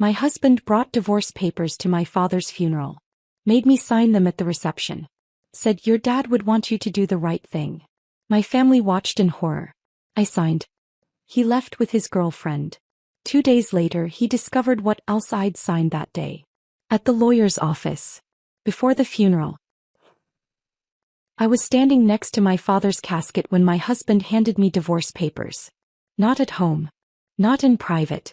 My husband brought divorce papers to my father's funeral. Made me sign them at the reception. Said your dad would want you to do the right thing. My family watched in horror. I signed. He left with his girlfriend. 2 days later he discovered what else I'd signed that day. At the lawyer's office. Before the funeral. I was standing next to my father's casket when my husband handed me divorce papers. Not at home. Not in private.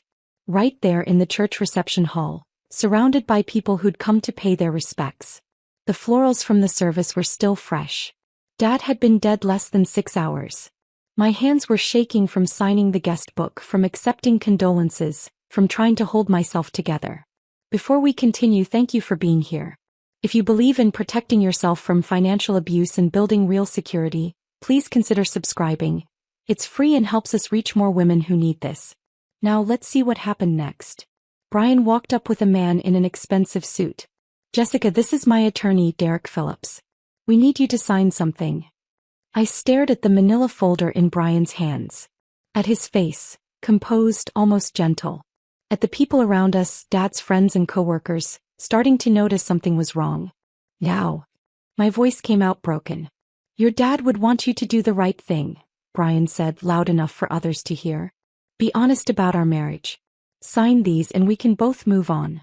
Right there in the church reception hall, surrounded by people who'd come to pay their respects. The florals from the service were still fresh. Dad had been dead less than 6 hours. My hands were shaking from signing the guest book, from accepting condolences, from trying to hold myself together. Before we continue, thank you for being here. If you believe in protecting yourself from financial abuse and building real security, please consider subscribing. It's free and helps us reach more women who need this. Now let's see what happened next. Brian walked up with a man in an expensive suit. Jessica, this is my attorney, Derek Phillips. We need you to sign something. I stared at the manila folder in Brian's hands. At his face, composed, almost gentle. At the people around us, Dad's friends and coworkers, starting to notice something was wrong. Now. My voice came out broken. Your dad would want you to do the right thing, Brian said, loud enough for others to hear. Be honest about our marriage. Sign these and we can both move on.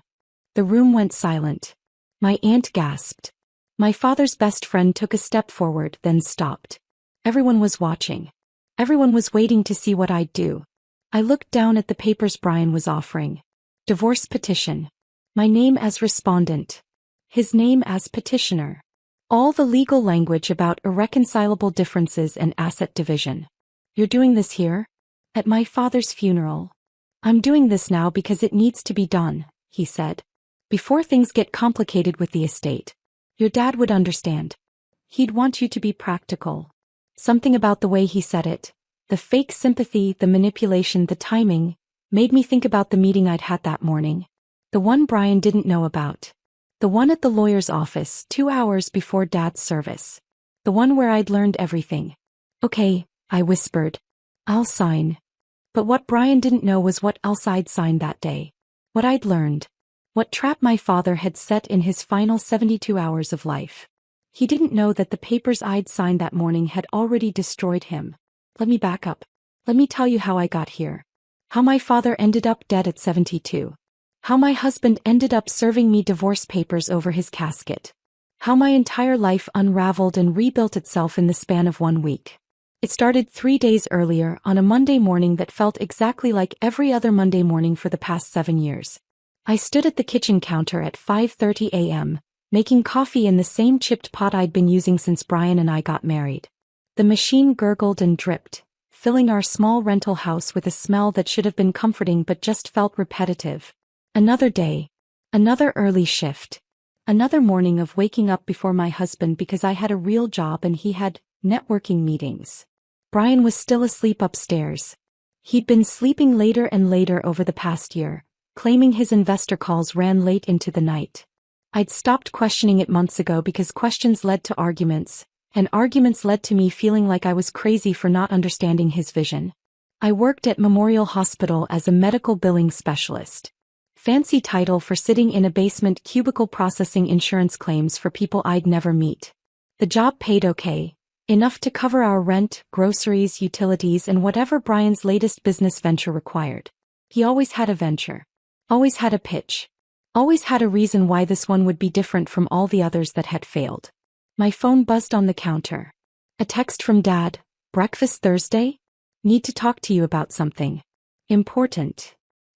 The room went silent. My aunt gasped. My father's best friend took a step forward, then stopped. Everyone was watching. Everyone was waiting to see what I'd do. I looked down at the papers Brian was offering. Divorce petition. My name as respondent. His name as petitioner. All the legal language about irreconcilable differences and asset division. You're doing this here? At my father's funeral. I'm doing this now because it needs to be done, he said. Before things get complicated with the estate. Your dad would understand. He'd want you to be practical. Something about the way he said it, the fake sympathy, the manipulation, the timing, made me think about the meeting I'd had that morning. The one Brian didn't know about. The one at the lawyer's office 2 hours before Dad's service. The one where I'd learned everything. Okay, I whispered. I'll sign. But what Brian didn't know was what else I'd signed that day. What I'd learned. What trap my father had set in his final 72 hours of life. He didn't know that the papers I'd signed that morning had already destroyed him. Let me back up. Let me tell you how I got here. How my father ended up dead at 72. How my husband ended up serving me divorce papers over his casket. How my entire life unraveled and rebuilt itself in the span of 1 week. It started 3 days earlier, on a Monday morning that felt exactly like every other Monday morning for the past 7 years. I stood at the kitchen counter at 5:30 a.m., making coffee in the same chipped pot I'd been using since Brian and I got married. The machine gurgled and dripped, filling our small rental house with a smell that should have been comforting but just felt repetitive. Another day. Another early shift. Another morning of waking up before my husband because I had a real job and he had networking meetings. Brian was still asleep upstairs. He'd been sleeping later and later over the past year, claiming his investor calls ran late into the night. I'd stopped questioning it months ago because questions led to arguments, and arguments led to me feeling like I was crazy for not understanding his vision. I worked at Memorial Hospital as a medical billing specialist. Fancy title for sitting in a basement cubicle processing insurance claims for people I'd never meet. The job paid okay. Enough to cover our rent, groceries, utilities, and whatever Brian's latest business venture required. He always had a venture. Always had a pitch. Always had a reason why this one would be different from all the others that had failed. My phone buzzed on the counter. A text from Dad. Breakfast Thursday? Need to talk to you about something. Important.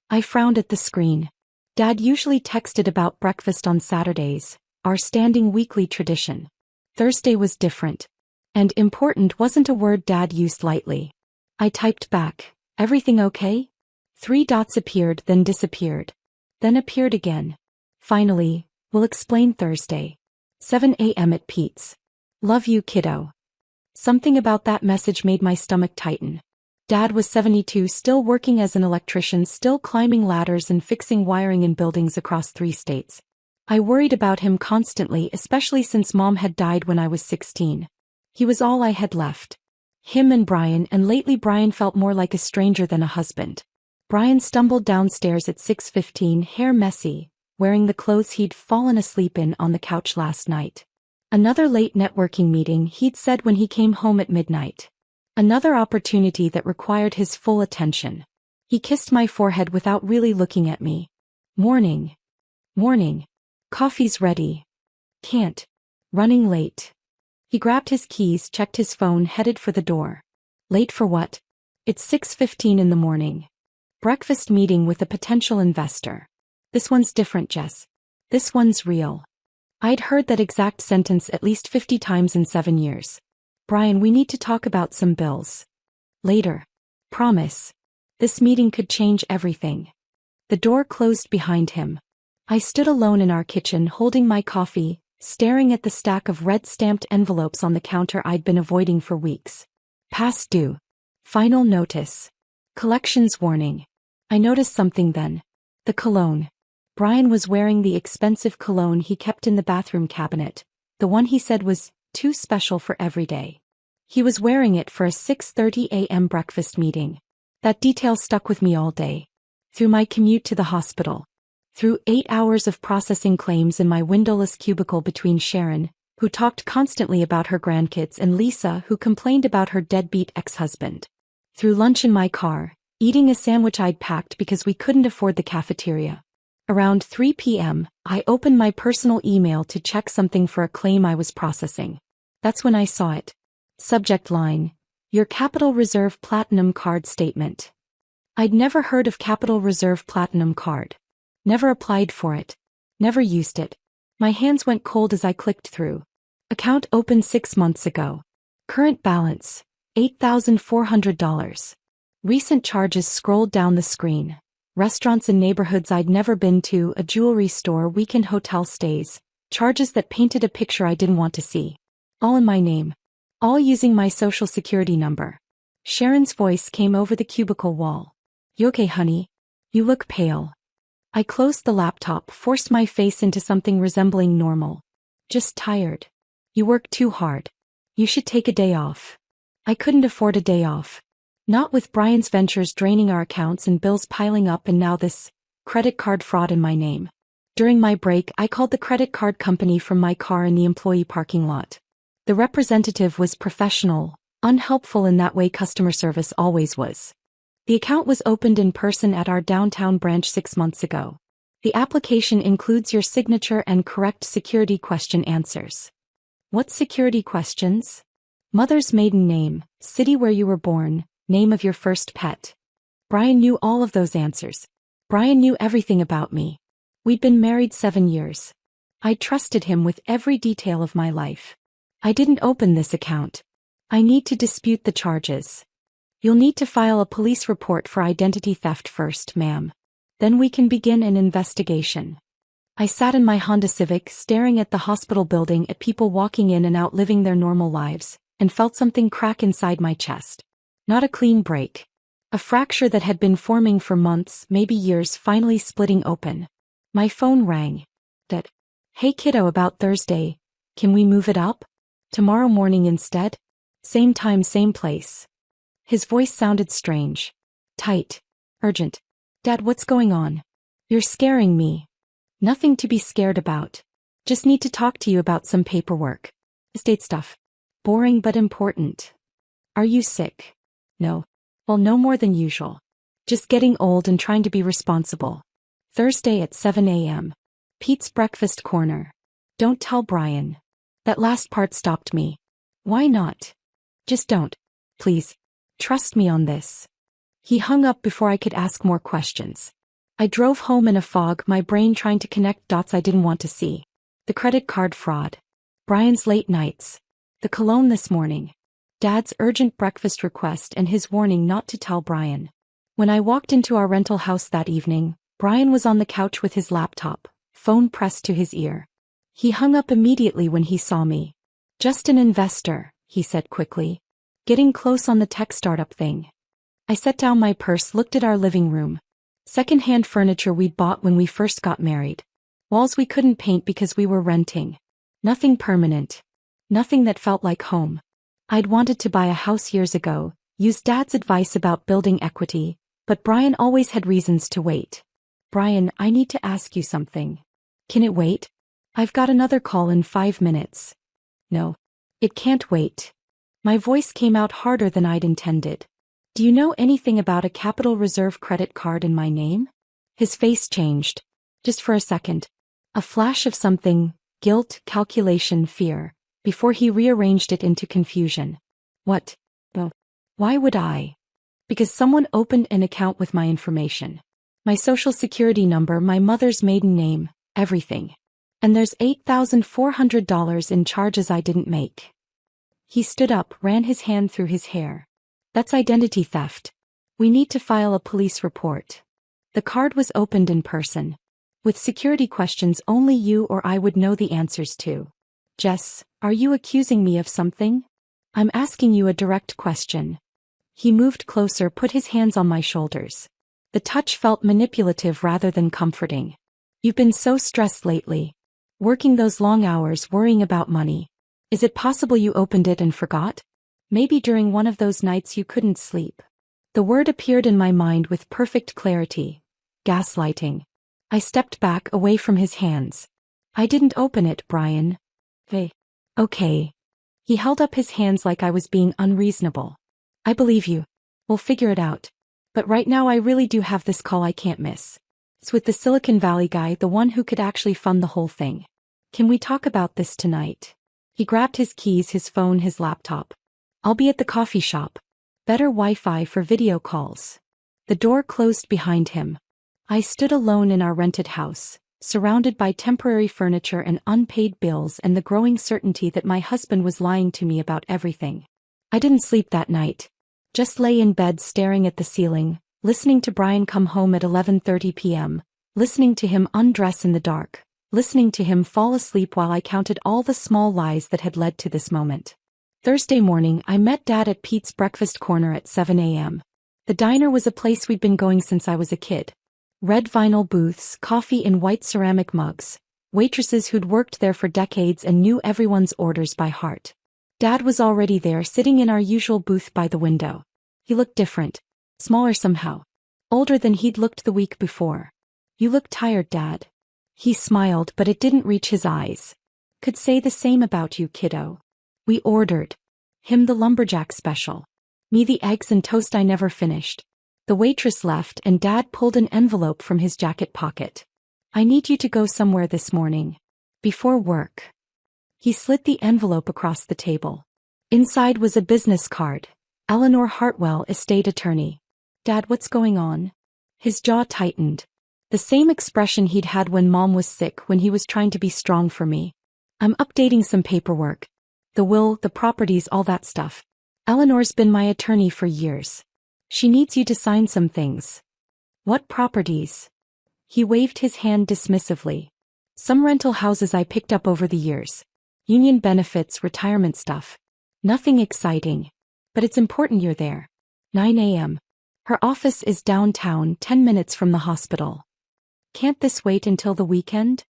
I frowned at the screen. Dad usually texted about breakfast on Saturdays, our standing weekly tradition. Thursday was different. And important wasn't a word Dad used lightly. I typed back, everything okay? 3 dots appeared, then disappeared. Then appeared again. Finally, we'll explain Thursday. 7 a.m. at Pete's. Love you, kiddo. Something about that message made my stomach tighten. Dad was 72, still working as an electrician, still climbing ladders and fixing wiring in buildings across 3 states. I worried about him constantly, especially since Mom had died when I was 16. He was all I had left. Him and Brian, and lately Brian felt more like a stranger than a husband. Brian stumbled downstairs at 6:15, hair messy, wearing the clothes he'd fallen asleep in on the couch last night. Another late networking meeting, he'd said when he came home at midnight. Another opportunity that required his full attention. He kissed my forehead without really looking at me. Morning. Morning. Coffee's ready. Can't. Running late. He grabbed his keys, checked his phone, headed for the door. Late for what? It's 6:15 in the morning. Breakfast meeting with a potential investor. This one's different, Jess. This one's real. I'd heard that exact sentence at least 50 times in 7 years. Brian, we need to talk about some bills. Later. Promise. This meeting could change everything. The door closed behind him. I stood alone in our kitchen holding my coffee, staring at the stack of red-stamped envelopes on the counter I'd been avoiding for weeks. Past due. Final notice. Collections warning. I noticed something then. The cologne. Brian was wearing the expensive cologne he kept in the bathroom cabinet, the one he said was too special for every day. He was wearing it for a 6:30 a.m. breakfast meeting. That detail stuck with me all day. Through my commute to the hospital. Through 8 hours of processing claims in my windowless cubicle between Sharon, who talked constantly about her grandkids, and Lisa, who complained about her deadbeat ex-husband. Through lunch in my car, eating a sandwich I'd packed because we couldn't afford the cafeteria. Around 3 p.m., I opened my personal email to check something for a claim I was processing. That's when I saw it. Subject line: Your Capital Reserve Platinum Card Statement. I'd never heard of Capital Reserve Platinum Card. Never applied for it. Never used it. My hands went cold as I clicked through. Account opened 6 months ago. Current balance: $8,400. Recent charges scrolled down the screen. Restaurants in neighborhoods I'd never been to, a jewelry store, weekend hotel stays, charges that painted a picture I didn't want to see. All in my name. All using my social security number. Sharon's voice came over the cubicle wall. You okay, honey? You look pale. I closed the laptop, forced my face into something resembling normal. Just tired. You work too hard. You should take a day off. I couldn't afford a day off. Not with Brian's ventures draining our accounts and bills piling up, and now this credit card fraud in my name. During my break, I called the credit card company from my car in the employee parking lot. The representative was professional, unhelpful in that way customer service always was. The account was opened in person at our downtown branch 6 months ago. The application includes your signature and correct security question answers. What security questions? Mother's maiden name, city where you were born, name of your first pet. Brian knew all of those answers. Brian knew everything about me. We'd been married 7 years. I trusted him with every detail of my life. I didn't open this account. I need to dispute the charges. You'll need to file a police report for identity theft first, ma'am. Then we can begin an investigation. I sat in my Honda Civic staring at the hospital building, at people walking in and out living their normal lives, and felt something crack inside my chest. Not a clean break. A fracture that had been forming for months, maybe years, finally splitting open. My phone rang. Hey kiddo, about Thursday. Can we move it up? Tomorrow morning instead? Same time, same place. His voice sounded strange. Tight. Urgent. Dad, what's going on? You're scaring me. Nothing to be scared about. Just need to talk to you about some paperwork. Estate stuff. Boring but important. Are you sick? No. Well, no more than usual. Just getting old and trying to be responsible. Thursday at 7 a.m. Pete's Breakfast Corner. Don't tell Brian. That last part stopped me. Why not? Just don't. Please. Trust me on this. He hung up before I could ask more questions. I drove home in a fog, my brain trying to connect dots I didn't want to see. The credit card fraud. Brian's late nights. The cologne this morning. Dad's urgent breakfast request and his warning not to tell Brian. When I walked into our rental house that evening, Brian was on the couch with his laptop, phone pressed to his ear. He hung up immediately when he saw me. Just an investor, he said quickly. Getting close on the tech startup thing. I set down my purse, looked at our living room. Second-hand furniture we'd bought when we first got married. Walls we couldn't paint because we were renting. Nothing permanent. Nothing that felt like home. I'd wanted to buy a house years ago, used Dad's advice about building equity, But Brian always had reasons to wait. Brian, I need to ask you something. Can it wait? I've got another call in 5 minutes. No. It can't wait. My voice came out harder than I'd intended. Do you know anything about a Capital Reserve credit card in my name? His face changed. Just for a second. A flash of something, guilt, calculation, fear, before he rearranged it into confusion. What? Oh. Why would I? Because someone opened an account with my information. My social security number, my mother's maiden name, everything. And there's $8,400 in charges I didn't make. He stood up, ran his hand through his hair. That's identity theft. We need to file a police report. The card was opened in person. With security questions only you or I would know the answers to. Jess, are you accusing me of something? I'm asking you a direct question. He moved closer, put his hands on my shoulders. The touch felt manipulative rather than comforting. You've been so stressed lately. Working those long hours, worrying about money. Is it possible you opened it and forgot? Maybe during one of those nights you couldn't sleep. The word appeared in my mind with perfect clarity. Gaslighting. I stepped back away from his hands. I didn't open it, Brian. Hey. Okay. He held up his hands like I was being unreasonable. I believe you. We'll figure it out. But right now I really do have this call I can't miss. It's with the Silicon Valley guy, the one who could actually fund the whole thing. Can we talk about this tonight? He grabbed his keys, his phone, his laptop. I'll be at the coffee shop. Better Wi-Fi for video calls. The door closed behind him. I stood alone in our rented house, surrounded by temporary furniture and unpaid bills and the growing certainty that my husband was lying to me about everything. I didn't sleep that night. Just lay in bed staring at the ceiling, listening to Brian come home at 11:30 p.m., listening to him undress in the dark, listening to him fall asleep while I counted all the small lies that had led to this moment. Thursday morning, I met Dad at Pete's Breakfast Corner at 7 a.m. The diner was a place we'd been going since I was a kid. Red vinyl booths, coffee in white ceramic mugs, waitresses who'd worked there for decades and knew everyone's orders by heart. Dad was already there, sitting in our usual booth by the window. He looked different. Smaller somehow. Older than he'd looked the week before. You look tired, Dad. He smiled, but it didn't reach his eyes. Could say the same about you, kiddo. We ordered. Him the lumberjack special. Me the eggs and toast I never finished. The waitress left and Dad pulled an envelope from his jacket pocket. I need you to go somewhere this morning. Before work. He slid the envelope across the table. Inside was a business card. Eleanor Hartwell, estate attorney. Dad, what's going on? His jaw tightened. The same expression he'd had when Mom was sick, when he was trying to be strong for me. I'm updating some paperwork. The will, the properties, all that stuff. Eleanor's been my attorney for years. She needs you to sign some things. What properties? He waved his hand dismissively. Some rental houses I picked up over the years. Union benefits, retirement stuff. Nothing exciting. But it's important you're there. 9 a.m. Her office is downtown, 10 minutes from the hospital. Can't this wait until the weekend?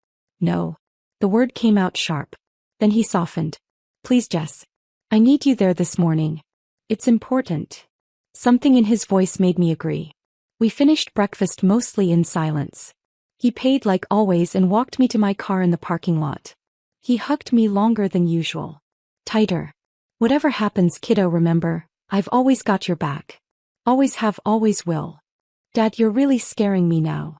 No. The word came out sharp. Then he softened. Please, Jess. I need you there this morning. It's important. Something in his voice made me agree. We finished breakfast mostly in silence. He paid like always and walked me to my car in the parking lot. He hugged me longer than usual. Tighter. Whatever happens, kiddo, remember, I've always got your back. Always have, always will. Dad, you're really scaring me now.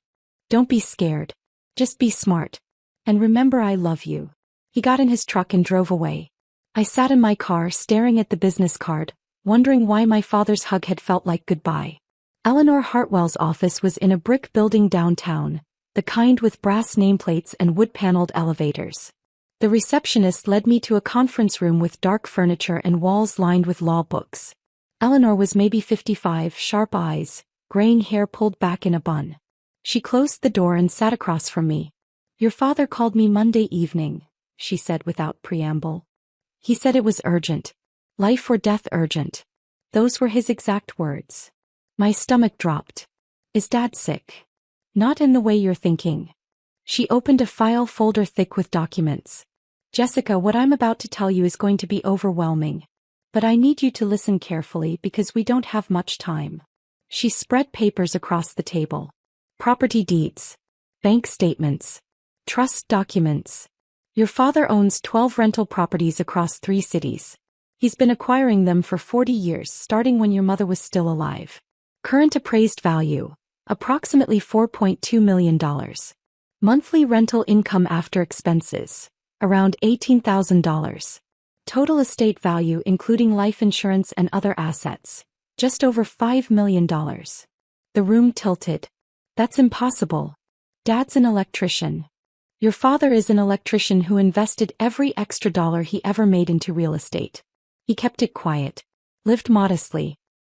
Don't be scared. Just be smart. And remember I love you. He got in his truck and drove away. I sat in my car staring at the business card, wondering why my father's hug had felt like goodbye. Eleanor Hartwell's office was in a brick building downtown, the kind with brass nameplates and wood-paneled elevators. The receptionist led me to a conference room with dark furniture and walls lined with law books. Eleanor was maybe 55, sharp eyes, graying hair pulled back in a bun. She closed the door and sat across from me. Your father called me Monday evening, she said without preamble. He said it was urgent. Life or death urgent. Those were his exact words. My stomach dropped. Is Dad sick? Not in the way you're thinking. She opened a file folder thick with documents. Jessica, what I'm about to tell you is going to be overwhelming. But I need you to listen carefully because we don't have much time. She spread papers across the table. Property deeds. Bank statements. Trust documents. Your father owns 12 rental properties across 3 cities. He's been acquiring them for 40 years, starting when your mother was still alive. Current appraised value, approximately $4.2 million. Monthly rental income after expenses, around $18,000. Total estate value including life insurance and other assets, just over $5 million. The room tilted. That's impossible. Dad's an electrician. Your father is an electrician who invested every extra dollar he ever made into real estate. He kept it quiet. Lived modestly.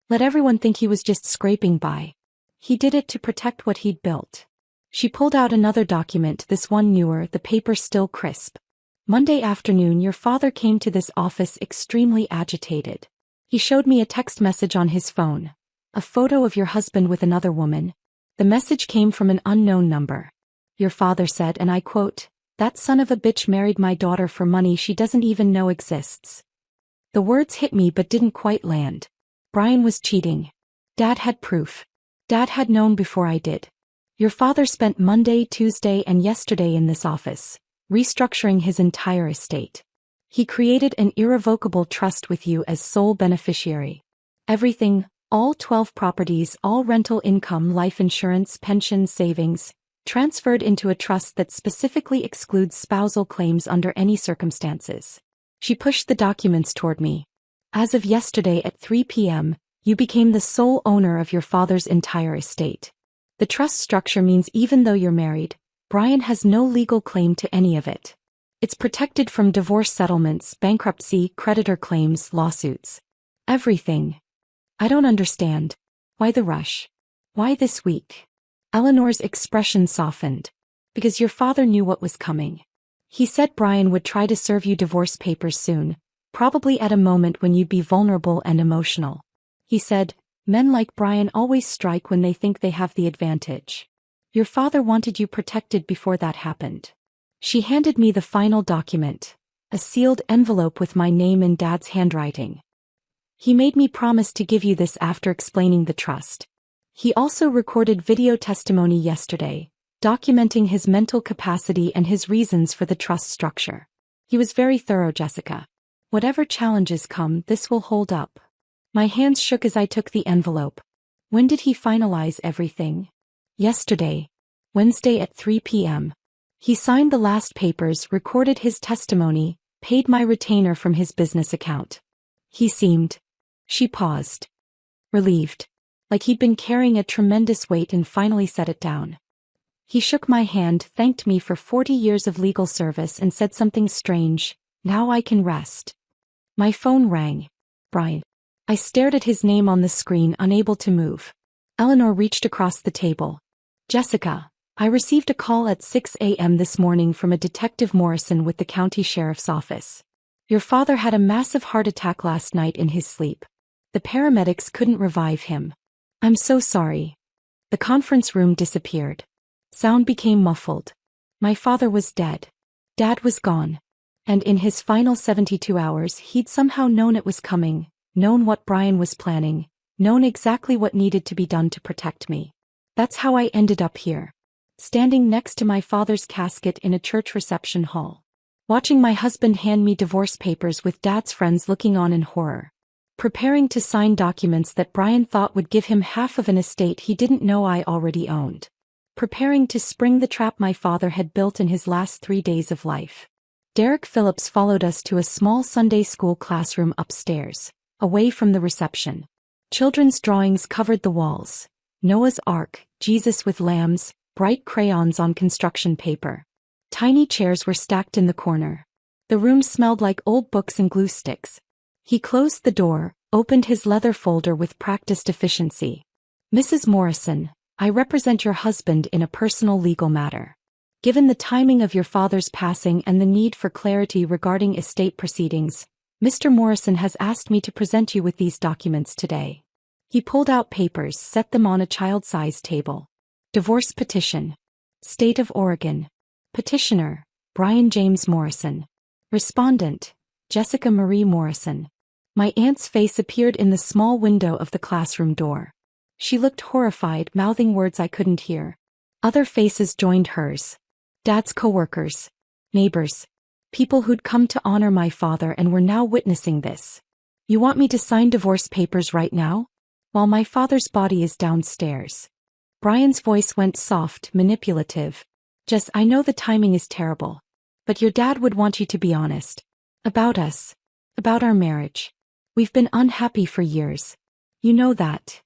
Let everyone think he was just scraping by. He did it to protect what he'd built. She pulled out another document, this one newer, the paper still crisp. Monday afternoon your father came to this office extremely agitated. He showed me a text message on his phone. A photo of your husband with another woman. The message came from an unknown number. Your father said, and I quote, "That son of a bitch married my daughter for money she doesn't even know exists." The words hit me but didn't quite land. Brian was cheating. Dad had proof. Dad had known before I did. Your father spent Monday, Tuesday, and yesterday in this office, restructuring his entire estate. He created an irrevocable trust with you as sole beneficiary. Everything, all 12 properties, all rental income, life insurance, pension, savings, transferred into a trust that specifically excludes spousal claims under any circumstances. She pushed the documents toward me. As of yesterday at 3 p.m., you became the sole owner of your father's entire estate. The trust structure means even though you're married, Brian has no legal claim to any of it. It's protected from divorce settlements, bankruptcy, creditor claims, lawsuits. Everything. I don't understand. Why the rush? Why this week? Eleanor's expression softened. Because your father knew what was coming. He said Brian would try to serve you divorce papers soon, probably at a moment when you'd be vulnerable and emotional. He said, men like Brian always strike when they think they have the advantage. Your father wanted you protected before that happened. She handed me the final document, a sealed envelope with my name in Dad's handwriting. He made me promise to give you this after explaining the trust. He also recorded video testimony yesterday, documenting his mental capacity and his reasons for the trust structure. He was very thorough, Jessica. Whatever challenges come, this will hold up. My hands shook as I took the envelope. When did he finalize everything? Yesterday. Wednesday at 3 p.m. He signed the last papers, recorded his testimony, paid my retainer from his business account. He seemed. She paused. Relieved. Like he'd been carrying a tremendous weight and finally set it down. He shook my hand, thanked me for 40 years of legal service and said something strange, "Now I can rest." My phone rang. Brian. I stared at his name on the screen, unable to move. Eleanor reached across the table. Jessica, I received a call at 6 a.m. this morning from a Detective Morrison with the county sheriff's office. Your father had a massive heart attack last night in his sleep. The paramedics couldn't revive him. I'm so sorry. The conference room disappeared. Sound became muffled. My father was dead. Dad was gone. And in his final 72 hours he'd somehow known it was coming, known what Brian was planning, known exactly what needed to be done to protect me. That's how I ended up here. Standing next to my father's casket in a church reception hall. Watching my husband hand me divorce papers with Dad's friends looking on in horror. Preparing to sign documents that Brian thought would give him half of an estate he didn't know I already owned. Preparing to spring the trap my father had built in his last 3 days of life. Derek Phillips followed us to a small Sunday school classroom upstairs, away from the reception. Children's drawings covered the walls. Noah's Ark, Jesus with lambs, bright crayons on construction paper. Tiny chairs were stacked in the corner. The room smelled like old books and glue sticks. He closed the door, opened his leather folder with practiced efficiency. Mrs. Morrison, I represent your husband in a personal legal matter. Given the timing of your father's passing and the need for clarity regarding estate proceedings, Mr. Morrison has asked me to present you with these documents today. He pulled out papers, set them on a child-sized table. Divorce petition. State of Oregon. Petitioner, Brian James Morrison. Respondent, Jessica Marie Morrison. My aunt's face appeared in the small window of the classroom door. She looked horrified, mouthing words I couldn't hear. Other faces joined hers. Dad's coworkers, neighbors, people who'd come to honor my father and were now witnessing this. You want me to sign divorce papers right now? While my father's body is downstairs. Brian's voice went soft, manipulative. Jess, I know the timing is terrible. But your dad would want you to be honest. About us. About our marriage. We've been unhappy for years. You know that.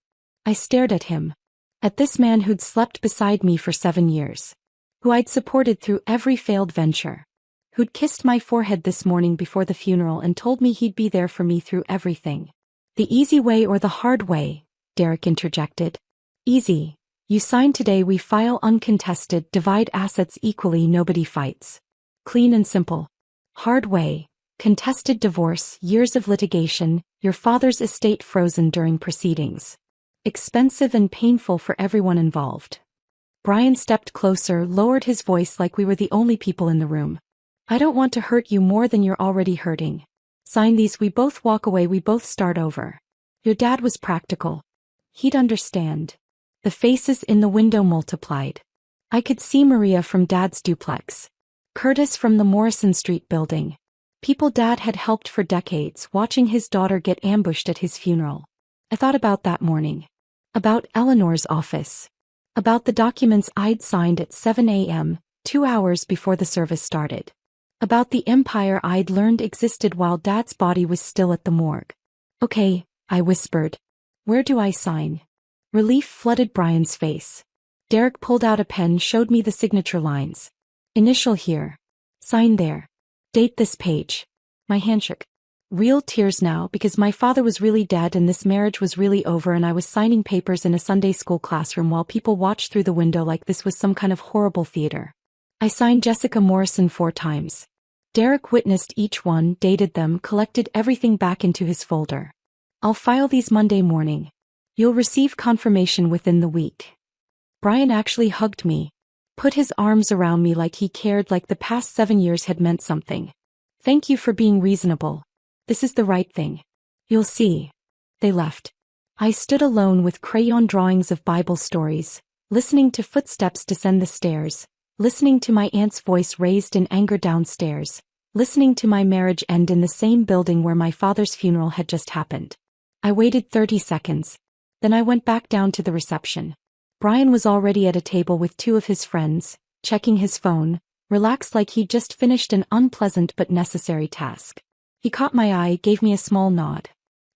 I stared at him. At this man who'd slept beside me for 7 years. Who I'd supported through every failed venture. Who'd kissed my forehead this morning before the funeral and told me he'd be there for me through everything. The easy way or the hard way, Derek interjected. Easy. You sign today, we file uncontested, divide assets equally, nobody fights. Clean and simple. Hard way. Contested divorce, years of litigation, your father's estate frozen during proceedings. Expensive and painful for everyone involved. Brian stepped closer, lowered his voice like we were the only people in the room. I don't want to hurt you more than you're already hurting. Sign these, we both walk away, we both start over. Your dad was practical. He'd understand. The faces in the window multiplied. I could see Maria from Dad's duplex. Curtis from the Morrison Street building. People Dad had helped for decades, watching his daughter get ambushed at his funeral. I thought about that morning. About Eleanor's office. About the documents I'd signed at 7 a.m., 2 hours before the service started. About the empire I'd learned existed while Dad's body was still at the morgue. Okay, I whispered. Where do I sign? Relief flooded Brian's face. Derek pulled out a pen, showed me the signature lines. Initial here. Sign there. Date this page. My hand shook. Real tears now, because my father was really dead and this marriage was really over, and I was signing papers in a Sunday school classroom while people watched through the window like this was some kind of horrible theater. I signed Jessica Morrison 4 times. Derek witnessed each one, dated them, collected everything back into his folder. I'll file these Monday morning. You'll receive confirmation within the week. Brian actually hugged me. Put his arms around me like he cared, like the past 7 years had meant something. Thank you for being reasonable. This is the right thing. You'll see. They left. I stood alone with crayon drawings of Bible stories, listening to footsteps descend the stairs, listening to my aunt's voice raised in anger downstairs, listening to my marriage end in the same building where my father's funeral had just happened. I waited 30 seconds. Then I went back down to the reception. Brian was already at a table with 2 of his friends, checking his phone, relaxed like he'd just finished an unpleasant but necessary task. He caught my eye, gave me a small nod.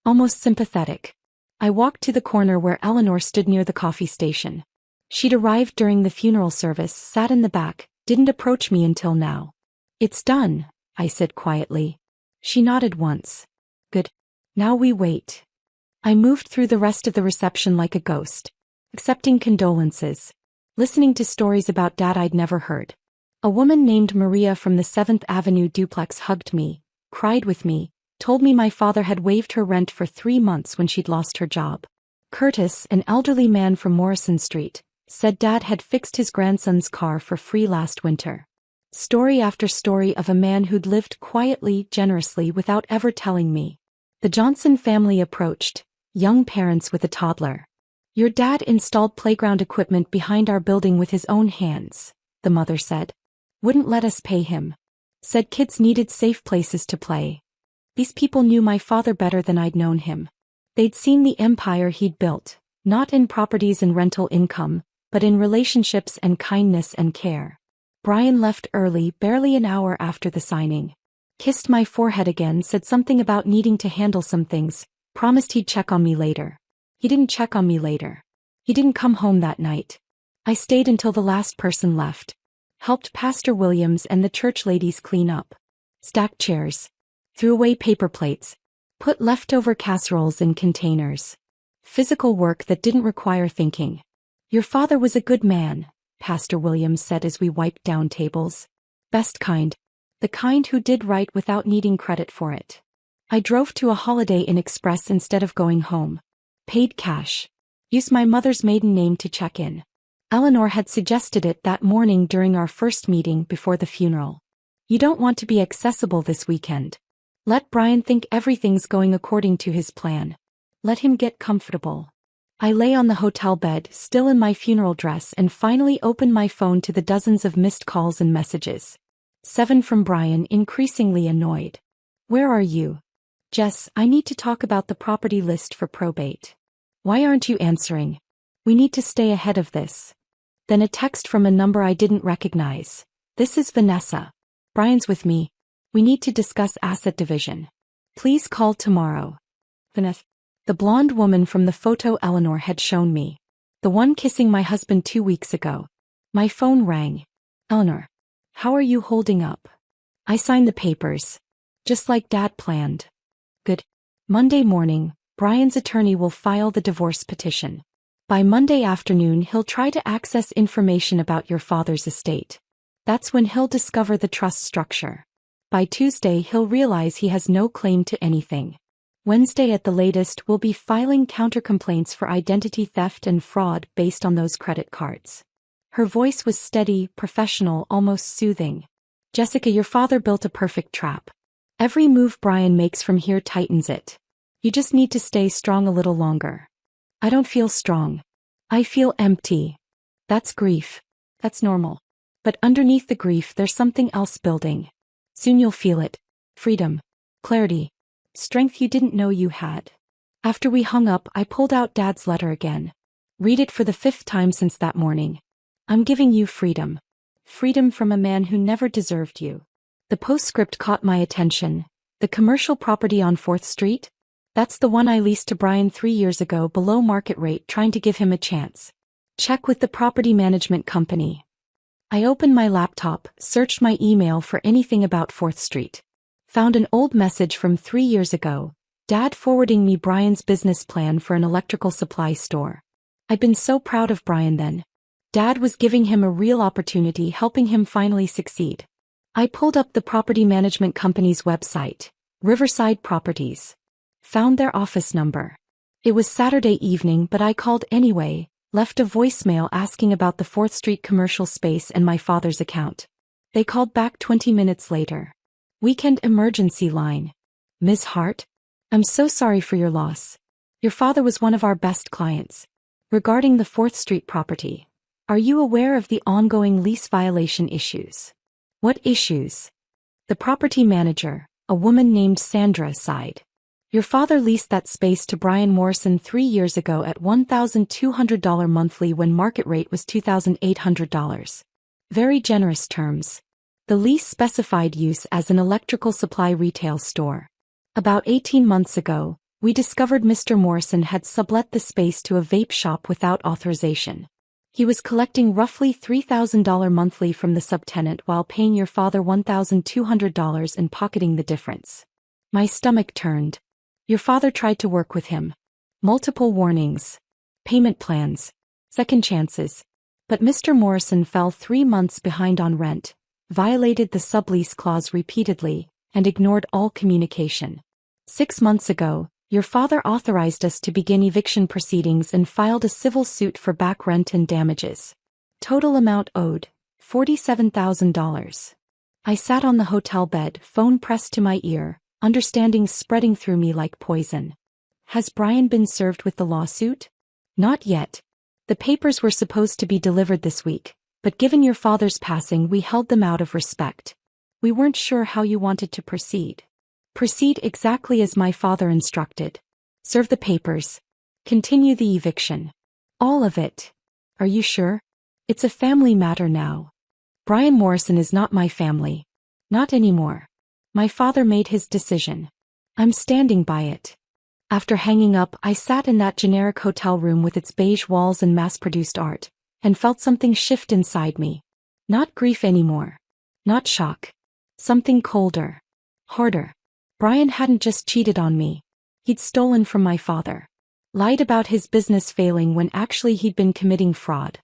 Almost sympathetic. I walked to the corner where Eleanor stood near the coffee station. She'd arrived during the funeral service, sat in the back, didn't approach me until now. It's done, I said quietly. She nodded once. Good. Now we wait. I moved through the rest of the reception like a ghost. Accepting condolences. Listening to stories about Dad I'd never heard. A woman named Maria from the 7th Avenue duplex hugged me, cried with me, told me my father had waived her rent for 3 months when she'd lost her job. Curtis, an elderly man from Morrison Street, said Dad had fixed his grandson's car for free last winter. Story after story of a man who'd lived quietly, generously without ever telling me. The Johnson family approached, young parents with a toddler. Your dad installed playground equipment behind our building with his own hands, the mother said. Wouldn't let us pay him. Said kids needed safe places to play. These people knew my father better than I'd known him. They'd seen the empire he'd built, not in properties and rental income, but in relationships and kindness and care. Brian left early, barely an hour after the signing. Kissed my forehead again, said something about needing to handle some things, promised he'd check on me later. He didn't check on me later. He didn't come home that night. I stayed until the last person left. Helped Pastor Williams and the church ladies clean up. Stacked chairs. Threw away paper plates. Put leftover casseroles in containers. Physical work that didn't require thinking. Your father was a good man, Pastor Williams said as we wiped down tables. Best kind. The kind who did right without needing credit for it. I drove to a Holiday Inn Express instead of going home. Paid cash. Used my mother's maiden name to check in. Eleanor had suggested it that morning during our first meeting before the funeral. You don't want to be accessible this weekend. Let Brian think everything's going according to his plan. Let him get comfortable. I lay on the hotel bed, still in my funeral dress, and finally opened my phone to the dozens of missed calls and messages. 7 from Brian, increasingly annoyed. Where are you? Jess, I need to talk about the property list for probate. Why aren't you answering? We need to stay ahead of this. Then a text from a number I didn't recognize. This is Vanessa. Brian's with me. We need to discuss asset division. Please call tomorrow. Vanessa. The blonde woman from the photo Eleanor had shown me. The one kissing my husband 2 weeks ago. My phone rang. Eleanor. How are you holding up? I signed the papers. Just like Dad planned. Good. Monday morning, Brian's attorney will file the divorce petition. By Monday afternoon he'll try to access information about your father's estate. That's when he'll discover the trust structure. By Tuesday he'll realize he has no claim to anything. Wednesday at the latest we'll be filing counter-complaints for identity theft and fraud based on those credit cards. Her voice was steady, professional, almost soothing. Jessica, your father built a perfect trap. Every move Brian makes from here tightens it. You just need to stay strong a little longer. I don't feel strong. I feel empty. That's grief. That's normal. But underneath the grief there's something else building. Soon you'll feel it. Freedom. Clarity. Strength you didn't know you had. After we hung up, I pulled out Dad's letter again. Read it for the 5th time since that morning. I'm giving you freedom. Freedom from a man who never deserved you. The postscript caught my attention. The commercial property on 4th Street? That's the one I leased to Brian 3 years ago below market rate, trying to give him a chance. Check with the property management company. I opened my laptop, searched my email for anything about 4th Street. Found an old message from 3 years ago, Dad forwarding me Brian's business plan for an electrical supply store. I'd been so proud of Brian then. Dad was giving him a real opportunity, helping him finally succeed. I pulled up the property management company's website, Riverside Properties. Found their office number. It was Saturday evening, but I called anyway, left a voicemail asking about the 4th Street commercial space and my father's account. They called back 20 minutes later. Weekend emergency line. Ms. Hart? I'm so sorry for your loss. Your father was one of our best clients. Regarding the 4th Street property, are you aware of the ongoing lease violation issues? What issues? The property manager, a woman named Sandra, sighed. Your father leased that space to Brian Morrison 3 years ago at $1,200 monthly when market rate was $2,800. Very generous terms. The lease specified use as an electrical supply retail store. About 18 months ago, we discovered Mr. Morrison had sublet the space to a vape shop without authorization. He was collecting roughly $3,000 monthly from the subtenant while paying your father $1,200 and pocketing the difference. My stomach turned. Your father tried to work with him. Multiple warnings. Payment plans. Second chances. But Mr. Morrison fell 3 months behind on rent, violated the sublease clause repeatedly, and ignored all communication. 6 months ago, your father authorized us to begin eviction proceedings and filed a civil suit for back rent and damages. Total amount owed, $47,000. I sat on the hotel bed, phone pressed to my ear, understanding spreading through me like poison. Has Brian been served with the lawsuit? Not yet. The papers were supposed to be delivered this week, but given your father's passing we held them out of respect. We weren't sure how you wanted to proceed. Proceed exactly as my father instructed. Serve the papers. Continue the eviction. All of it. Are you sure? It's a family matter now. Brian Morrison is not my family. Not anymore. My father made his decision. I'm standing by it. After hanging up, I sat in that generic hotel room with its beige walls and mass-produced art, and felt something shift inside me. Not grief anymore. Not shock. Something colder. Harder. Brian hadn't just cheated on me. He'd stolen from my father. Lied about his business failing when actually he'd been committing fraud.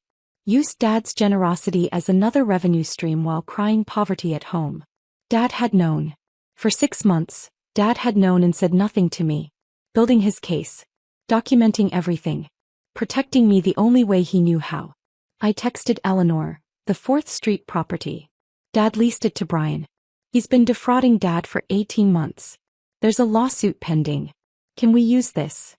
Used Dad's generosity as another revenue stream while crying poverty at home. Dad had known. For 6 months, Dad had known and said nothing to me. Building his case. Documenting everything. Protecting me the only way he knew how. I texted Eleanor, the 4th Street property. Dad leased it to Brian. He's been defrauding Dad for 18 months. There's a lawsuit pending. Can we use this?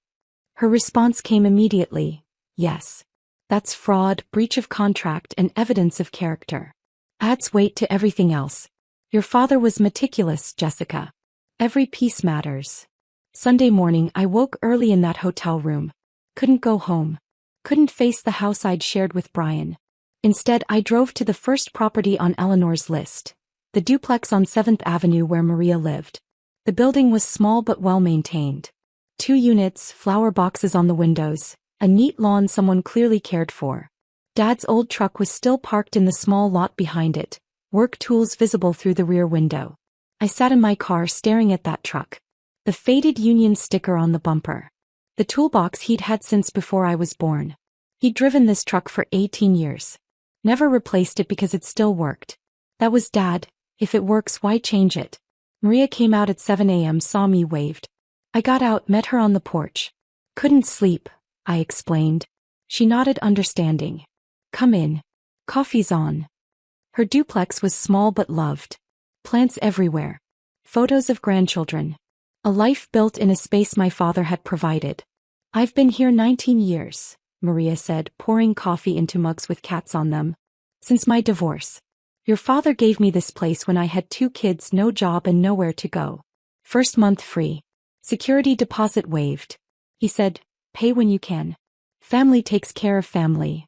Her response came immediately. Yes. That's fraud, breach of contract, and evidence of character. Adds weight to everything else. Your father was meticulous, Jessica. Every piece matters. Sunday morning I woke early in that hotel room. Couldn't go home. Couldn't face the house I'd shared with Brian. Instead I drove to the first property on Eleanor's list. The duplex on 7th Avenue where Maria lived. The building was small but well-maintained. 2 units, flower boxes on the windows, a neat lawn someone clearly cared for. Dad's old truck was still parked in the small lot behind it, work tools visible through the rear window. I sat in my car staring at that truck. The faded Union sticker on the bumper. The toolbox he'd had since before I was born. He'd driven this truck for 18 years. Never replaced it because it still worked. That was Dad. If it works, why change it? Maria came out at 7 a.m., saw me, waved. I got out, met her on the porch. Couldn't sleep, I explained. She nodded, understanding. Come in. Coffee's on. Her duplex was small but loved. Plants everywhere. Photos of grandchildren. A life built in a space my father had provided. I've been here 19 years, Maria said, pouring coffee into mugs with cats on them. Since my divorce. Your father gave me this place when I had 2 kids, no job and nowhere to go. First month free. Security deposit waived. He said, pay when you can. Family takes care of family.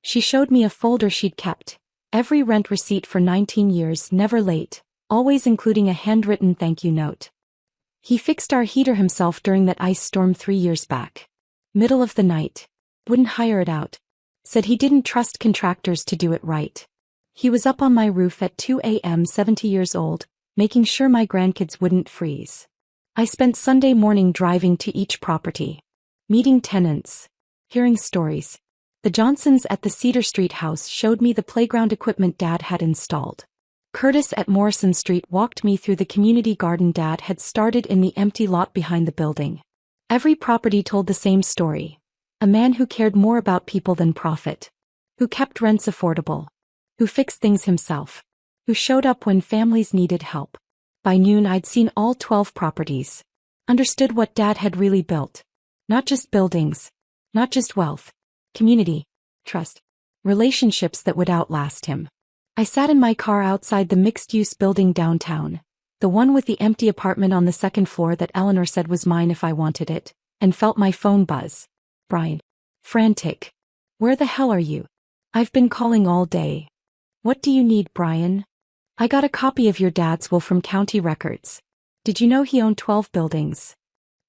She showed me a folder she'd kept. Every rent receipt for 19 years, never late, always including a handwritten thank you note. He fixed our heater himself during that ice storm 3 years back. Middle of the night. Wouldn't hire it out. Said he didn't trust contractors to do it right. He was up on my roof at 2 a.m., 70 years old, making sure my grandkids wouldn't freeze. I spent Sunday morning driving to each property. Meeting tenants. Hearing stories. The Johnsons at the Cedar Street house showed me the playground equipment Dad had installed. Curtis at Morrison Street walked me through the community garden Dad had started in the empty lot behind the building. Every property told the same story. A man who cared more about people than profit. Who kept rents affordable. Who fixed things himself. Who showed up when families needed help. By noon I'd seen all 12 properties. Understood what Dad had really built. Not just buildings. Not just wealth. Community. Trust. Relationships that would outlast him. I sat in my car outside the mixed-use building downtown. The one with the empty apartment on the 2nd floor that Eleanor said was mine if I wanted it, and felt my phone buzz. Brian. Frantic. Where the hell are you? I've been calling all day. What do you need, Brian? I got a copy of your dad's will from county records. Did you know he owned 12 buildings?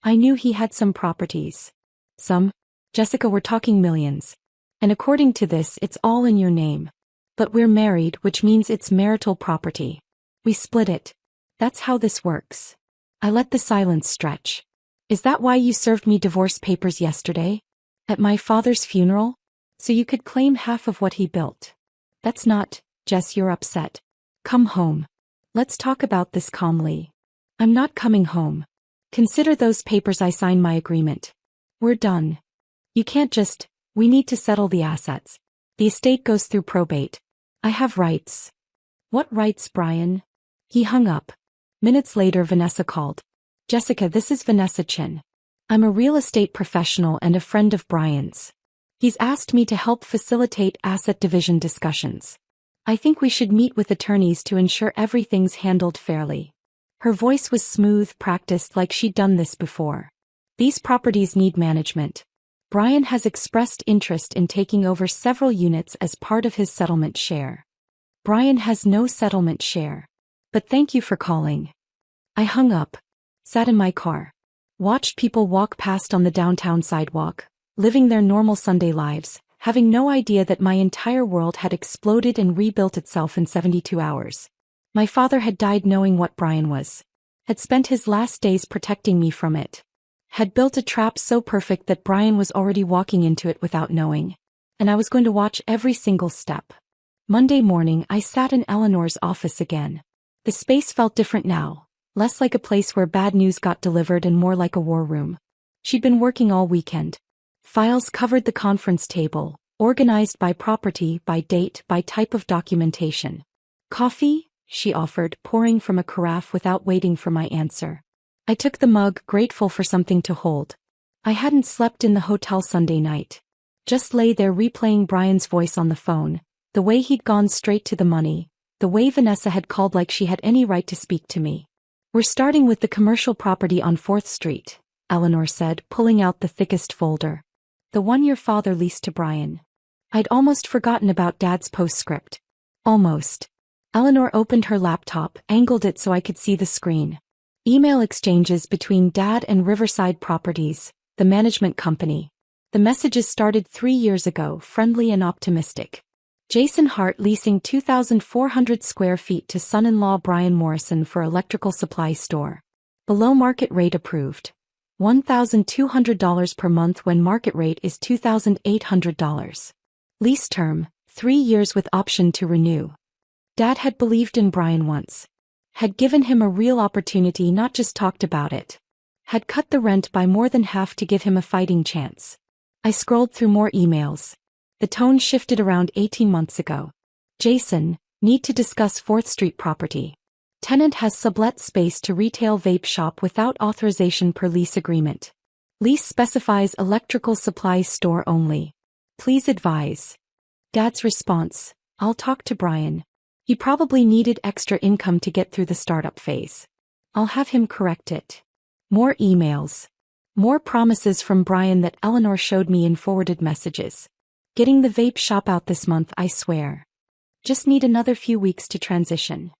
I knew he had some properties. Some? Jessica, we're talking millions. And according to this, it's all in your name. But we're married, which means it's marital property. We split it. That's how this works. I let the silence stretch. Is that why you served me divorce papers yesterday? At my father's funeral? So you could claim half of what he built. That's not, Jess, you're upset. Come home. Let's talk about this calmly. I'm not coming home. Consider those papers I signed my agreement. We're done. You can't just, we need to settle the assets. The estate goes through probate. I have rights. What rights, Brian? He hung up. Minutes later Vanessa called. Jessica, this is Vanessa Chin. I'm a real estate professional and a friend of Brian's. He's asked me to help facilitate asset division discussions. I think we should meet with attorneys to ensure everything's handled fairly. Her voice was smooth, practiced like she'd done this before. These properties need management. Brian has expressed interest in taking over several units as part of his settlement share. Brian has no settlement share. But thank you for calling. I hung up, sat in my car, watched people walk past on the downtown sidewalk, living their normal Sunday lives, having no idea that my entire world had exploded and rebuilt itself in 72 hours. My father had died knowing what Brian was. Had spent his last days protecting me from it. Had built a trap so perfect that Brian was already walking into it without knowing. And I was going to watch every single step. Monday morning I sat in Eleanor's office again. The space felt different now, less like a place where bad news got delivered and more like a war room. She'd been working all weekend. Files covered the conference table, organized by property, by date, by type of documentation. Coffee? She offered, pouring from a carafe without waiting for my answer. I took the mug, grateful for something to hold. I hadn't slept in the hotel Sunday night. Just lay there replaying Brian's voice on the phone, the way he'd gone straight to the money, the way Vanessa had called like she had any right to speak to me. We're starting with the commercial property on 4th Street, Eleanor said, pulling out the thickest folder. The one your father leased to Brian. I'd almost forgotten about Dad's postscript. Almost. Eleanor opened her laptop, angled it so I could see the screen. Email exchanges between Dad and Riverside Properties, the management company. The messages started 3 years ago, friendly and optimistic. Jason Hart leasing 2,400 square feet to son-in-law Brian Morrison for electrical supply store. Below market rate approved. $1,200 per month when market rate is $2,800. Lease term, 3 years with option to renew. Dad had believed in Brian once. Had given him a real opportunity, not just talked about it. Had cut the rent by more than half to give him a fighting chance. I scrolled through more emails. The tone shifted around 18 months ago. Jason, need to discuss 4th Street property. Tenant has sublet space to retail vape shop without authorization per lease agreement. Lease specifies electrical supply store only. Please advise. Dad's response, I'll talk to Brian. He probably needed extra income to get through the startup phase. I'll have him correct it. More emails. More promises from Brian that Eleanor showed me in forwarded messages. Getting the vape shop out this month, I swear. Just need another few weeks to transition.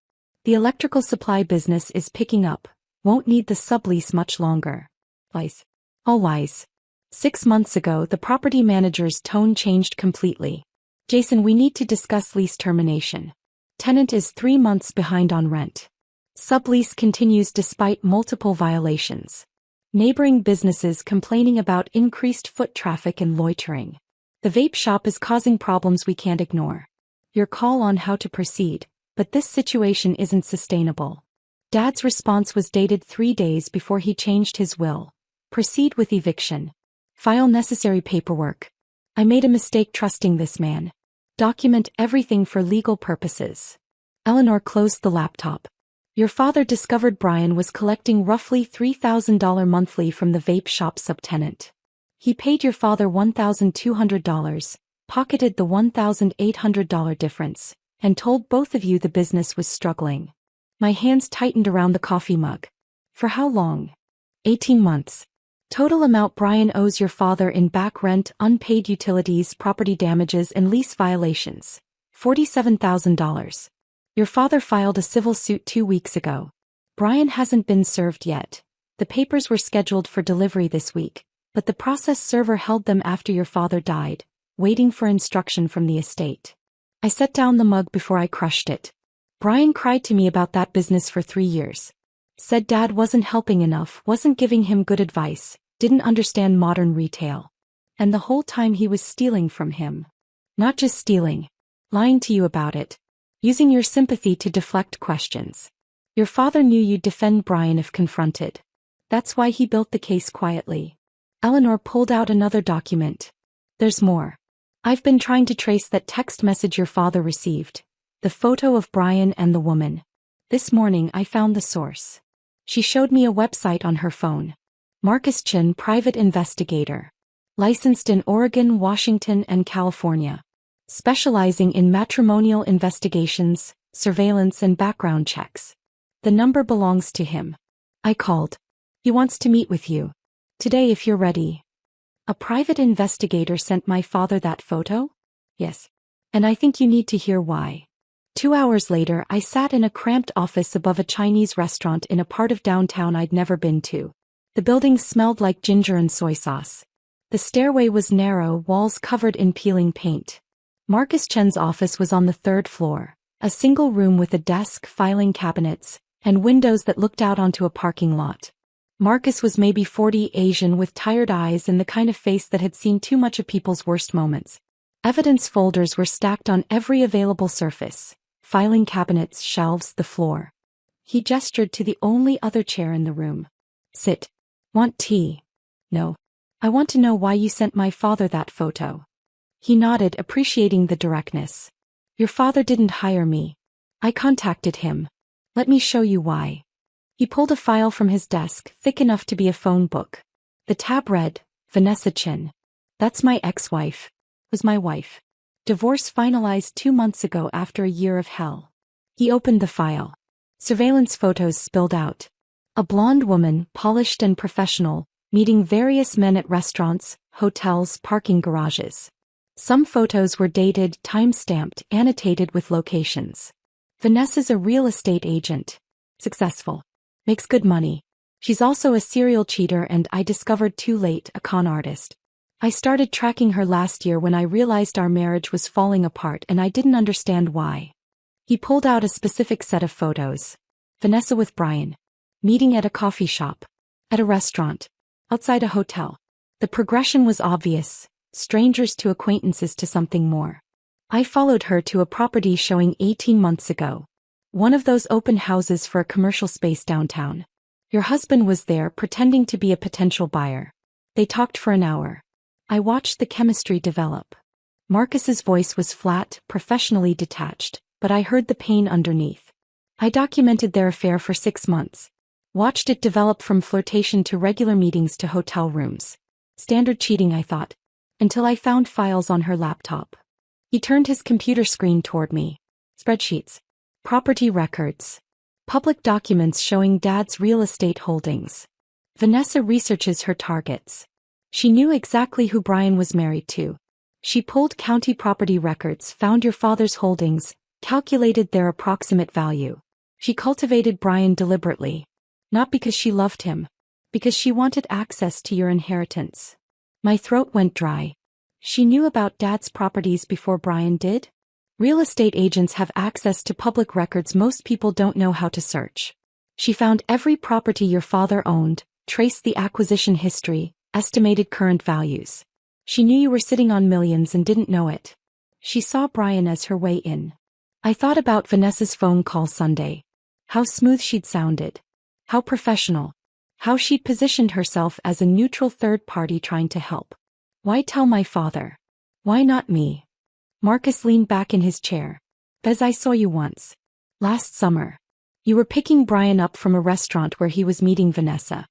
The electrical supply business is picking up. Won't need the sublease much longer. Wise. All wise. 6 months ago, the property manager's tone changed completely. Jason, we need to discuss lease termination. Tenant is 3 months behind on rent. Sublease continues despite multiple violations. Neighboring businesses complaining about increased foot traffic and loitering. The vape shop is causing problems we can't ignore. Your call on how to proceed, but this situation isn't sustainable. Dad's response was dated 3 days before he changed his will. Proceed with eviction. File necessary paperwork. I made a mistake trusting this man. Document everything for legal purposes. Eleanor closed the laptop. Your father discovered Brian was collecting roughly $3,000 monthly from the vape shop subtenant. He paid your father $1,200, pocketed the $1,800 difference, and told both of you the business was struggling. My hands tightened around the coffee mug. For how long? 18 months. Total amount Brian owes your father in back rent, unpaid utilities, property damages and lease violations. $47,000. Your father filed a civil suit 2 weeks ago. Brian hasn't been served yet. The papers were scheduled for delivery this week, but the process server held them after your father died, waiting for instruction from the estate. I set down the mug before I crushed it. Brian cried to me about that business for 3 years. Said Dad wasn't helping enough, wasn't giving him good advice, didn't understand modern retail. And the whole time he was stealing from him. Not just stealing. Lying to you about it. Using your sympathy to deflect questions. Your father knew you'd defend Brian if confronted. That's why he built the case quietly. Eleanor pulled out another document. There's more. I've been trying to trace that text message your father received. The photo of Brian and the woman. This morning I found the source. She showed me a website on her phone. Marcus Chin, private investigator. Licensed in Oregon, Washington, and California. Specializing in matrimonial investigations, surveillance and background checks. The number belongs to him. I called. He wants to meet with you. Today if you're ready. A private investigator sent my father that photo? Yes. And I think you need to hear why. 2 hours later I sat in a cramped office above a Chinese restaurant in a part of downtown I'd never been to. The building smelled like ginger and soy sauce. The stairway was narrow, walls covered in peeling paint. Marcus Chen's office was on the 3rd floor, a single room with a desk, filing cabinets, and windows that looked out onto a parking lot. Marcus was maybe 40, Asian with tired eyes and the kind of face that had seen too much of people's worst moments. Evidence folders were stacked on every available surface. Filing cabinets, shelves, the floor. He gestured to the only other chair in the room. Sit. Want tea? No. I want to know why you sent my father that photo. He nodded, appreciating the directness. Your father didn't hire me. I contacted him. Let me show you why. He pulled a file from his desk, thick enough to be a phone book. The tab read, Vanessa Chin. That's my ex-wife. Was my wife. Divorce finalized 2 months ago after a year of hell. He opened the file. Surveillance photos spilled out. A blonde woman, polished and professional, meeting various men at restaurants, hotels, parking garages. Some photos were dated, time-stamped, annotated with locations. Vanessa's a real estate agent. Successful. Makes good money. She's also a serial cheater and, I discovered too late, a con artist. I started tracking her last year when I realized our marriage was falling apart and I didn't understand why. He pulled out a specific set of photos. Vanessa with Brian. Meeting at a coffee shop. At a restaurant. Outside a hotel. The progression was obvious. Strangers to acquaintances to something more. I followed her to a property showing 18 months ago. One of those open houses for a commercial space downtown. Your husband was there pretending to be a potential buyer. They talked for an hour. I watched the chemistry develop. Marcus's voice was flat, professionally detached, but I heard the pain underneath. I documented their affair for 6 months. Watched it develop from flirtation to regular meetings to hotel rooms. Standard cheating, I thought. Until I found files on her laptop. He turned his computer screen toward me. Spreadsheets. Property records. Public documents showing Dad's real estate holdings. Vanessa researches her targets. She knew exactly who Brian was married to. She pulled county property records, found your father's holdings, calculated their approximate value. She cultivated Brian deliberately. Not because she loved him. Because she wanted access to your inheritance. My throat went dry. She knew about Dad's properties before Brian did? Real estate agents have access to public records most people don't know how to search. She found every property your father owned, traced the acquisition history, estimated current values. She knew you were sitting on millions and didn't know it. She saw Brian as her way in. I thought about Vanessa's phone call Sunday. How smooth she'd sounded. How professional. How she'd positioned herself as a neutral third party trying to help. Why tell my father? Why not me? Marcus leaned back in his chair. Bez, I saw you once. Last summer. You were picking Brian up from a restaurant where he was meeting Vanessa.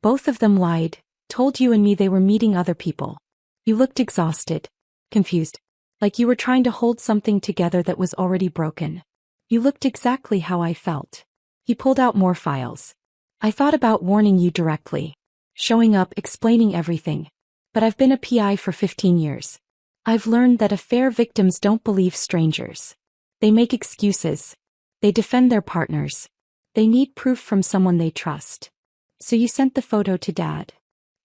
Both of them lied, told you and me they were meeting other people. You looked exhausted. Confused. Like you were trying to hold something together that was already broken. You looked exactly how I felt. He pulled out more files. I thought about warning you directly. Showing up, explaining everything. But I've been a PI for 15 years. I've learned that affair victims don't believe strangers. They make excuses. They defend their partners. They need proof from someone they trust. So you sent the photo to Dad.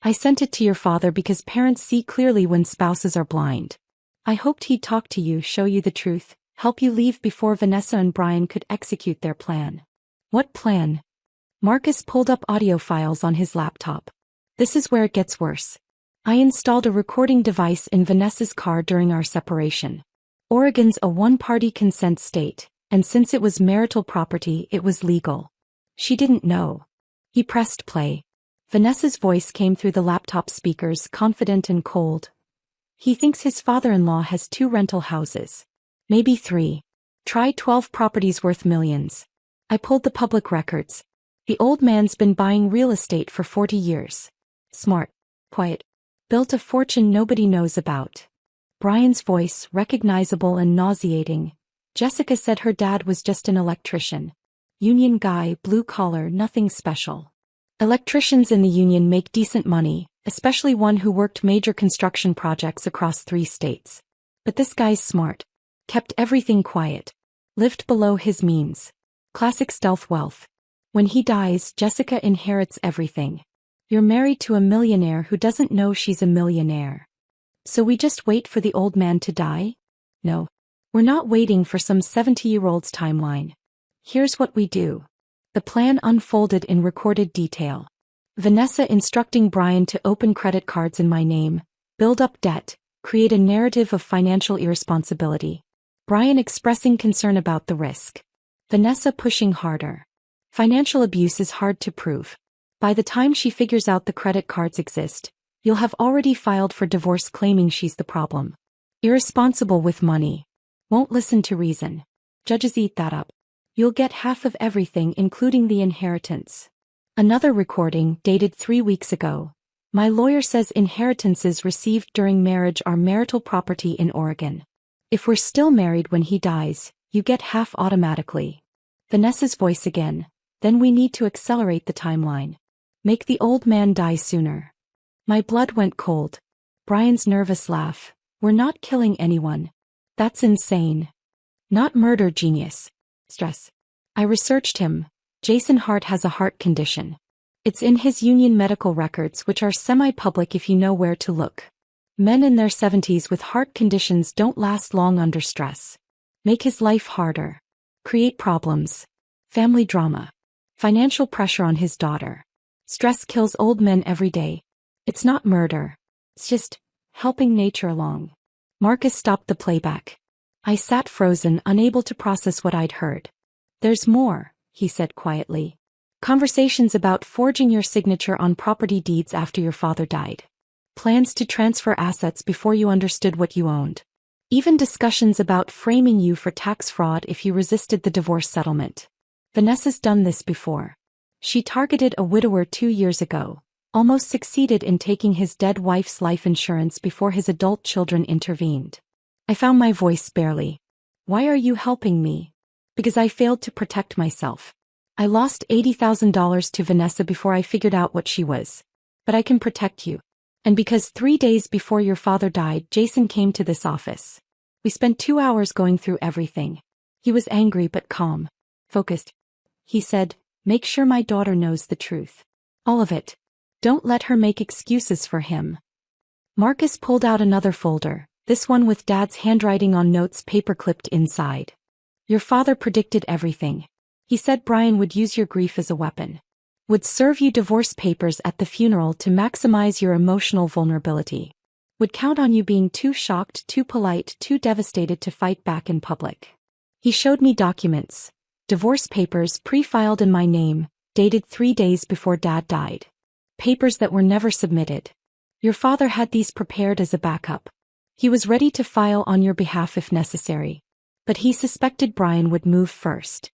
I sent it to your father because parents see clearly when spouses are blind. I hoped he'd talk to you, show you the truth, help you leave before Vanessa and Brian could execute their plan. What plan? Marcus pulled up audio files on his laptop. This is where it gets worse. I installed a recording device in Vanessa's car during our separation. Oregon's a one-party consent state, and since it was marital property, it was legal. She didn't know. He pressed play. Vanessa's voice came through the laptop speakers, confident and cold. He thinks his father-in-law has 2 rental houses. Maybe 3. Try 12 properties worth millions. I pulled the public records. The old man's been buying real estate for 40 years. Smart. Quiet. Built a fortune nobody knows about. Brian's voice, recognizable and nauseating. Jessica said her dad was just an electrician. Union guy, blue collar, nothing special. Electricians in the union make decent money, especially one who worked major construction projects across 3 states. But this guy's smart. Kept everything quiet. Lived below his means. Classic stealth wealth. When he dies, Jessica inherits everything. You're married to a millionaire who doesn't know she's a millionaire. So we just wait for the old man to die? No. We're not waiting for some 70-year-old's timeline. Here's what we do. The plan unfolded in recorded detail. Vanessa instructing Brian to open credit cards in my name, build up debt, create a narrative of financial irresponsibility. Brian expressing concern about the risk. Vanessa pushing harder. Financial abuse is hard to prove. By the time she figures out the credit cards exist, you'll have already filed for divorce claiming she's the problem. Irresponsible with money. Won't listen to reason. Judges eat that up. You'll get half of everything including the inheritance. Another recording, dated 3 weeks ago. My lawyer says inheritances received during marriage are marital property in Oregon. If we're still married when he dies, you get half automatically. Vanessa's voice again. Then we need to accelerate the timeline. Make the old man die sooner. My blood went cold. Brian's nervous laugh. We're not killing anyone. That's insane. Not murder, genius. Stress. I researched him. Jason Hart has a heart condition. It's in his union medical records, which are semi-public if you know where to look. Men in their 70s with heart conditions don't last long under stress. Make his life harder. Create problems. Family drama. Financial pressure on his daughter. Stress kills old men every day. It's not murder. It's just helping nature along. Marcus stopped the playback. I sat frozen, unable to process what I'd heard. There's more, he said quietly. Conversations about forging your signature on property deeds after your father died. Plans to transfer assets before you understood what you owned. Even discussions about framing you for tax fraud if you resisted the divorce settlement. Vanessa's done this before. She targeted a widower 2 years ago, almost succeeded in taking his dead wife's life insurance before his adult children intervened. I found my voice barely. Why are you helping me? Because I failed to protect myself. I lost $80,000 to Vanessa before I figured out what she was. But I can protect you. And because 3 days before your father died, Jason came to this office. We spent 2 hours going through everything. He was angry but calm. Focused. He said, make sure my daughter knows the truth. All of it. Don't let her make excuses for him. Marcus pulled out another folder, this one with Dad's handwriting on notes paper-clipped inside. Your father predicted everything. He said Brian would use your grief as a weapon. Would serve you divorce papers at the funeral to maximize your emotional vulnerability. Would count on you being too shocked, too polite, too devastated to fight back in public. He showed me documents. Divorce papers pre-filed in my name, dated 3 days before Dad died. Papers that were never submitted. Your father had these prepared as a backup. He was ready to file on your behalf if necessary. But he suspected Brian would move first.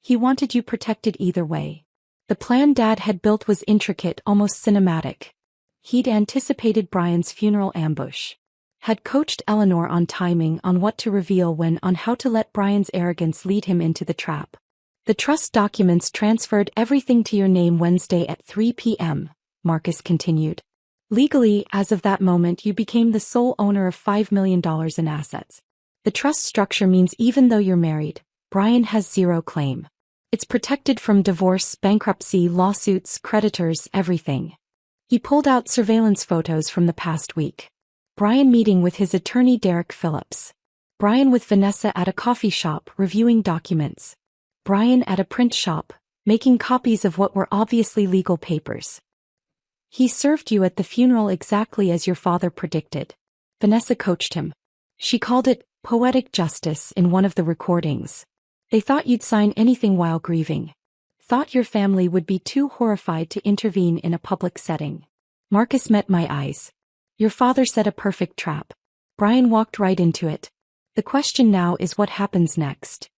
He wanted you protected either way. The plan Dad had built was intricate, almost cinematic. He'd anticipated Brian's funeral ambush. Had coached Eleanor on timing, on what to reveal when, on how to let Brian's arrogance lead him into the trap. The trust documents transferred everything to your name Wednesday at 3 p.m., Marcus continued. Legally, as of that moment, you became the sole owner of $5 million in assets. The trust structure means even though you're married, Brian has zero claim. It's protected from divorce, bankruptcy, lawsuits, creditors, everything. He pulled out surveillance photos from the past week. Brian meeting with his attorney Derek Phillips. Brian with Vanessa at a coffee shop reviewing documents. Brian at a print shop, making copies of what were obviously legal papers. He served you at the funeral exactly as your father predicted. Vanessa coached him. She called it poetic justice in one of the recordings. They thought you'd sign anything while grieving. Thought your family would be too horrified to intervene in a public setting. Marcus met my eyes. Your father set a perfect trap. Brian walked right into it. The question now is what happens next.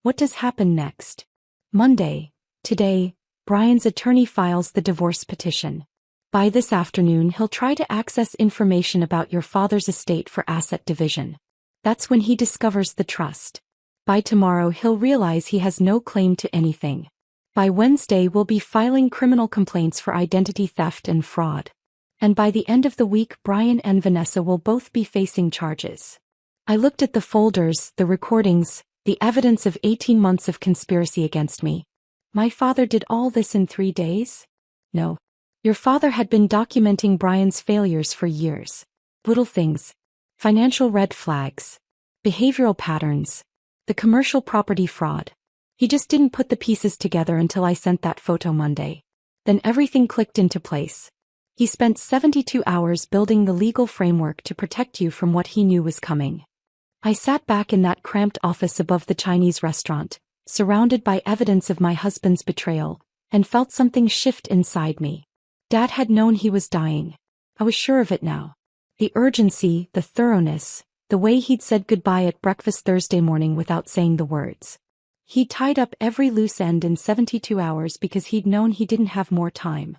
What does happen next? Monday, today, Brian's attorney files the divorce petition. By this afternoon he'll try to access information about your father's estate for asset division. That's when he discovers the trust. By tomorrow he'll realize he has no claim to anything. By Wednesday we'll be filing criminal complaints for identity theft and fraud. And by the end of the week Brian and Vanessa will both be facing charges. I looked at the folders, the recordings, the evidence of 18 months of conspiracy against me. My father did all this in 3 days? No. Your father had been documenting Brian's failures for years. Little things. Financial red flags. Behavioral patterns. The commercial property fraud. He just didn't put the pieces together until I sent that photo Monday. Then everything clicked into place. He spent 72 hours building the legal framework to protect you from what he knew was coming. I sat back in that cramped office above the Chinese restaurant, surrounded by evidence of my husband's betrayal, and felt something shift inside me. Dad had known he was dying. I was sure of it now. The urgency, the thoroughness, the way he'd said goodbye at breakfast Thursday morning without saying the words. He tied up every loose end in 72 hours because he'd known he didn't have more time.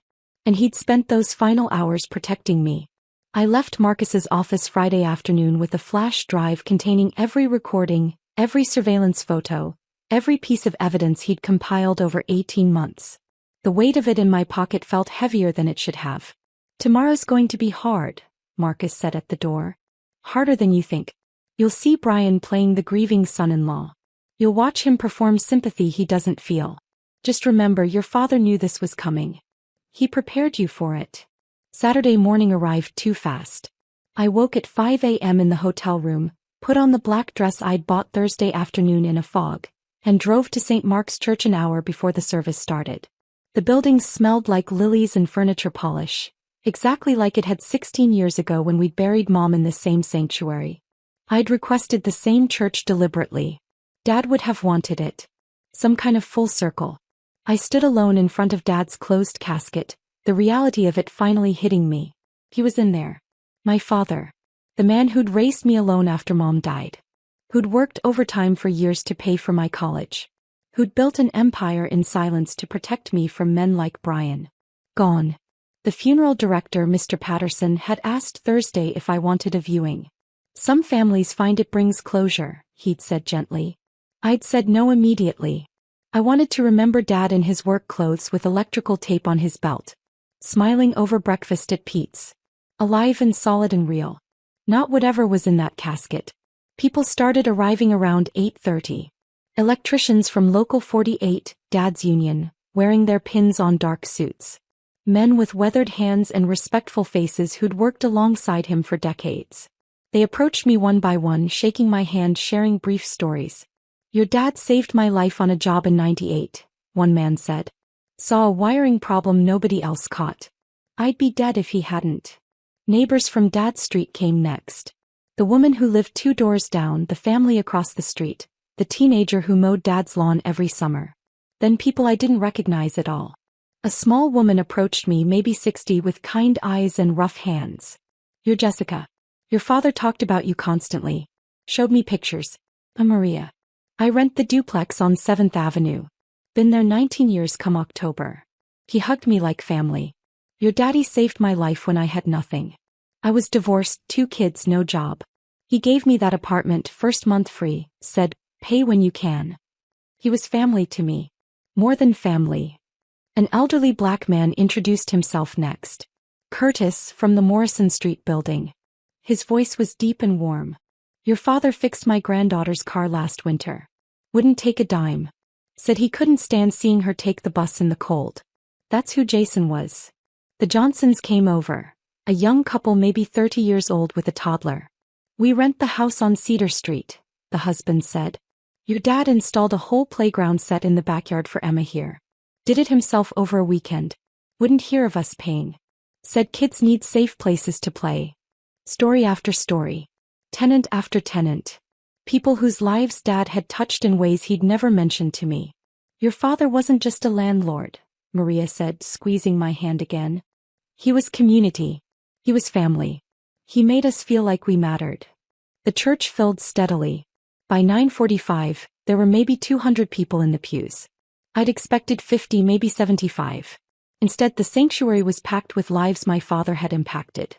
And he'd spent those final hours protecting me. I left Marcus's office Friday afternoon with a flash drive containing every recording, every surveillance photo, every piece of evidence he'd compiled over 18 months. The weight of it in my pocket felt heavier than it should have. "Tomorrow's going to be hard," Marcus said at the door. "Harder than you think. You'll see Brian playing the grieving son-in-law. You'll watch him perform sympathy he doesn't feel. Just remember, your father knew this was coming. He prepared you for it." Saturday morning arrived too fast. I woke at 5 a.m. in the hotel room, put on the black dress I'd bought Thursday afternoon in a fog, and drove to St. Mark's Church an hour before the service started. The building smelled like lilies and furniture polish, exactly like it had 16 years ago when we'd buried Mom in this same sanctuary. I'd requested the same church deliberately. Dad would have wanted it. Some kind of full circle. I stood alone in front of Dad's closed casket, the reality of it finally hitting me. He was in there. My father. The man who'd raised me alone after Mom died. Who'd worked overtime for years to pay for my college. Who'd built an empire in silence to protect me from men like Brian. Gone. The funeral director, Mr. Patterson, had asked Thursday if I wanted a viewing. "Some families find it brings closure," he'd said gently. I'd said no immediately. I wanted to remember Dad in his work clothes with electrical tape on his belt. Smiling over breakfast at Pete's. Alive and solid and real. Not whatever was in that casket. People started arriving around 8:30. Electricians from Local 48, Dad's union, wearing their pins on dark suits. Men with weathered hands and respectful faces who'd worked alongside him for decades. They approached me one by one, shaking my hand, sharing brief stories. "Your dad saved my life on a job in '98, one man said. "Saw a wiring problem nobody else caught. I'd be dead if he hadn't." Neighbors from Dad's street came next. The woman who lived 2 doors down, the family across the street, the teenager who mowed Dad's lawn every summer. Then people I didn't recognize at all. A small woman approached me, maybe 60, with kind eyes and rough hands. "You're Jessica. Your father talked about you constantly. Showed me pictures. I'm Maria. I rent the duplex on 7th Avenue. Been there 19 years come October." He hugged me like family. "Your daddy saved my life when I had nothing. I was divorced, 2 kids, no job. He gave me that apartment, first month free, said, pay when you can." He was family to me. More than family. An elderly black man introduced himself next. "Curtis, from the Morrison Street building." His voice was deep and warm. "Your father fixed my granddaughter's car last winter. Wouldn't take a dime. Said he couldn't stand seeing her take the bus in the cold." That's who Jason was. The Johnsons came over. A young couple, maybe 30 years old, with a toddler. "We rent the house on Cedar Street," the husband said. "Your dad installed a whole playground set in the backyard for Emma here. Did it himself over a weekend. Wouldn't hear of us paying. Said kids need safe places to play." Story after story. Tenant after tenant. People whose lives Dad had touched in ways he'd never mentioned to me. "Your father wasn't just a landlord," Maria said, squeezing my hand again. "He was community. He was family. He made us feel like we mattered." The church filled steadily. By 9:45, there were maybe 200 people in the pews. I'd expected 50, maybe 75. Instead, the sanctuary was packed with lives my father had impacted.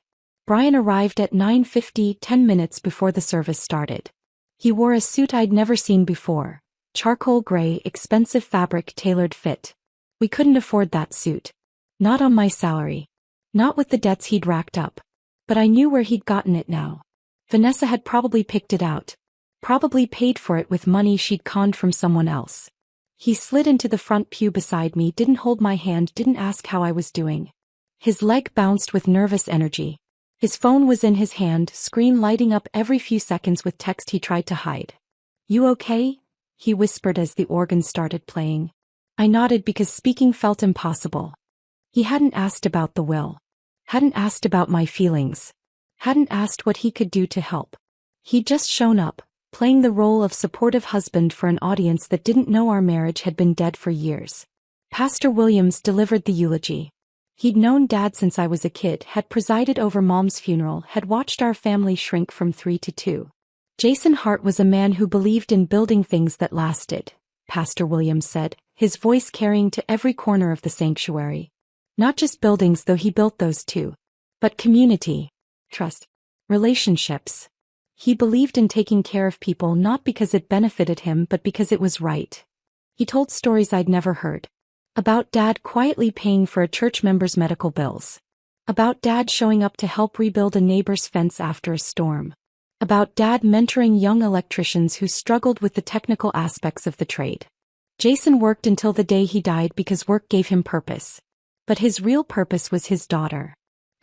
Brian arrived at 9:50, 10 minutes before the service started. He wore a suit I'd never seen before. Charcoal gray, expensive fabric, tailored fit. We couldn't afford that suit. Not on my salary. Not with the debts he'd racked up. But I knew where he'd gotten it now. Vanessa had probably picked it out. Probably paid for it with money she'd conned from someone else. He slid into the front pew beside me, didn't hold my hand, didn't ask how I was doing. His leg bounced with nervous energy. His phone was in his hand, screen lighting up every few seconds with text he tried to hide. "You okay?" he whispered as the organ started playing. I nodded because speaking felt impossible. He hadn't asked about the will. Hadn't asked about my feelings. Hadn't asked what he could do to help. He'd just shown up, playing the role of supportive husband for an audience that didn't know our marriage had been dead for years. Pastor Williams delivered the eulogy. He'd known Dad since I was a kid, had presided over Mom's funeral, had watched our family shrink from 3 to 2. Jason Hart was a man who believed in building things that lasted, Pastor Williams said, his voice carrying to every corner of the sanctuary. Not just buildings, though he built those too. But community, trust, relationships. He believed in taking care of people not because it benefited him but because it was right. He told stories I'd never heard. About Dad quietly paying for a church member's medical bills. About Dad showing up to help rebuild a neighbor's fence after a storm. About Dad mentoring young electricians who struggled with the technical aspects of the trade. Jason worked until the day he died because work gave him purpose. But his real purpose was his daughter.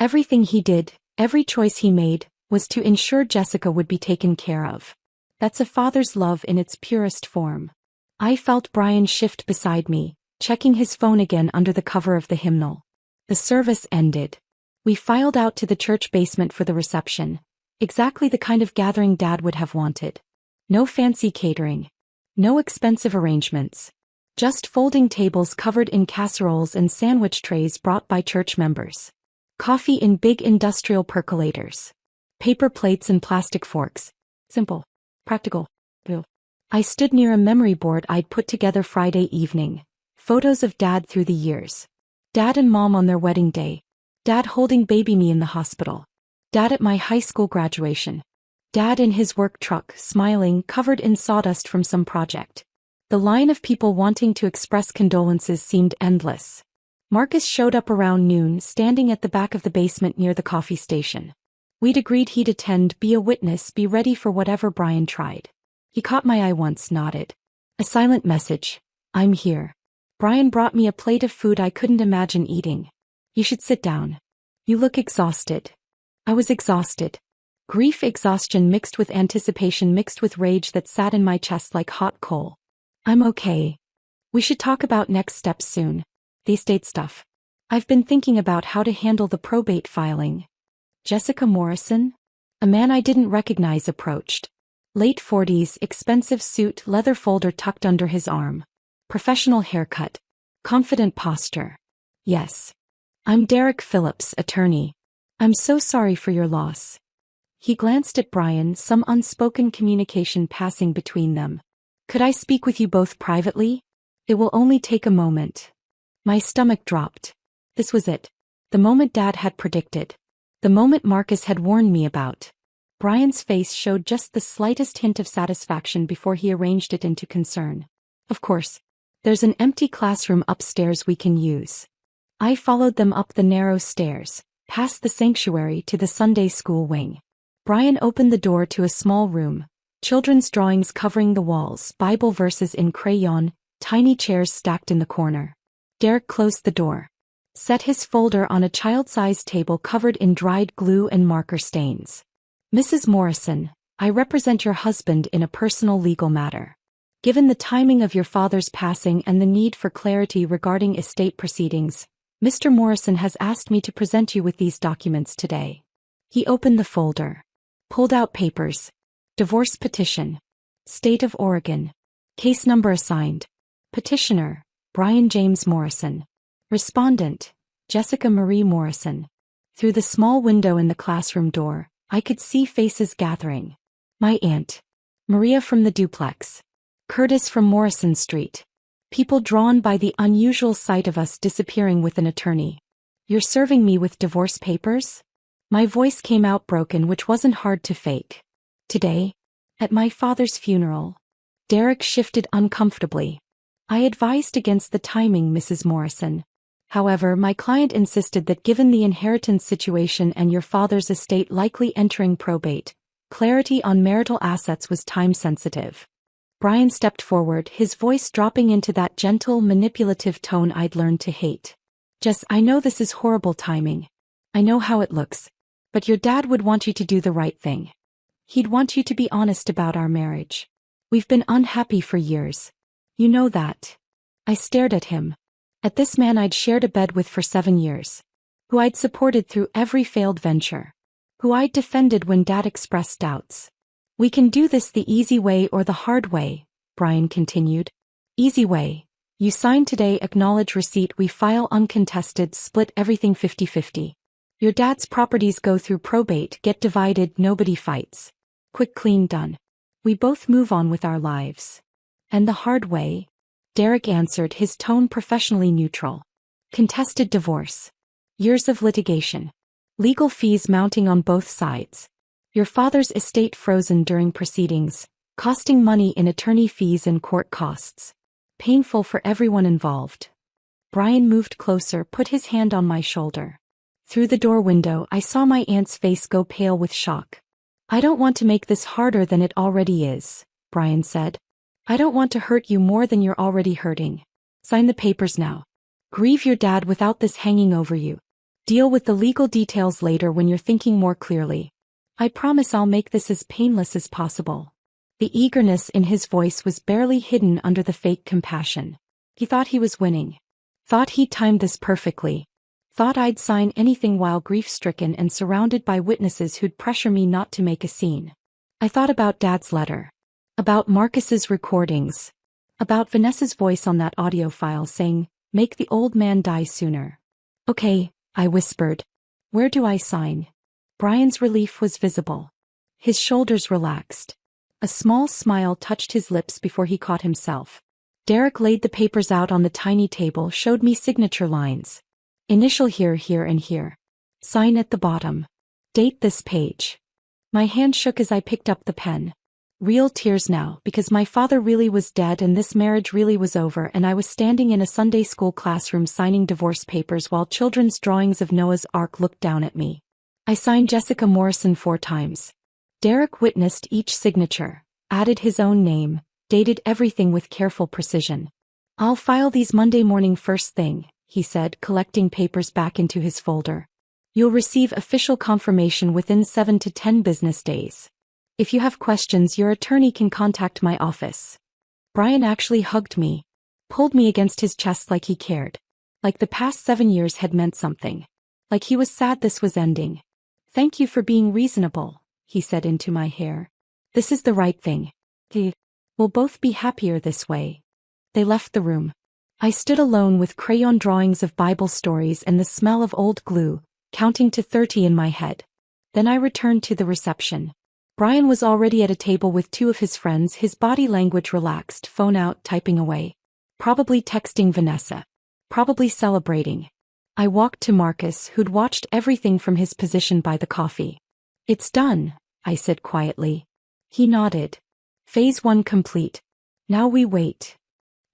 Everything he did, every choice he made, was to ensure Jessica would be taken care of. That's a father's love in its purest form. I felt Brian shift beside me, checking his phone again under the cover of the hymnal. The service ended. We filed out to the church basement for the reception. Exactly the kind of gathering Dad would have wanted. No fancy catering. No expensive arrangements. Just folding tables covered in casseroles and sandwich trays brought by church members. Coffee in big industrial percolators. Paper plates and plastic forks. Simple. Practical. I stood near a memory board I'd put together Friday evening. Photos of Dad through the years. Dad and Mom on their wedding day. Dad holding baby me in the hospital. Dad at my high school graduation. Dad in his work truck, smiling, covered in sawdust from some project. The line of people wanting to express condolences seemed endless. Marcus showed up around noon, standing at the back of the basement near the coffee station. We'd agreed he'd attend, be a witness, be ready for whatever Brian tried. He caught my eye once, nodded. A silent message. I'm here. Brian brought me a plate of food I couldn't imagine eating. You should sit down. You look exhausted. I was exhausted. Grief, exhaustion mixed with anticipation, mixed with rage that sat in my chest like hot coal. I'm okay. We should talk about next steps soon. The estate stuff. I've been thinking about how to handle the probate filing. Jessica Morrison? A man I didn't recognize approached. Late 40s, expensive suit, leather folder tucked under his arm. Professional haircut. Confident posture. Yes. I'm Derek Phillips, attorney. I'm so sorry for your loss. He glanced at Brian, some unspoken communication passing between them. Could I speak with you both privately? It will only take a moment. My stomach dropped. This was it. The moment Dad had predicted. The moment Marcus had warned me about. Brian's face showed just the slightest hint of satisfaction before he arranged it into concern. Of course. There's an empty classroom upstairs we can use. I followed them up the narrow stairs, past the sanctuary to the Sunday school wing. Brian opened the door to a small room. Children's drawings covering the walls, Bible verses in crayon, tiny chairs stacked in the corner. Derek closed the door. Set his folder on a child-sized table covered in dried glue and marker stains. Mrs. Morrison, I represent your husband in a personal legal matter. Given the timing of your father's passing and the need for clarity regarding estate proceedings, Mr. Morrison has asked me to present you with these documents today. He opened the folder. Pulled out papers. Divorce petition. State of Oregon. Case number assigned. Petitioner, Brian James Morrison. Respondent, Jessica Marie Morrison. Through the small window in the classroom door, I could see faces gathering. My aunt. Maria from the duplex. Curtis from Morrison Street. People drawn by the unusual sight of us disappearing with an attorney. You're serving me with divorce papers? My voice came out broken, which wasn't hard to fake. Today? At my father's funeral. Derek shifted uncomfortably. I advised against the timing, Mrs. Morrison. However, my client insisted that given the inheritance situation and your father's estate likely entering probate, clarity on marital assets was time-sensitive. Brian stepped forward, his voice dropping into that gentle, manipulative tone I'd learned to hate. Jess, I know this is horrible timing. I know how it looks. But your dad would want you to do the right thing. He'd want you to be honest about our marriage. We've been unhappy for years. You know that. I stared at him. At this man I'd shared a bed with for 7 years. Who I'd supported through every failed venture. Who I'd defended when Dad expressed doubts. We can do this the easy way or the hard way, Brian continued. Easy way. You sign today, acknowledge receipt, we file uncontested, split everything 50-50. Your dad's properties go through probate, get divided, nobody fights. Quick, clean, done. We both move on with our lives. And the hard way? Derek answered, his tone professionally neutral. Contested divorce. Years of litigation. Legal fees mounting on both sides. Your father's estate frozen during proceedings, costing money in attorney fees and court costs. Painful for everyone involved. Brian moved closer, put his hand on my shoulder. Through the door window, I saw my aunt's face go pale with shock. I don't want to make this harder than it already is, Brian said. I don't want to hurt you more than you're already hurting. Sign the papers now. Grieve your dad without this hanging over you. Deal with the legal details later when you're thinking more clearly. I promise I'll make this as painless as possible. The eagerness in his voice was barely hidden under the fake compassion. He thought he was winning. Thought he timed this perfectly. Thought I'd sign anything while grief-stricken and surrounded by witnesses who'd pressure me not to make a scene. I thought about Dad's letter. About Marcus's recordings. About Vanessa's voice on that audio file saying, "Make the old man die sooner." "Okay," I whispered. "Where do I sign?" Brian's relief was visible. His shoulders relaxed. A small smile touched his lips before he caught himself. Derek laid the papers out on the tiny table, showed me signature lines. Initial here, here, and here. Sign at the bottom. Date this page. My hand shook as I picked up the pen. Real tears now, because my father really was dead and this marriage really was over, and I was standing in a Sunday school classroom signing divorce papers while children's drawings of Noah's Ark looked down at me. I signed Jessica Morrison 4 times. Derek witnessed each signature, added his own name, dated everything with careful precision. "I'll file these Monday morning first thing," he said, collecting papers back into his folder. "You'll receive official confirmation within 7 to 10 business days. If you have questions, your attorney can contact my office." Brian actually hugged me, pulled me against his chest like he cared. Like the past 7 years had meant something. Like he was sad this was ending. "Thank you for being reasonable," he said into my hair. "This is the right thing. We'll both be happier this way." They left the room. I stood alone with crayon drawings of Bible stories and the smell of old glue, counting to 30 in my head. Then I returned to the reception. Brian was already at a table with 2 of his friends, his body language relaxed, phone out, typing away. Probably texting Vanessa. Probably celebrating. I walked to Marcus, who'd watched everything from his position by the coffee. "It's done," I said quietly. He nodded. Phase 1 complete. Now we wait.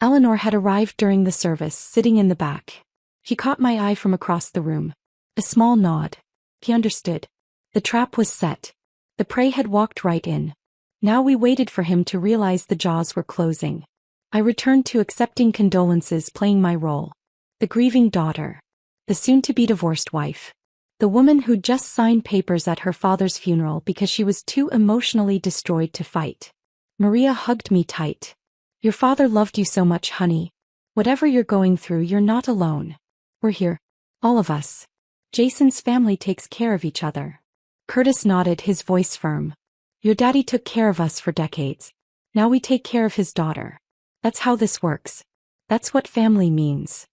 Eleanor had arrived during the service, sitting in the back. She caught my eye from across the room. A small nod. He understood. The trap was set. The prey had walked right in. Now we waited for him to realize the jaws were closing. I returned to accepting condolences, playing my role. The grieving daughter. The soon-to-be divorced wife. The woman who'd just signed papers at her father's funeral because she was too emotionally destroyed to fight. Maria hugged me tight. "Your father loved you so much, honey. Whatever you're going through, you're not alone. We're here. All of us. Jason's family takes care of each other." Curtis nodded, his voice firm. "Your daddy took care of us for decades. Now we take care of his daughter. That's how this works. That's what family means."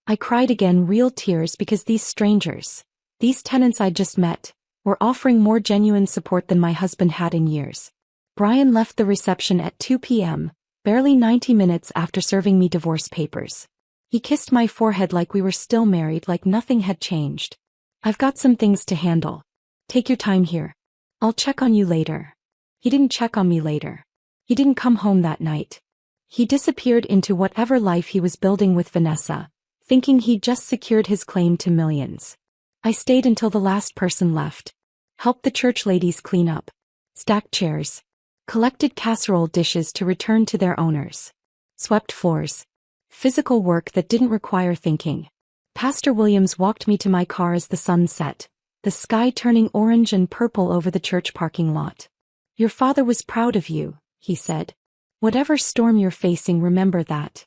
I cried again, real tears, because these strangers, these tenants I'd just met, were offering more genuine support than my husband had in years. Brian left the reception at 2 p.m., barely 90 minutes after serving me divorce papers. He kissed my forehead like we were still married, like nothing had changed. "I've got some things to handle. Take your time here. I'll check on you later." He didn't check on me later. He didn't come home that night. He disappeared into whatever life he was building with Vanessa, thinking he'd just secured his claim to millions. I stayed until the last person left. Helped the church ladies clean up. Stacked chairs. Collected casserole dishes to return to their owners. Swept floors. Physical work that didn't require thinking. Pastor Williams walked me to my car as the sun set, the sky turning orange and purple over the church parking lot. "Your father was proud of you," he said. "Whatever storm you're facing, remember that.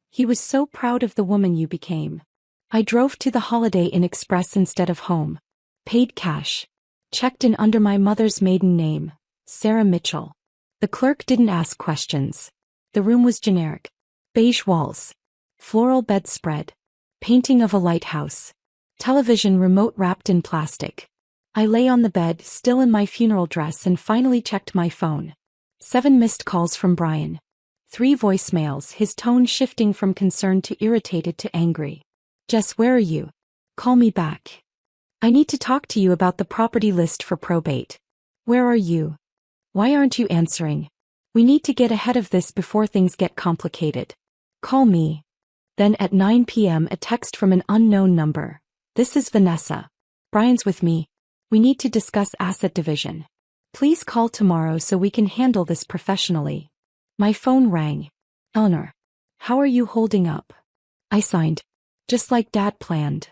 He was so proud of the woman you became." I drove to the Holiday Inn Express instead of home. Paid cash. Checked in under my mother's maiden name, Sarah Mitchell. The clerk didn't ask questions. The room was generic. Beige walls. Floral bedspread. Painting of a lighthouse. Television remote wrapped in plastic. I lay on the bed, still in my funeral dress, and finally checked my phone. 7 missed calls from Brian. 3 voicemails, his tone shifting from concerned to irritated to angry. Jess, where are you? Call me back. I need to talk to you about the property list for probate. Where are you? Why aren't you answering? We need to get ahead of this before things get complicated. Call me. Then at 9 p.m. a text from an unknown number. This is Vanessa. Brian's with me. We need to discuss asset division. Please call tomorrow so we can handle this professionally. My phone rang. Eleanor. How are you holding up? I signed. Just like Dad planned.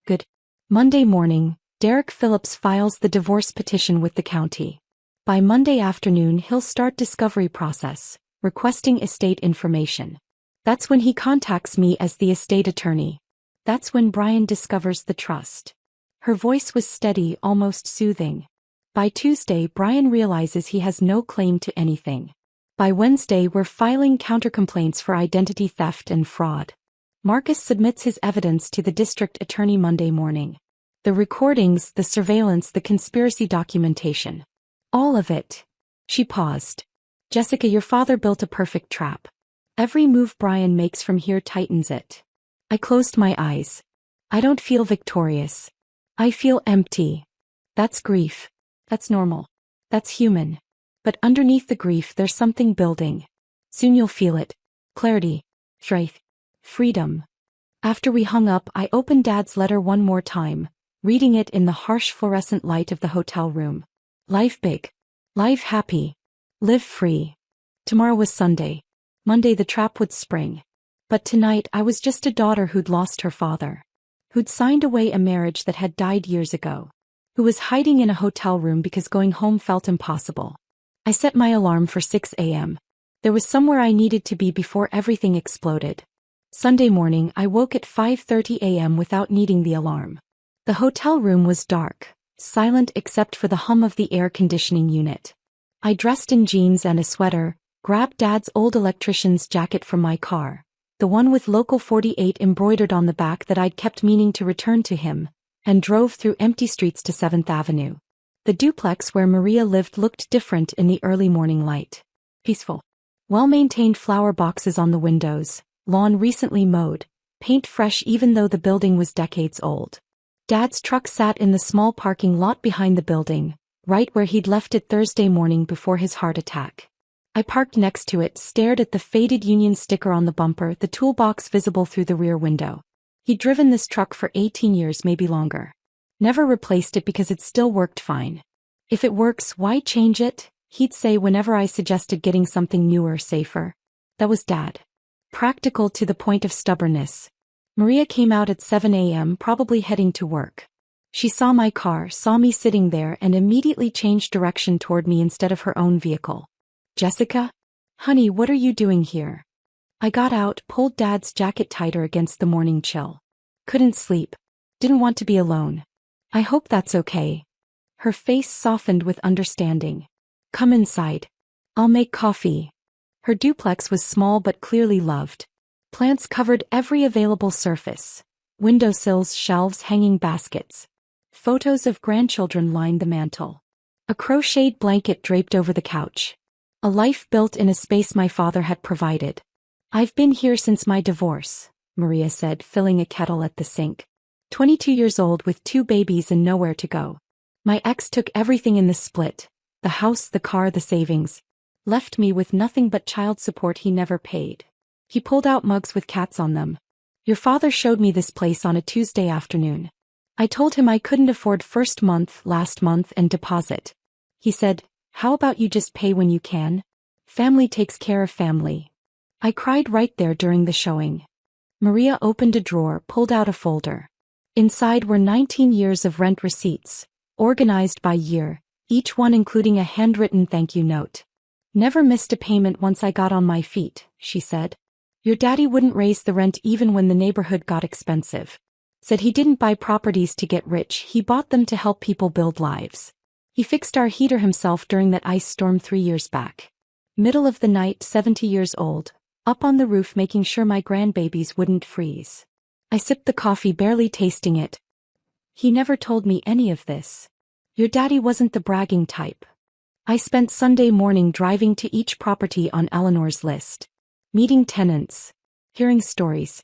Good. Monday morning, Derek Phillips files the divorce petition with the county. By Monday afternoon he'll start discovery process, requesting estate information. That's when he contacts me as the estate attorney. That's when Brian discovers the trust. Her voice was steady, almost soothing. By Tuesday Brian realizes he has no claim to anything. By Wednesday we're filing countercomplaints for identity theft and fraud. Marcus submits his evidence to the district attorney Monday morning. The recordings, the surveillance, the conspiracy documentation. All of it. She paused. Jessica, your father built a perfect trap. Every move Brian makes from here tightens it. I closed my eyes. I don't feel victorious. I feel empty. That's grief. That's normal. That's human. But underneath the grief there's something building. Soon you'll feel it. Clarity. Strength. Freedom. After we hung up I opened Dad's letter one more time, reading it in the harsh fluorescent light of the hotel room. Life big. Life happy. Live free. Tomorrow was Sunday. Monday the trap would spring. But tonight I was just a daughter who'd lost her father. Who'd signed away a marriage that had died years ago. Who was hiding in a hotel room because going home felt impossible. I set my alarm for 6 a.m. There was somewhere I needed to be before everything exploded. Sunday morning I woke at 5:30 a.m. without needing the alarm. The hotel room was dark, silent except for the hum of the air conditioning unit. I dressed in jeans and a sweater, grabbed Dad's old electrician's jacket from my car, the one with Local 48 embroidered on the back that I'd kept meaning to return to him, and drove through empty streets to 7th Avenue. The duplex where Maria lived looked different in the early morning light. Peaceful. Well-maintained flower boxes on the windows, lawn recently mowed, paint fresh even though the building was decades old. Dad's truck sat in the small parking lot behind the building, right where he'd left it Thursday morning before his heart attack. I parked next to it, stared at the faded Union sticker on the bumper, the toolbox visible through the rear window. He'd driven this truck for 18 years, maybe longer. Never replaced it because it still worked fine. If it works, why change it? He'd say whenever I suggested getting something newer, safer. That was Dad. Practical to the point of stubbornness. Maria came out at 7 a.m., probably heading to work. She saw my car, saw me sitting there, and immediately changed direction toward me instead of her own vehicle. Jessica? Honey, what are you doing here? I got out, pulled Dad's jacket tighter against the morning chill. Couldn't sleep. Didn't want to be alone. I hope that's okay. Her face softened with understanding. Come inside. I'll make coffee. Her duplex was small but clearly loved. Plants covered every available surface. Windowsills, shelves, hanging baskets. Photos of grandchildren lined the mantel. A crocheted blanket draped over the couch. A life built in a space my father had provided. I've been here since my divorce, Maria said, filling a kettle at the sink. 22 years old with 2 babies and nowhere to go. My ex took everything in the split. The house, the car, the savings. Left me with nothing but child support he never paid. He pulled out mugs with cats on them. Your father showed me this place on a Tuesday afternoon. I told him I couldn't afford first month, last month, and deposit. He said, how about you just pay when you can? Family takes care of family. I cried right there during the showing. Maria opened a drawer, pulled out a folder. Inside were 19 years of rent receipts, organized by year, each one including a handwritten thank you note. Never missed a payment once I got on my feet, she said. Your daddy wouldn't raise the rent even when the neighborhood got expensive. Said he didn't buy properties to get rich, he bought them to help people build lives. He fixed our heater himself during that ice storm 3 years back. Middle of the night, 70 years old, up on the roof making sure my grandbabies wouldn't freeze. I sipped the coffee, barely tasting it. He never told me any of this. Your daddy wasn't the bragging type. I spent Sunday morning driving to each property on Eleanor's list. Meeting tenants. Hearing stories.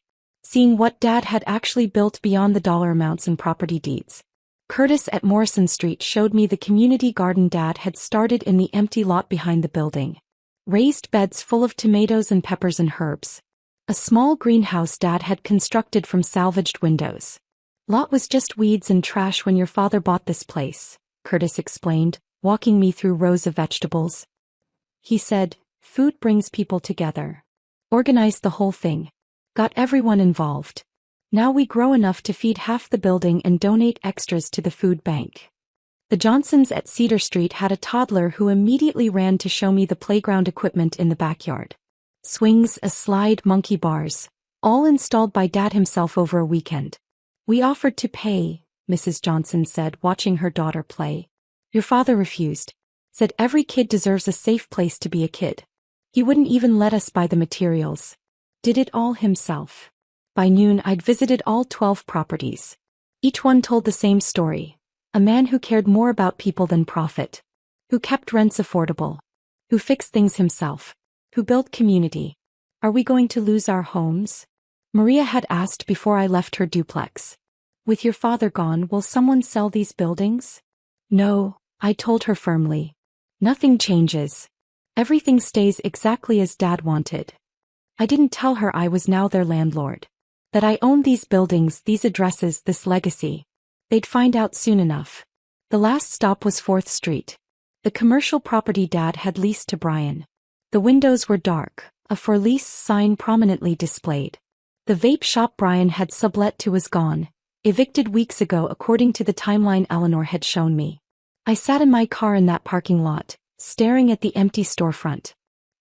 seeing what Dad had actually built beyond the dollar amounts and property deeds. Curtis at Morrison Street showed me the community garden Dad had started in the empty lot behind the building. Raised beds full of tomatoes and peppers and herbs. A small greenhouse Dad had constructed from salvaged windows. Lot was just weeds and trash when your father bought this place, Curtis explained, walking me through rows of vegetables. He said, food brings people together. Organized the whole thing. Got everyone involved. Now we grow enough to feed half the building and donate extras to the food bank. The Johnsons at Cedar Street had a toddler who immediately ran to show me the playground equipment in the backyard. Swings, a slide, monkey bars, all installed by Dad himself over a weekend. We offered to pay, Mrs. Johnson said, watching her daughter play. Your father refused. Said every kid deserves a safe place to be a kid. He wouldn't even let us buy the materials. Did it all himself. By noon I'd visited all 12 properties. Each one told the same story. A man who cared more about people than profit. Who kept rents affordable. Who fixed things himself. Who built community. Are we going to lose our homes? Maria had asked before I left her duplex. With your father gone, will someone sell these buildings? No, I told her firmly. Nothing changes. Everything stays exactly as Dad wanted. I didn't tell her I was now their landlord. That I owned these buildings, these addresses, this legacy. They'd find out soon enough. The last stop was 4th Street. The commercial property Dad had leased to Brian. The windows were dark, a for lease sign prominently displayed. The vape shop Brian had sublet to was gone, evicted weeks ago according to the timeline Eleanor had shown me. I sat in my car in that parking lot, staring at the empty storefront.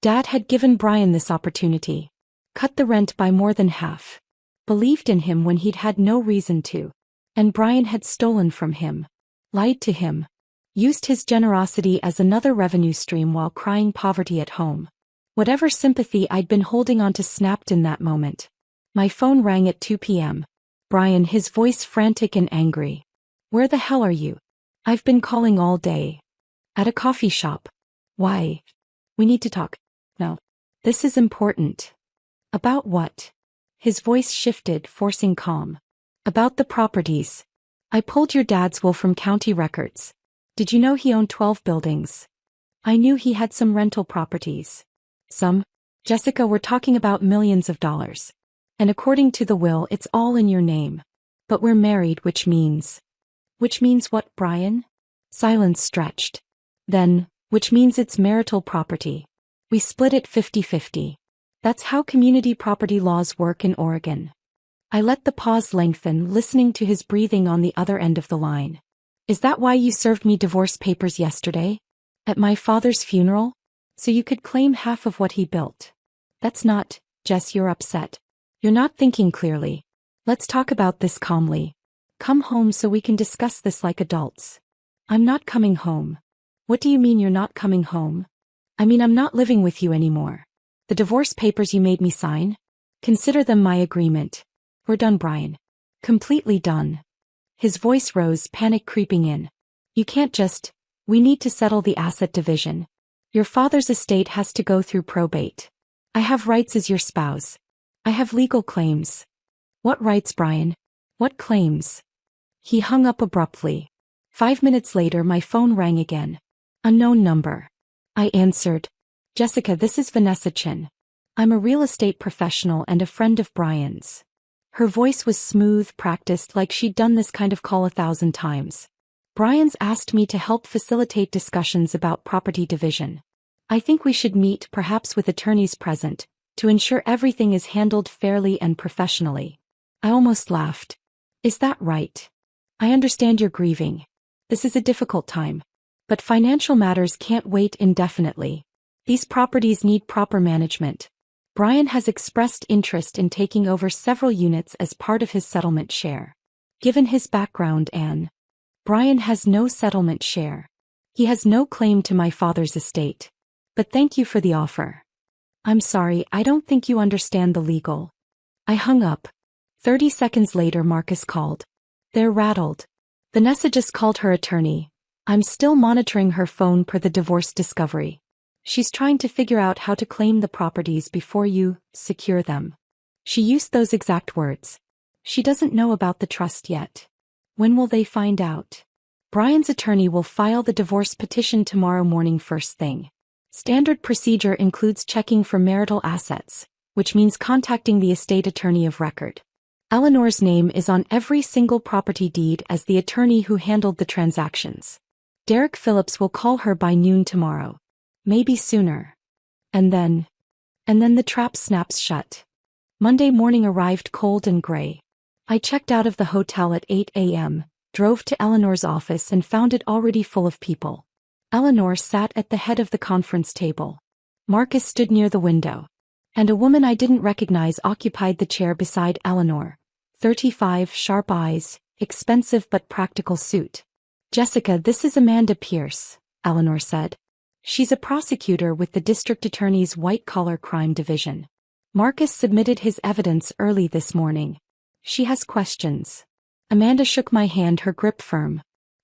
Dad had given Brian this opportunity. Cut the rent by more than half. Believed in him when he'd had no reason to. And Brian had stolen from him. Lied to him. Used his generosity as another revenue stream while crying poverty at home. Whatever sympathy I'd been holding on to snapped in that moment. My phone rang at 2 p.m. Brian, his voice frantic and angry. Where the hell are you? I've been calling all day. At a coffee shop. Why? We need to talk. No. This is important. About what? His voice shifted, forcing calm. About the properties. I pulled your dad's will from county records. Did you know he owned 12 buildings? I knew he had some rental properties. Some? Jessica, we're talking about millions of dollars. And according to the will, it's all in your name. But we're married, which means... Which means what, Brian? Silence stretched. Then, which means it's marital property. We split it 50-50. That's how community property laws work in Oregon. I let the pause lengthen, listening to his breathing on the other end of the line. Is that why you served me divorce papers yesterday? At my father's funeral? So you could claim half of what he built. That's not, Jess, you're upset. You're not thinking clearly. Let's talk about this calmly. Come home so we can discuss this like adults. I'm not coming home. What do you mean you're not coming home? I mean I'm not living with you anymore. The divorce papers you made me sign? Consider them my agreement. We're done, Brian. Completely done. His voice rose, panic creeping in. You can't just... We need to settle the asset division. Your father's estate has to go through probate. I have rights as your spouse. I have legal claims. What rights, Brian? What claims? He hung up abruptly. 5 minutes later my phone rang again. Unknown number. I answered. Jessica, this is Vanessa Chin. I'm a real estate professional and a friend of Brian's. Her voice was smooth, practiced, like she'd done this kind of call 1,000 times. Brian's asked me to help facilitate discussions about property division. I think we should meet, perhaps with attorneys present, to ensure everything is handled fairly and professionally. I almost laughed. Is that right? I understand you're grieving. This is a difficult time. But financial matters can't wait indefinitely. These properties need proper management. Brian has expressed interest in taking over several units as part of his settlement share. Given his background, Brian has no settlement share. He has no claim to my father's estate. But thank you for the offer. I'm sorry, I don't think you understand the legal. I hung up. 30 seconds later Marcus called. They're rattled. Vanessa just called her attorney. I'm still monitoring her phone per the divorce discovery. She's trying to figure out how to claim the properties before you secure them. She used those exact words. She doesn't know about the trust yet. When will they find out? Brian's attorney will file the divorce petition tomorrow morning first thing. Standard procedure includes checking for marital assets, which means contacting the estate attorney of record. Eleanor's name is on every single property deed as the attorney who handled the transactions. Derek Phillips will call her by noon tomorrow. Maybe sooner. And then the trap snaps shut. Monday morning arrived cold and gray. I checked out of the hotel at 8 a.m., drove to Eleanor's office and found it already full of people. Eleanor sat at the head of the conference table. Marcus stood near the window. And a woman I didn't recognize occupied the chair beside Eleanor. 35, sharp eyes, expensive but practical suit. Jessica, this is Amanda Pierce, Eleanor said. She's a prosecutor with the district attorney's white-collar crime division. Marcus submitted his evidence early this morning. She has questions. Amanda shook my hand, her grip firm.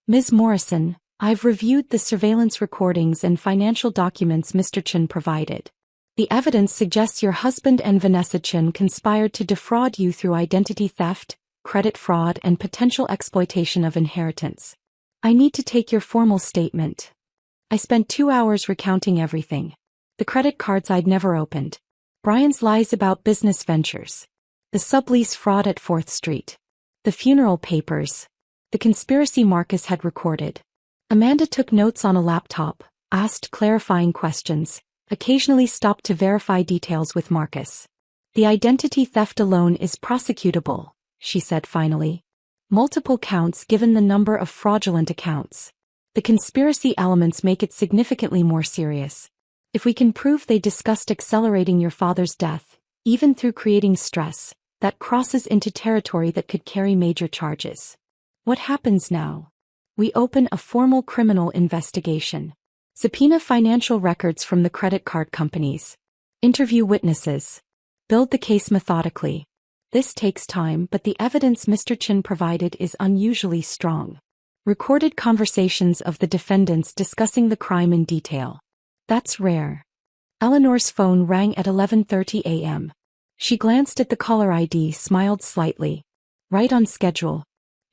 Ms. Morrison, I've reviewed the surveillance recordings and financial documents Mr. Chen provided. The evidence suggests your husband and Vanessa Chen conspired to defraud you through identity theft, credit fraud, and potential exploitation of inheritance. I need to take your formal statement. I spent 2 hours recounting everything. The credit cards I'd never opened. Brian's lies about business ventures. The sublease fraud at 4th Street. The funeral papers. The conspiracy Marcus had recorded. Amanda took notes on a laptop, asked clarifying questions, occasionally stopped to verify details with Marcus. The identity theft alone is prosecutable, she said finally. Multiple counts given the number of fraudulent accounts. The conspiracy elements make it significantly more serious. If we can prove they discussed accelerating your father's death, even through creating stress, that crosses into territory that could carry major charges. What happens now? We open a formal criminal investigation. Subpoena financial records from the credit card companies. Interview witnesses. Build the case methodically. This takes time, but the evidence Mr. Chen provided is unusually strong. Recorded conversations of the defendants discussing the crime in detail. That's rare. Eleanor's phone rang at 11:30 a.m. She glanced at the caller ID, smiled slightly. Right on schedule.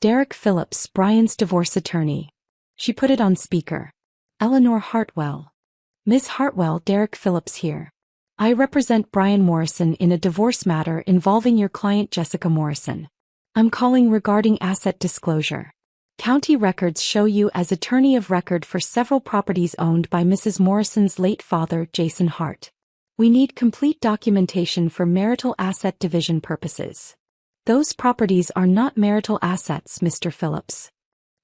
Derek Phillips, Brian's divorce attorney. She put it on speaker. Eleanor Hartwell. Ms. Hartwell, Derek Phillips here. I represent Brian Morrison in a divorce matter involving your client Jessica Morrison. I'm calling regarding asset disclosure. County records show you as attorney of record for several properties owned by Mrs. Morrison's late father, Jason Hart. We need complete documentation for marital asset division purposes. Those properties are not marital assets, Mr. Phillips.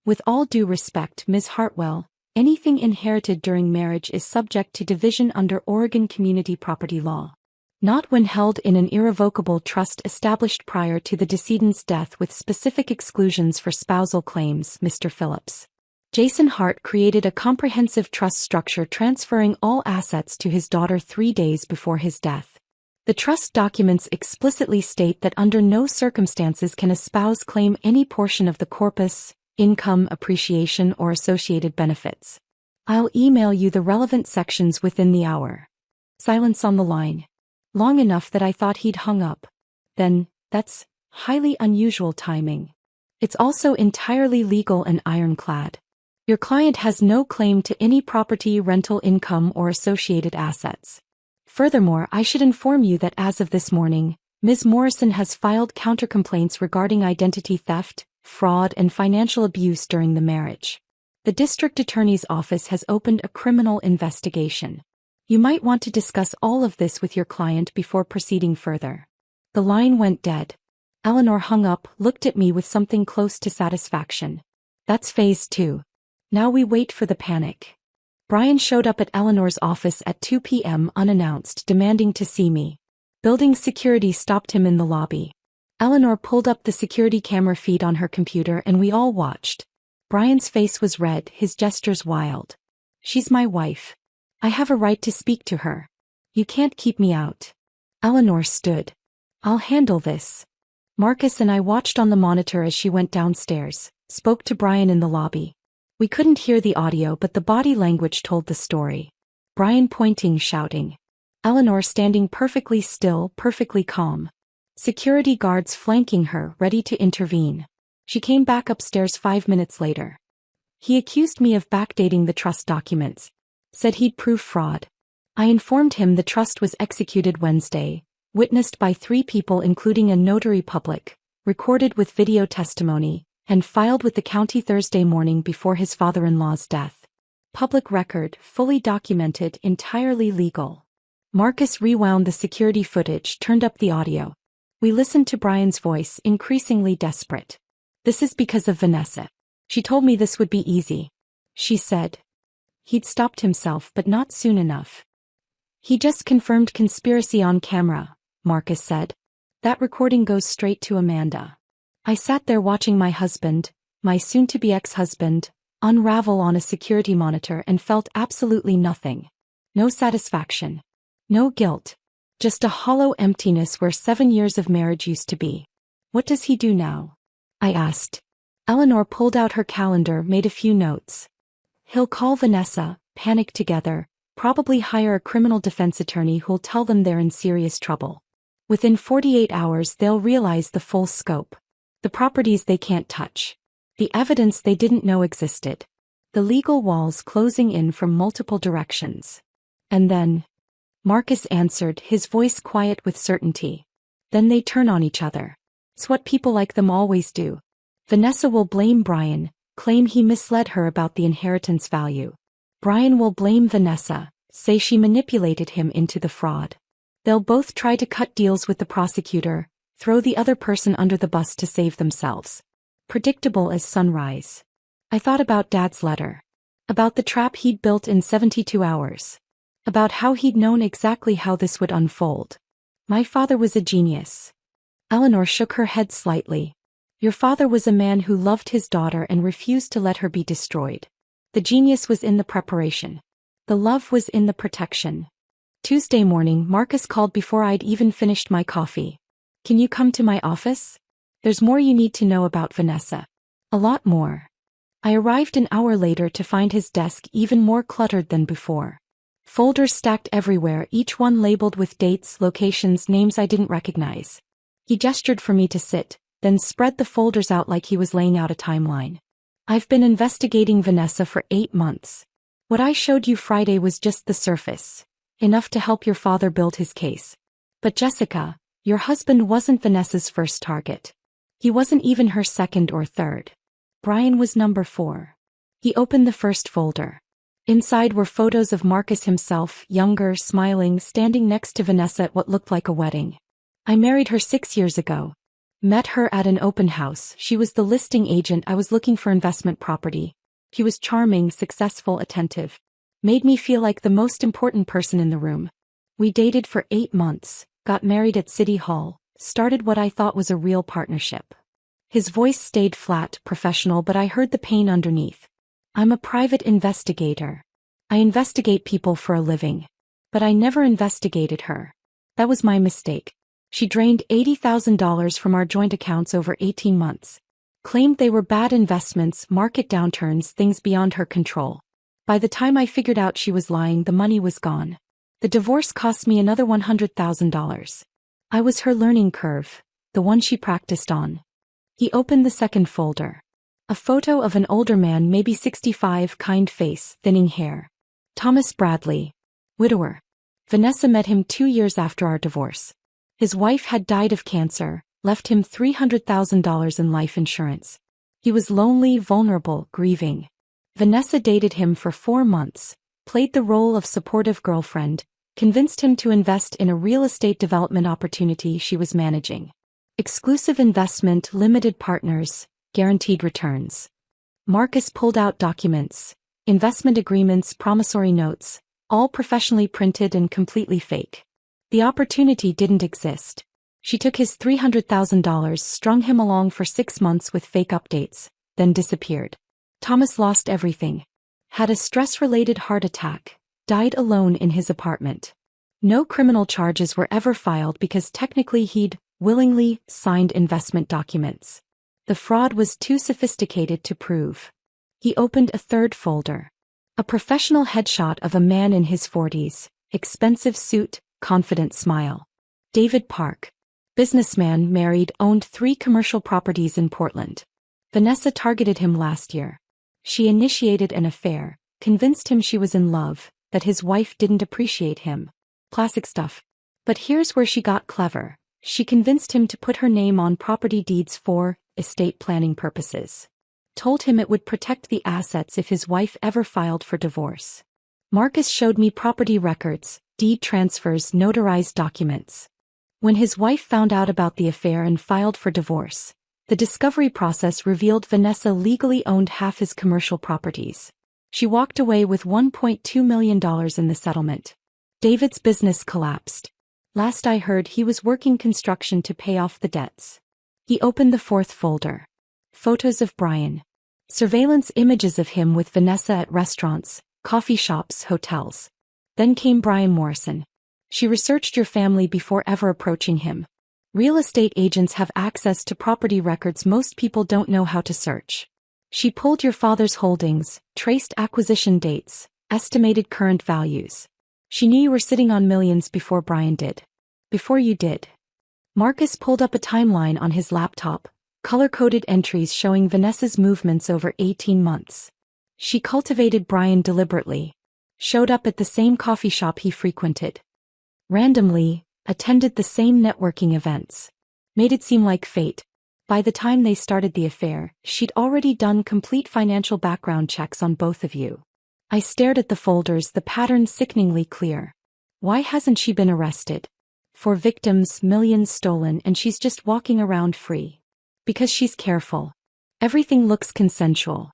With all due respect, Ms. Hartwell, anything inherited during marriage is subject to division under Oregon community property law. Not when held in an irrevocable trust established prior to the decedent's death with specific exclusions for spousal claims, Mr. Phillips. Jason Hart created a comprehensive trust structure transferring all assets to his daughter 3 days before his death. The trust documents explicitly state that under no circumstances can a spouse claim any portion of the corpus, income, appreciation, or associated benefits. I'll email you the relevant sections within the hour. Silence on the line. Long enough that I thought he'd hung up. Then, that's highly unusual timing. It's also entirely legal and ironclad. Your client has no claim to any property, rental income, or associated assets. Furthermore, I should inform you that as of this morning, Ms. Morrison has filed countercomplaints regarding identity theft, fraud, and financial abuse during the marriage. The district attorney's office has opened a criminal investigation. You might want to discuss all of this with your client before proceeding further. The line went dead. Eleanor hung up, looked at me with something close to satisfaction. That's phase 2. Now we wait for the panic. Brian showed up at Eleanor's office at 2 p.m. unannounced, demanding to see me. Building security stopped him in the lobby. Eleanor pulled up the security camera feed on her computer and we all watched. Brian's face was red, his gestures wild. She's my wife. I have a right to speak to her. You can't keep me out. Eleanor stood. I'll handle this. Marcus and I watched on the monitor as she went downstairs, spoke to Brian in the lobby. We couldn't hear the audio, but the body language told the story. Brian pointing, shouting. Eleanor standing perfectly still, perfectly calm. Security guards flanking her, ready to intervene. She came back upstairs 5 minutes later. He accused me of backdating the trust documents. Said he'd prove fraud. I informed him the trust was executed Wednesday, witnessed by 3 people including a notary public, recorded with video testimony, and filed with the county Thursday morning before his father-in-law's death. Public record, fully documented, entirely legal. Marcus rewound the security footage, turned up the audio. We listened to Brian's voice, increasingly desperate. This is because of Vanessa. She told me this would be easy. She said. He'd stopped himself, but not soon enough. He just confirmed conspiracy on camera, Marcus said. That recording goes straight to Amanda. I sat there watching my husband, my soon-to-be ex-husband, unravel on a security monitor and felt absolutely nothing. No satisfaction. No guilt. Just a hollow emptiness where 7 years of marriage used to be. What does he do now? I asked. Eleanor pulled out her calendar, made a few notes. He'll call Vanessa, panic together, probably hire a criminal defense attorney who'll tell them they're in serious trouble. Within 48 hours they'll realize the full scope. The properties they can't touch. The evidence they didn't know existed. The legal walls closing in from multiple directions. And then, Marcus answered, his voice quiet with certainty. Then they turn on each other. It's what people like them always do. Vanessa will blame Brian, claim he misled her about the inheritance value. Brian will blame Vanessa, say she manipulated him into the fraud. They'll both try to cut deals with the prosecutor, throw the other person under the bus to save themselves. Predictable as sunrise. I thought about Dad's letter. About the trap he'd built in 72 hours. About how he'd known exactly how this would unfold. My father was a genius. Eleanor shook her head slightly. Your father was a man who loved his daughter and refused to let her be destroyed. The genius was in the preparation. The love was in the protection. Tuesday morning, Marcus called before I'd even finished my coffee. Can you come to my office? There's more you need to know about Vanessa. A lot more. I arrived an hour later to find his desk even more cluttered than before. Folders stacked everywhere, each one labeled with dates, locations, names I didn't recognize. He gestured for me to sit, then spread the folders out like he was laying out a timeline. I've been investigating Vanessa for 8 months. What I showed you Friday was just the surface. Enough to help your father build his case. But Jessica, your husband wasn't Vanessa's first target. He wasn't even her second or third. Brian was number 4. He opened the first folder. Inside were photos of Marcus himself, younger, smiling, standing next to Vanessa at what looked like a wedding. I married her 6 years ago. Met her at an open house. She was the listing agent I was looking for investment property. She was charming, successful, attentive. Made me feel like the most important person in the room. We dated for 8 months, got married at City Hall, started what I thought was a real partnership. His voice stayed flat, professional, but I heard the pain underneath. I'm a private investigator. I investigate people for a living. But I never investigated her. That was my mistake. She drained $80,000 from our joint accounts over 18 months. Claimed they were bad investments, market downturns, things beyond her control. By the time I figured out she was lying, the money was gone. The divorce cost me another $100,000. I was her learning curve, the one she practiced on. He opened the second folder. A photo of an older man, maybe 65, kind face, thinning hair. Thomas Bradley. Widower. Vanessa met him 2 years after our divorce. His wife had died of cancer, left him $300,000 in life insurance. He was lonely, vulnerable, grieving. Vanessa dated him for 4 months, played the role of supportive girlfriend, convinced him to invest in a real estate development opportunity she was managing. Exclusive investment, limited partners, guaranteed returns. Marcus pulled out documents, investment agreements, promissory notes, all professionally printed and completely fake. The opportunity didn't exist. She took his $300,000, strung him along for 6 months with fake updates, then disappeared. Thomas lost everything. Had a stress-related heart attack, died alone in his apartment. No criminal charges were ever filed because technically he'd willingly signed investment documents. The fraud was too sophisticated to prove. He opened a third folder. A professional headshot of a man in his 40s, expensive suit, confident smile. David Park. Businessman, married, owned 3 commercial properties in Portland. Vanessa targeted him last year. She initiated an affair, convinced him she was in love, that his wife didn't appreciate him. Classic stuff. But here's where she got clever. She convinced him to put her name on property deeds for estate planning purposes. Told him it would protect the assets if his wife ever filed for divorce. Marcus showed me property records, deed transfers, notarized documents. When his wife found out about the affair and filed for divorce, the discovery process revealed Vanessa legally owned half his commercial properties. She walked away with $1.2 million in the settlement. David's business collapsed. Last I heard, he was working construction to pay off the debts. He opened the 4th folder. Photos of Brian. Surveillance images of him with Vanessa at restaurants, coffee shops, hotels. Then came Brian Morrison. She researched your family before ever approaching him. Real estate agents have access to property records most people don't know how to search. She pulled your father's holdings, traced acquisition dates, estimated current values. She knew you were sitting on millions before Brian did. Before you did. Marcus pulled up a timeline on his laptop, color-coded entries showing Vanessa's movements over 18 months. She cultivated Brian deliberately. Showed up at the same coffee shop he frequented. Randomly, attended the same networking events. Made it seem like fate. By the time they started the affair, she'd already done complete financial background checks on both of you. I stared at the folders, the pattern sickeningly clear. Why hasn't she been arrested? For victims, millions stolen, and she's just walking around free. Because she's careful. Everything looks consensual.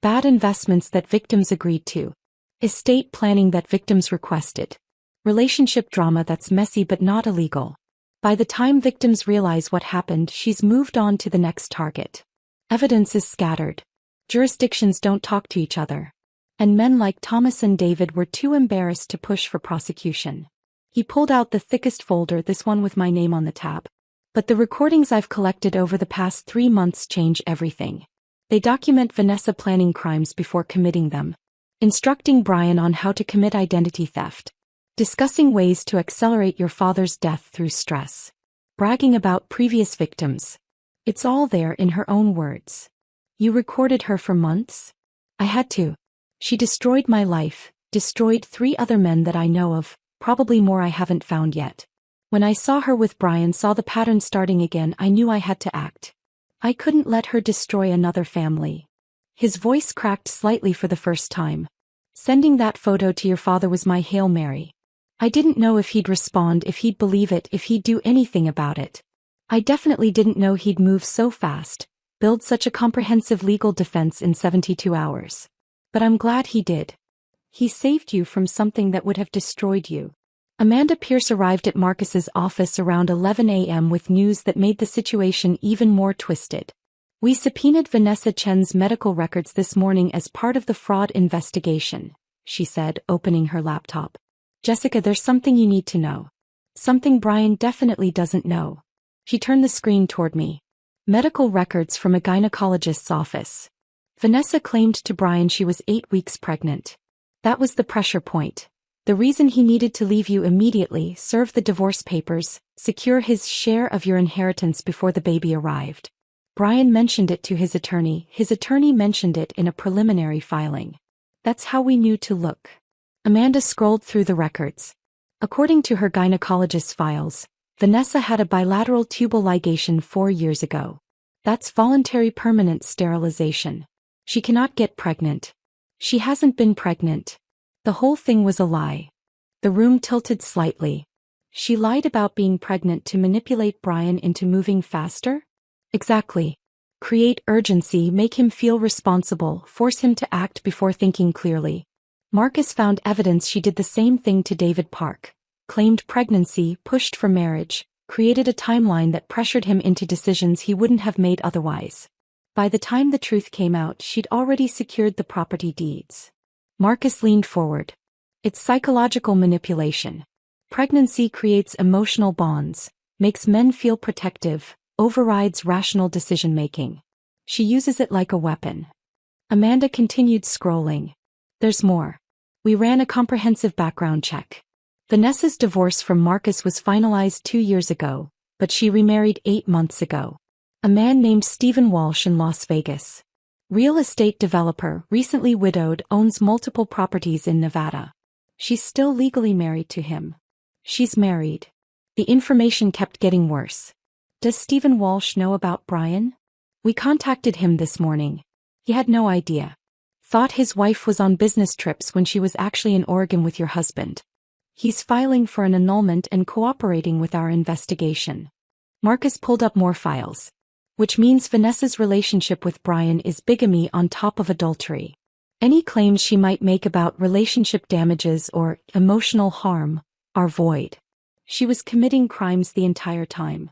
Bad investments that victims agreed to. Estate planning that victims requested. Relationship drama that's messy but not illegal. By the time victims realize what happened, she's moved on to the next target. Evidence is scattered. Jurisdictions don't talk to each other. And men like Thomas and David were too embarrassed to push for prosecution. He pulled out the thickest folder, this one with my name on the tab. But the recordings I've collected over the past 3 months change everything. They document Vanessa planning crimes before committing them. Instructing Brian on how to commit identity theft. Discussing ways to accelerate your father's death through stress. Bragging about previous victims. It's all there in her own words. You recorded her for months? I had to. She destroyed my life, destroyed 3 other men that I know of, probably more I haven't found yet. When I saw her with Brian, saw the pattern starting again, I knew I had to act. I couldn't let her destroy another family. His voice cracked slightly for the first time. Sending that photo to your father was my Hail Mary. I didn't know if he'd respond, if he'd believe it, if he'd do anything about it. I definitely didn't know he'd move so fast, build such a comprehensive legal defense in 72 hours. But I'm glad he did. He saved you from something that would have destroyed you. Amanda Pierce arrived at Marcus's office around 11 a.m. with news that made the situation even more twisted. We subpoenaed Vanessa Chen's medical records this morning as part of the fraud investigation, she said, opening her laptop. Jessica, there's something you need to know. Something Brian definitely doesn't know. She turned the screen toward me. Medical records from a gynecologist's office. Vanessa claimed to Brian she was 8 weeks pregnant. That was the pressure point. The reason he needed to leave you immediately, serve the divorce papers, secure his share of your inheritance before the baby arrived. Brian mentioned it to his attorney mentioned it in a preliminary filing. That's how we knew to look. Amanda scrolled through the records. According to her gynecologist's files, Vanessa had a bilateral tubal ligation 4 years ago. That's voluntary permanent sterilization. She cannot get pregnant. She hasn't been pregnant. The whole thing was a lie. The room tilted slightly. She lied about being pregnant to manipulate Brian into moving faster? Exactly. Create urgency, make him feel responsible, force him to act before thinking clearly. Marcus found evidence she did the same thing to David Park. Claimed pregnancy, pushed for marriage, created a timeline that pressured him into decisions he wouldn't have made otherwise. By the time the truth came out, she'd already secured the property deeds. Marcus leaned forward. It's psychological manipulation. Pregnancy creates emotional bonds, makes men feel protective, overrides rational decision-making. She uses it like a weapon. Amanda continued scrolling. There's more. We ran a comprehensive background check. Vanessa's divorce from Marcus was finalized 2 years ago, but she remarried 8 months ago. A man named Stephen Walsh in Las Vegas. Real estate developer, recently widowed, owns multiple properties in Nevada. She's still legally married to him. She's married. The information kept getting worse. Does Stephen Walsh know about Brian? We contacted him this morning. He had no idea. Thought his wife was on business trips when she was actually in Oregon with your husband. He's filing for an annulment and cooperating with our investigation. Marcus pulled up more files. Which means Vanessa's relationship with Brian is bigamy on top of adultery. Any claims she might make about relationship damages or emotional harm are void. She was committing crimes the entire time.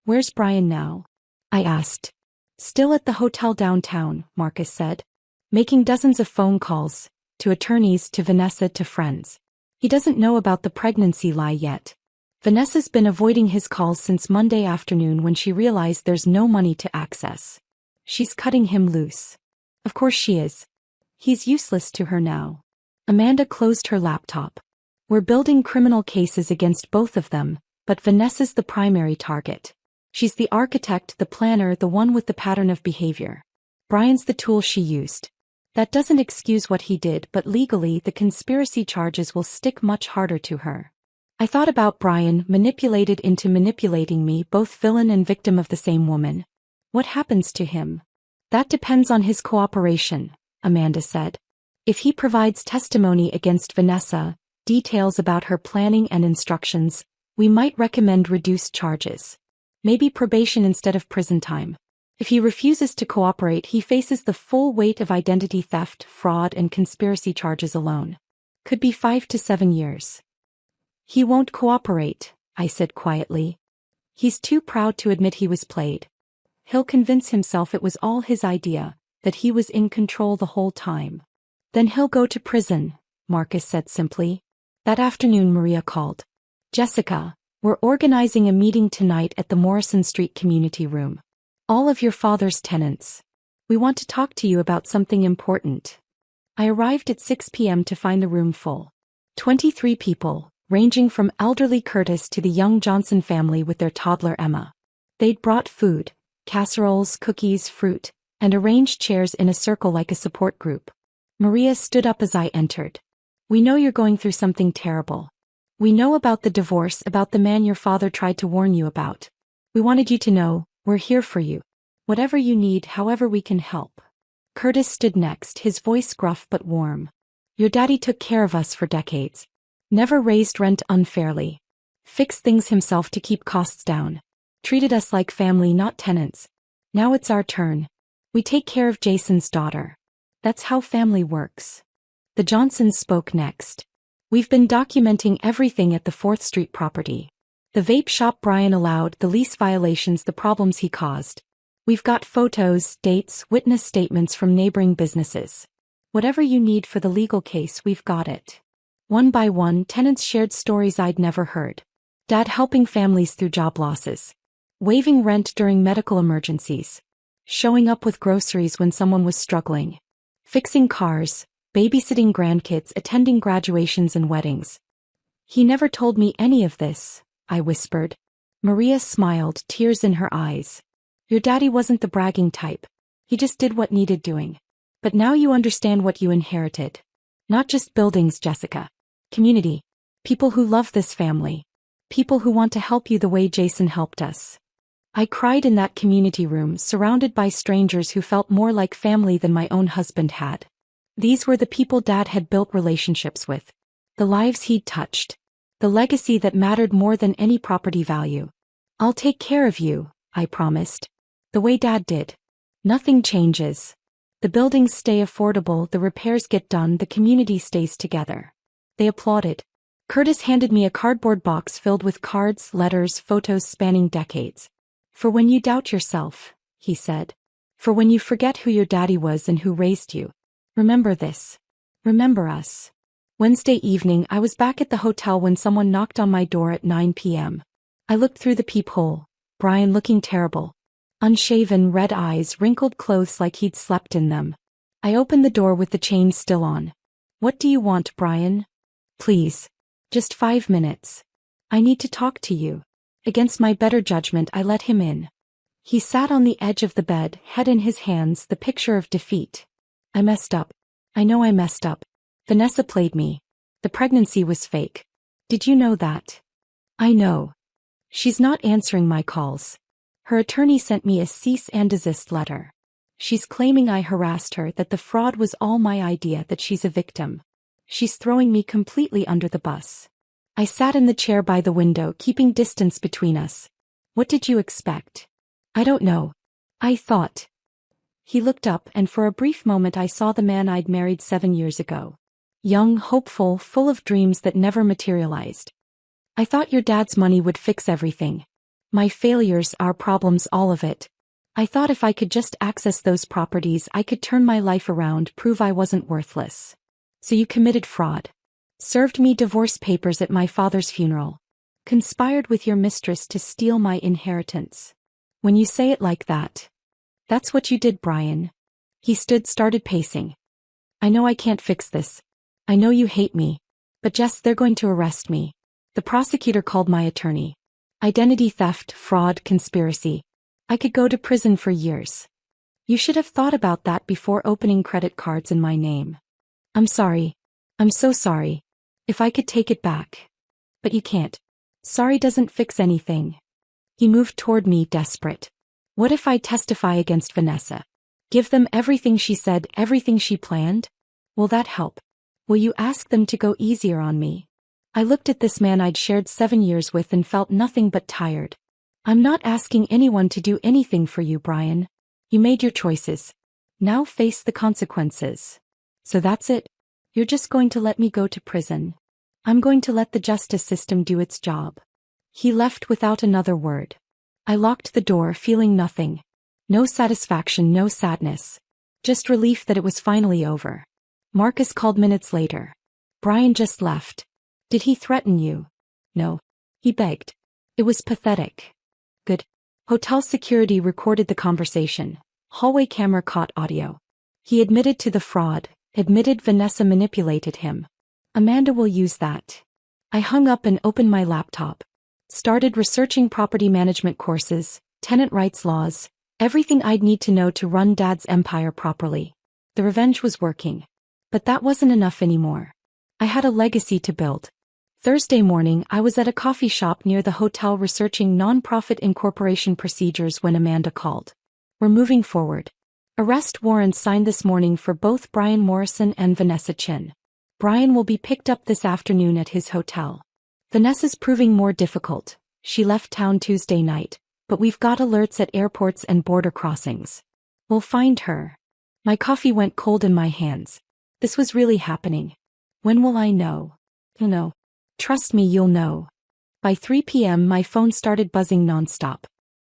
Where's Brian now? I asked. Still at the hotel downtown, Marcus said. Making dozens of phone calls, to attorneys, to Vanessa, to friends. He doesn't know about the pregnancy lie yet. Vanessa's been avoiding his calls since Monday afternoon when she realized there's no money to access. She's cutting him loose. Of course she is. He's useless to her now. Amanda closed her laptop. We're building criminal cases against both of them, but Vanessa's the primary target. She's the architect, the planner, the one with the pattern of behavior. Brian's the tool she used. That doesn't excuse what he did, but legally the conspiracy charges will stick much harder to her. I thought about Brian, manipulated into manipulating me, both villain and victim of the same woman. What happens to him? That depends on his cooperation, Amanda said. If he provides testimony against Vanessa, details about her planning and instructions, we might recommend reduced charges. Maybe probation instead of prison time. If he refuses to cooperate, he faces the full weight of identity theft, fraud, and conspiracy charges alone. Could be 5 to 7 years. He won't cooperate, I said quietly. He's too proud to admit he was played. He'll convince himself it was all his idea, that he was in control the whole time. Then he'll go to prison, Marcus said simply. That afternoon Maria called. Jessica, we're organizing a meeting tonight at the Morrison Street Community Room. All of your father's tenants. We want to talk to you about something important. I arrived at 6 p.m. to find the room full. 23 people, ranging from elderly Curtis to the young Johnson family with their toddler Emma. They'd brought food, casseroles, cookies, fruit, and arranged chairs in a circle like a support group. Maria stood up as I entered. We know you're going through something terrible. We know about the divorce, about the man your father tried to warn you about. We wanted you to know, we're here for you. Whatever you need, however we can help. Curtis stood next, his voice gruff but warm. Your daddy took care of us for decades. Never raised rent unfairly. Fixed things himself to keep costs down. Treated us like family, not tenants. Now it's our turn. We take care of Jason's daughter. That's how family works. The Johnsons spoke next. We've been documenting everything at the 4th Street property. The vape shop Brian allowed, the lease violations, the problems he caused. We've got photos, dates, witness statements from neighboring businesses. Whatever you need for the legal case, we've got it. One by one, tenants shared stories I'd never heard. Dad helping families through job losses. Waiving rent during medical emergencies. Showing up with groceries when someone was struggling. Fixing cars, babysitting grandkids, attending graduations and weddings. He never told me any of this, I whispered. Maria smiled, tears in her eyes. Your daddy wasn't the bragging type. He just did what needed doing. But now you understand what you inherited. Not just buildings, Jessica. Community. People who love this family. People who want to help you the way Jason helped us. I cried in that community room, surrounded by strangers who felt more like family than my own husband had. These were the people Dad had built relationships with. The lives he'd touched. The legacy that mattered more than any property value. I'll take care of you, I promised. The way Dad did. Nothing changes. The buildings stay affordable, the repairs get done, the community stays together. They applauded. Curtis handed me a cardboard box filled with cards, letters, photos spanning decades. For when you doubt yourself, he said. For when you forget who your daddy was and who raised you. Remember this. Remember us. Wednesday evening, I was back at the hotel when someone knocked on my door at 9 p.m. I looked through the peephole. Brian looking terrible. Unshaven, red eyes, wrinkled clothes like he'd slept in them. I opened the door with the chain still on. What do you want, Brian? Please. Just 5 minutes. I need to talk to you. Against my better judgment, I let him in. He sat on the edge of the bed, head in his hands, the picture of defeat. I messed up. I know I messed up. Vanessa played me. The pregnancy was fake. Did you know that? I know. She's not answering my calls. Her attorney sent me a cease and desist letter. She's claiming I harassed her, that the fraud was all my idea, that she's a victim. She's throwing me completely under the bus. I sat in the chair by the window, keeping distance between us. What did you expect? I don't know. I thought. He looked up, and for a brief moment I saw the man I'd married 7 years ago. Young, hopeful, full of dreams that never materialized. I thought your dad's money would fix everything. My failures, our problems, all of it. I thought if I could just access those properties, I could turn my life around, prove I wasn't worthless. So you committed fraud. Served me divorce papers at my father's funeral. Conspired with your mistress to steal my inheritance. When you say it like that. That's what you did, Brian. He started pacing. I know I can't fix this. I know you hate me. But Jess, they're going to arrest me. The prosecutor called my attorney. Identity theft, fraud, conspiracy. I could go to prison for years. You should have thought about that before opening credit cards in my name. I'm sorry. I'm so sorry. If I could take it back. But you can't. Sorry doesn't fix anything. He moved toward me, desperate. What if I testify against Vanessa? Give them everything she said, everything she planned? Will that help? Will you ask them to go easier on me? I looked at this man I'd shared 7 years with and felt nothing but tired. I'm not asking anyone to do anything for you, Brian. You made your choices. Now face the consequences. So that's it? You're just going to let me go to prison? I'm going to let the justice system do its job. He left without another word. I locked the door, feeling nothing. No satisfaction, no sadness. Just relief that it was finally over. Marcus called minutes later. Brian just left. Did he threaten you? No. He begged. It was pathetic. Good. Hotel security recorded the conversation. Hallway camera caught audio. He admitted to the fraud, admitted Vanessa manipulated him. Amanda will use that. I hung up and opened my laptop. Started researching property management courses, tenant rights laws, everything I'd need to know to run Dad's empire properly. The revenge was working. But that wasn't enough anymore. I had a legacy to build. Thursday morning, I was at a coffee shop near the hotel researching nonprofit incorporation procedures when Amanda called. We're moving forward. Arrest warrants signed this morning for both Brian Morrison and Vanessa Chin. Brian will be picked up this afternoon at his hotel. Vanessa's proving more difficult. She left town Tuesday night, but we've got alerts at airports and border crossings. We'll find her. My coffee went cold in my hands. This was really happening. When will I know? You'll know. Trust me, you'll know. By 3 p.m. my phone started buzzing nonstop.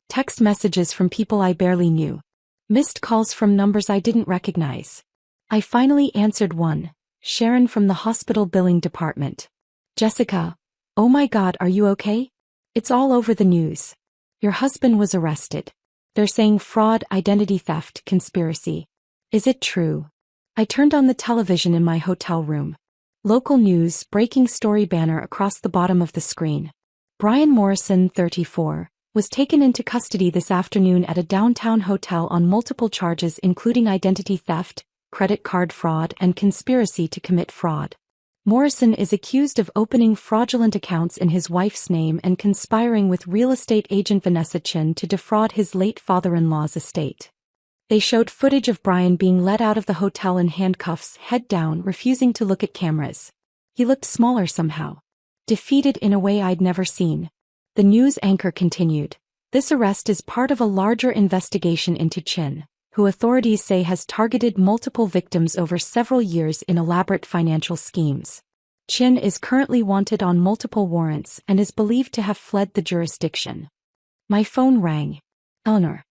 Text messages from people I barely knew. Missed calls from numbers I didn't recognize. I finally answered one. Sharon from the hospital billing department. Jessica. Oh my God, are you okay? It's all over the news. Your husband was arrested. They're saying fraud, identity theft, conspiracy. Is it true? I turned on the television in my hotel room. Local news, breaking story banner across the bottom of the screen. Brian Morrison, 34, was taken into custody this afternoon at a downtown hotel on multiple charges including identity theft, credit card fraud, and conspiracy to commit fraud. Morrison is accused of opening fraudulent accounts in his wife's name and conspiring with real estate agent Vanessa Chin to defraud his late father-in-law's estate. They showed footage of Brian being led out of the hotel in handcuffs, head down, refusing to look at cameras. He looked smaller somehow. Defeated in a way I'd never seen. The news anchor continued. This arrest is part of a larger investigation into Chin, who authorities say has targeted multiple victims over several years in elaborate financial schemes. Chin is currently wanted on multiple warrants and is believed to have fled the jurisdiction. My phone rang. Eleanor.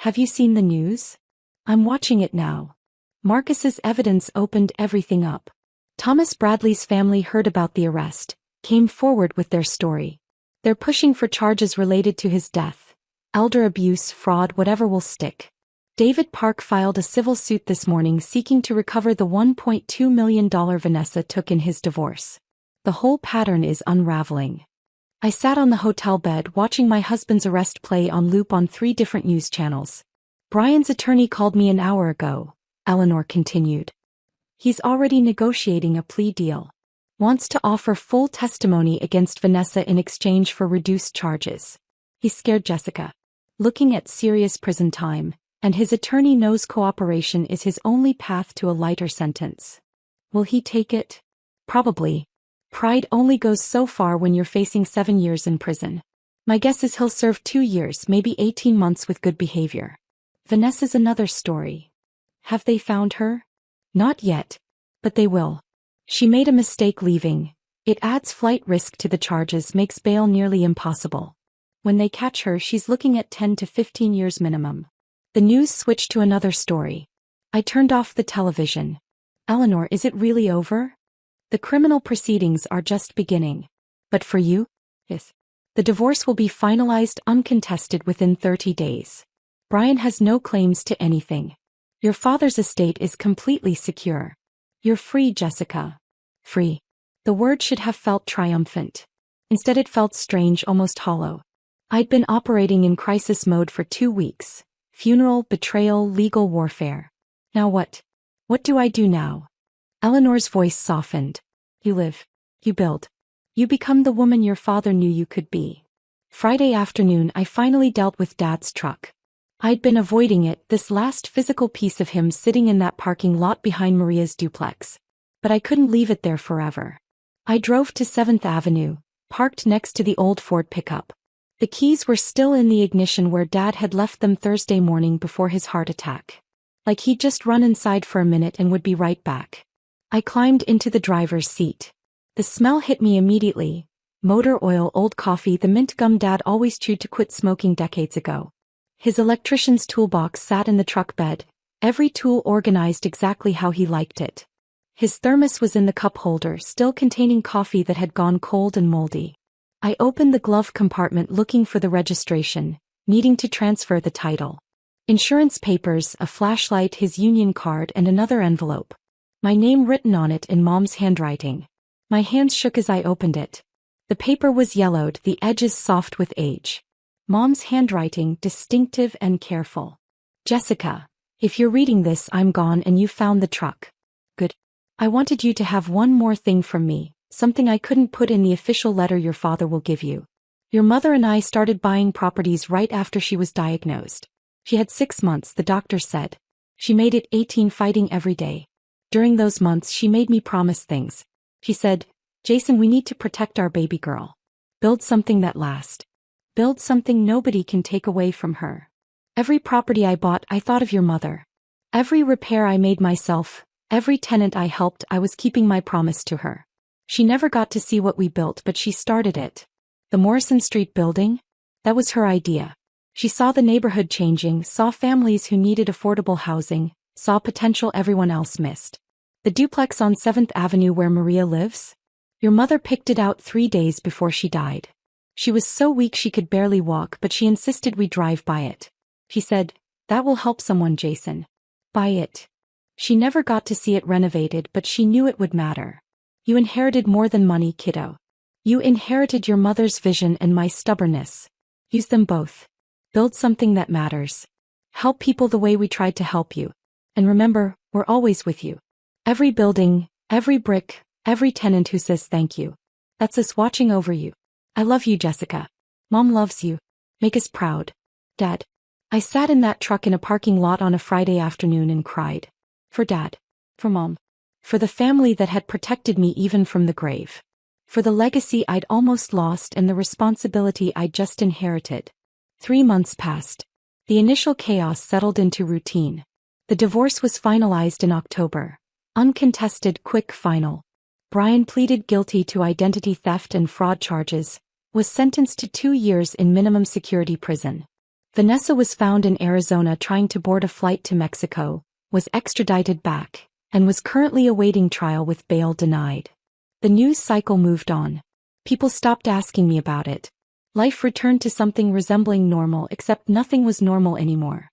Have you seen the news? I'm watching it now. Marcus's evidence opened everything up. Thomas Bradley's family heard about the arrest, came forward with their story. They're pushing for charges related to his death. Elder abuse, fraud, whatever will stick. David Park filed a civil suit this morning seeking to recover the $1.2 million Vanessa took in his divorce. The whole pattern is unraveling. I sat on the hotel bed watching my husband's arrest play on loop on 3 different news channels. Brian's attorney called me an hour ago, Eleanor continued. He's already negotiating a plea deal. Wants to offer full testimony against Vanessa in exchange for reduced charges. He's scared Jessica. Looking at serious prison time, and his attorney knows cooperation is his only path to a lighter sentence. Will he take it? Probably. Pride only goes so far when you're facing 7 years in prison. My guess is he'll serve 2 years, maybe 18 months with good behavior. Vanessa's another story. Have they found her? Not yet. But they will. She made a mistake leaving. It adds flight risk to the charges, makes bail nearly impossible. When they catch her, she's looking at 10 to 15 years minimum. The news switched to another story. I turned off the television. Eleanor, is it really over? The criminal proceedings are just beginning. But for you? Yes. The divorce will be finalized uncontested within 30 days. Brian has no claims to anything. Your father's estate is completely secure. You're free, Jessica. Free. The word should have felt triumphant. Instead it felt strange, almost hollow. I'd been operating in crisis mode for 2 weeks. Funeral, betrayal, legal warfare. Now what? What do I do now? Eleanor's voice softened. You live. You build. You become the woman your father knew you could be. Friday afternoon I finally dealt with Dad's truck. I'd been avoiding it, this last physical piece of him sitting in that parking lot behind Maria's duplex. But I couldn't leave it there forever. I drove to 7th Avenue, parked next to the old Ford pickup. The keys were still in the ignition where Dad had left them Thursday morning before his heart attack. Like he'd just run inside for a minute and would be right back. I climbed into the driver's seat. The smell hit me immediately. Motor oil, old coffee, the mint gum Dad always chewed to quit smoking decades ago. His electrician's toolbox sat in the truck bed, every tool organized exactly how he liked it. His thermos was in the cup holder, still containing coffee that had gone cold and moldy. I opened the glove compartment looking for the registration, needing to transfer the title. Insurance papers, a flashlight, his union card, and another envelope. My name written on it in Mom's handwriting. My hands shook as I opened it. The paper was yellowed, the edges soft with age. Mom's handwriting, distinctive and careful. Jessica, if you're reading this, I'm gone and you found the truck. Good. I wanted you to have one more thing from me, something I couldn't put in the official letter your father will give you. Your mother and I started buying properties right after she was diagnosed. She had 6 months, the doctor said. She made it 18, fighting every day. During those months she made me promise things. She said, Jason, we need to protect our baby girl. Build something that lasts. Build something nobody can take away from her. Every property I bought, I thought of your mother. Every repair I made myself, every tenant I helped, I was keeping my promise to her. She never got to see what we built, but she started it. The Morrison Street building? That was her idea. She saw the neighborhood changing, saw families who needed affordable housing, saw potential everyone else missed. The duplex on 7th Avenue where Maria lives? Your mother picked it out 3 days before she died. She was so weak she could barely walk, but she insisted we drive by it. She said, that will help someone, Jason. Buy it. She never got to see it renovated, but she knew it would matter. You inherited more than money, kiddo. You inherited your mother's vision and my stubbornness. Use them both. Build something that matters. Help people the way we tried to help you. And remember, we're always with you. Every building, every brick, every tenant who says thank you. That's us watching over you. I love you, Jessica. Mom loves you. Make us proud. Dad. I sat in that truck in a parking lot on a Friday afternoon and cried. For Dad. For Mom. For the family that had protected me even from the grave. For the legacy I'd almost lost and the responsibility I'd just inherited. 3 months passed. The initial chaos settled into routine. The divorce was finalized in October. Uncontested, quick, final. Brian pleaded guilty to identity theft and fraud charges, was sentenced to 2 years in minimum security prison. Vanessa was found in Arizona trying to board a flight to Mexico, was extradited back, and was currently awaiting trial with bail denied. The news cycle moved on. People stopped asking me about it. Life returned to something resembling normal, except nothing was normal anymore.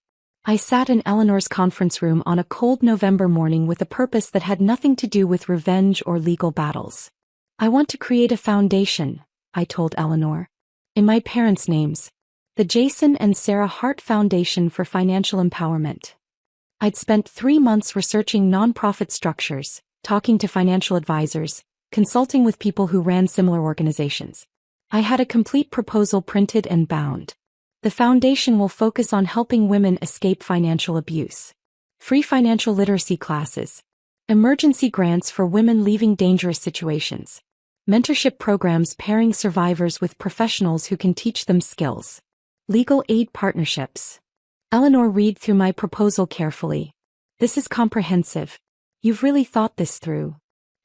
I sat in Eleanor's conference room on a cold November morning with a purpose that had nothing to do with revenge or legal battles. I want to create a foundation, I told Eleanor. In my parents' names. The Jason and Sarah Hart Foundation for Financial Empowerment. I'd spent 3 months researching nonprofit structures, talking to financial advisors, consulting with people who ran similar organizations. I had a complete proposal printed and bound. The foundation will focus on helping women escape financial abuse. Free financial literacy classes. Emergency grants for women leaving dangerous situations. Mentorship programs pairing survivors with professionals who can teach them skills. Legal aid partnerships. Eleanor read through my proposal carefully. This is comprehensive. You've really thought this through.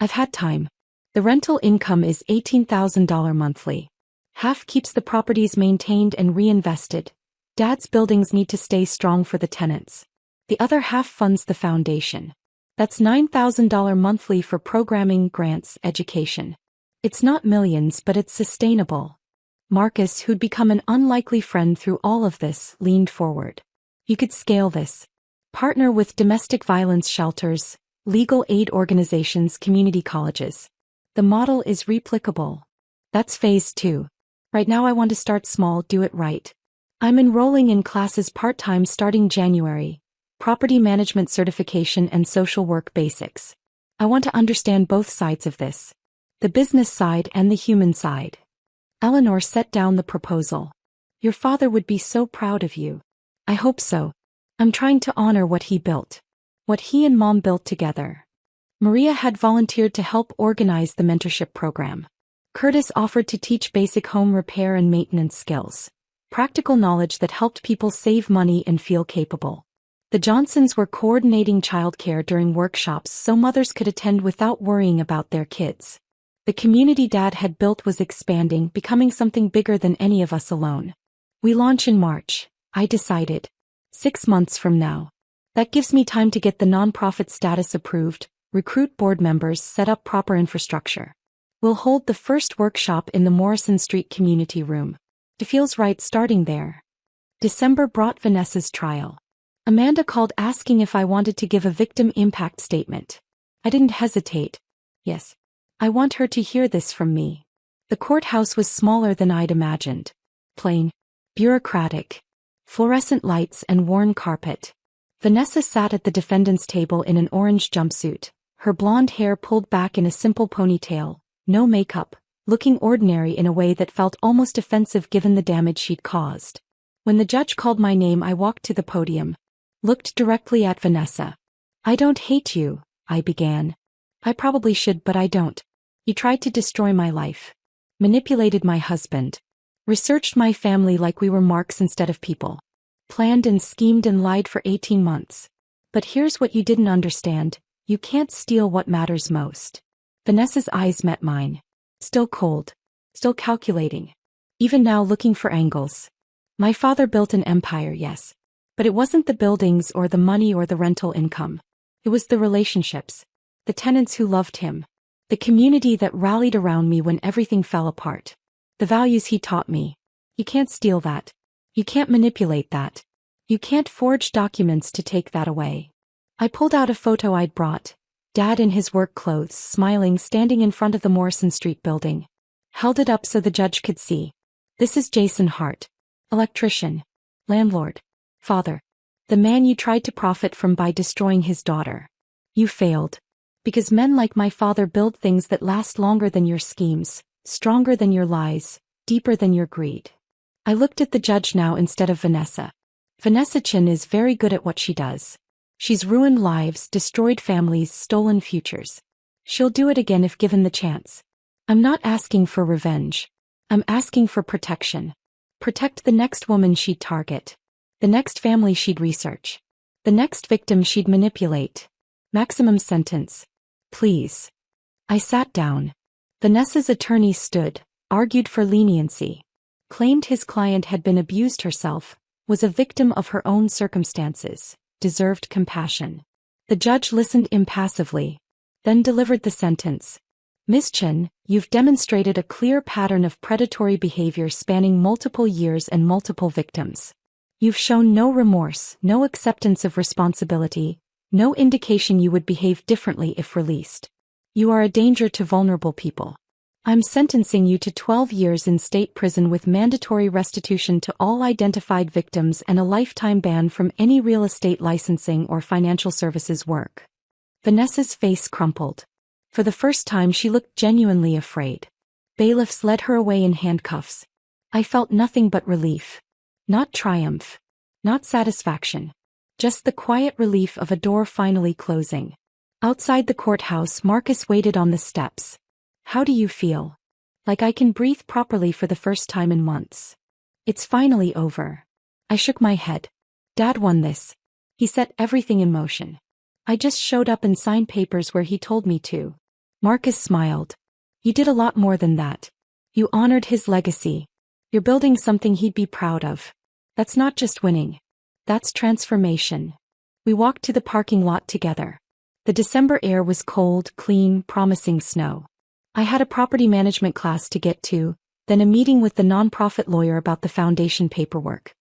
I've had time. The rental income is $18,000 monthly. Half keeps the properties maintained and reinvested. Dad's buildings need to stay strong for the tenants. The other half funds the foundation. That's $9,000 monthly for programming, grants, education. It's not millions, but it's sustainable. Marcus, who'd become an unlikely friend through all of this, leaned forward. You could scale this. Partner with domestic violence shelters, legal aid organizations, community colleges. The model is replicable. That's phase 2. Right now I want to start small, do it right. I'm enrolling in classes part-time starting January. Property management certification and social work basics. I want to understand both sides of this. The business side and the human side. Eleanor set down the proposal. Your father would be so proud of you. I hope so. I'm trying to honor what he built. What he and Mom built together. Maria had volunteered to help organize the mentorship program. Curtis offered to teach basic home repair and maintenance skills. Practical knowledge that helped people save money and feel capable. The Johnsons were coordinating childcare during workshops so mothers could attend without worrying about their kids. The community Dad had built was expanding, becoming something bigger than any of us alone. We launch in March, I decided. 6 months from now. That gives me time to get the nonprofit status approved, recruit board members, set up proper infrastructure. We'll hold the first workshop in the Morrison Street community room. It feels right starting there. December brought Vanessa's trial. Amanda called asking if I wanted to give a victim impact statement. I didn't hesitate. Yes. I want her to hear this from me. The courthouse was smaller than I'd imagined. Plain. Bureaucratic. Fluorescent lights and worn carpet. Vanessa sat at the defendant's table in an orange jumpsuit, her blonde hair pulled back in a simple ponytail, no makeup, looking ordinary in a way that felt almost offensive given the damage she'd caused. When the judge called my name, I walked to the podium. Looked directly at Vanessa. I don't hate you, I began. I probably should, but I don't. You tried to destroy my life. Manipulated my husband. Researched my family like we were marks instead of people. Planned and schemed and lied for 18 months. But here's what you didn't understand. You can't steal what matters most. Vanessa's eyes met mine. Still cold. Still calculating. Even now looking for angles. My father built an empire, yes. But it wasn't the buildings or the money or the rental income. It was the relationships. The tenants who loved him. The community that rallied around me when everything fell apart. The values he taught me. You can't steal that. You can't manipulate that. You can't forge documents to take that away. I pulled out a photo I'd brought. Dad in his work clothes, smiling, standing in front of the Morrison Street building. Held it up so the judge could see. This is Jason Hart. Electrician. Landlord. Father. The man you tried to profit from by destroying his daughter. You failed. Because men like my father build things that last longer than your schemes, stronger than your lies, deeper than your greed. I looked at the judge now instead of Vanessa. Vanessa Chin is very good at what she does. She's ruined lives, destroyed families, stolen futures. She'll do it again if given the chance. I'm not asking for revenge. I'm asking for protection. Protect the next woman she'd target. The next family she'd research. The next victim she'd manipulate. Maximum sentence. Please. I sat down. Vanessa's attorney stood, argued for leniency. Claimed his client had been abused herself, was a victim of her own circumstances, deserved compassion. The judge listened impassively, then delivered the sentence. Ms. Chen, you've demonstrated a clear pattern of predatory behavior spanning multiple years and multiple victims. You've shown no remorse, no acceptance of responsibility, no indication you would behave differently if released. You are a danger to vulnerable people. I'm sentencing you to 12 years in state prison with mandatory restitution to all identified victims and a lifetime ban from any real estate licensing or financial services work. Vanessa's face crumpled. For the first time she looked genuinely afraid. Bailiffs led her away in handcuffs. I felt nothing but relief. Not triumph. Not satisfaction. Just the quiet relief of a door finally closing. Outside the courthouse, Marcus waited on the steps. How do you feel? Like I can breathe properly for the first time in months. It's finally over. I shook my head. Dad won this. He set everything in motion. I just showed up and signed papers where he told me to. Marcus smiled. You did a lot more than that. You honored his legacy. You're building something he'd be proud of. That's not just winning. That's transformation. We walked to the parking lot together. The December air was cold, clean, promising snow. I had a property management class to get to, then a meeting with the nonprofit lawyer about the foundation paperwork.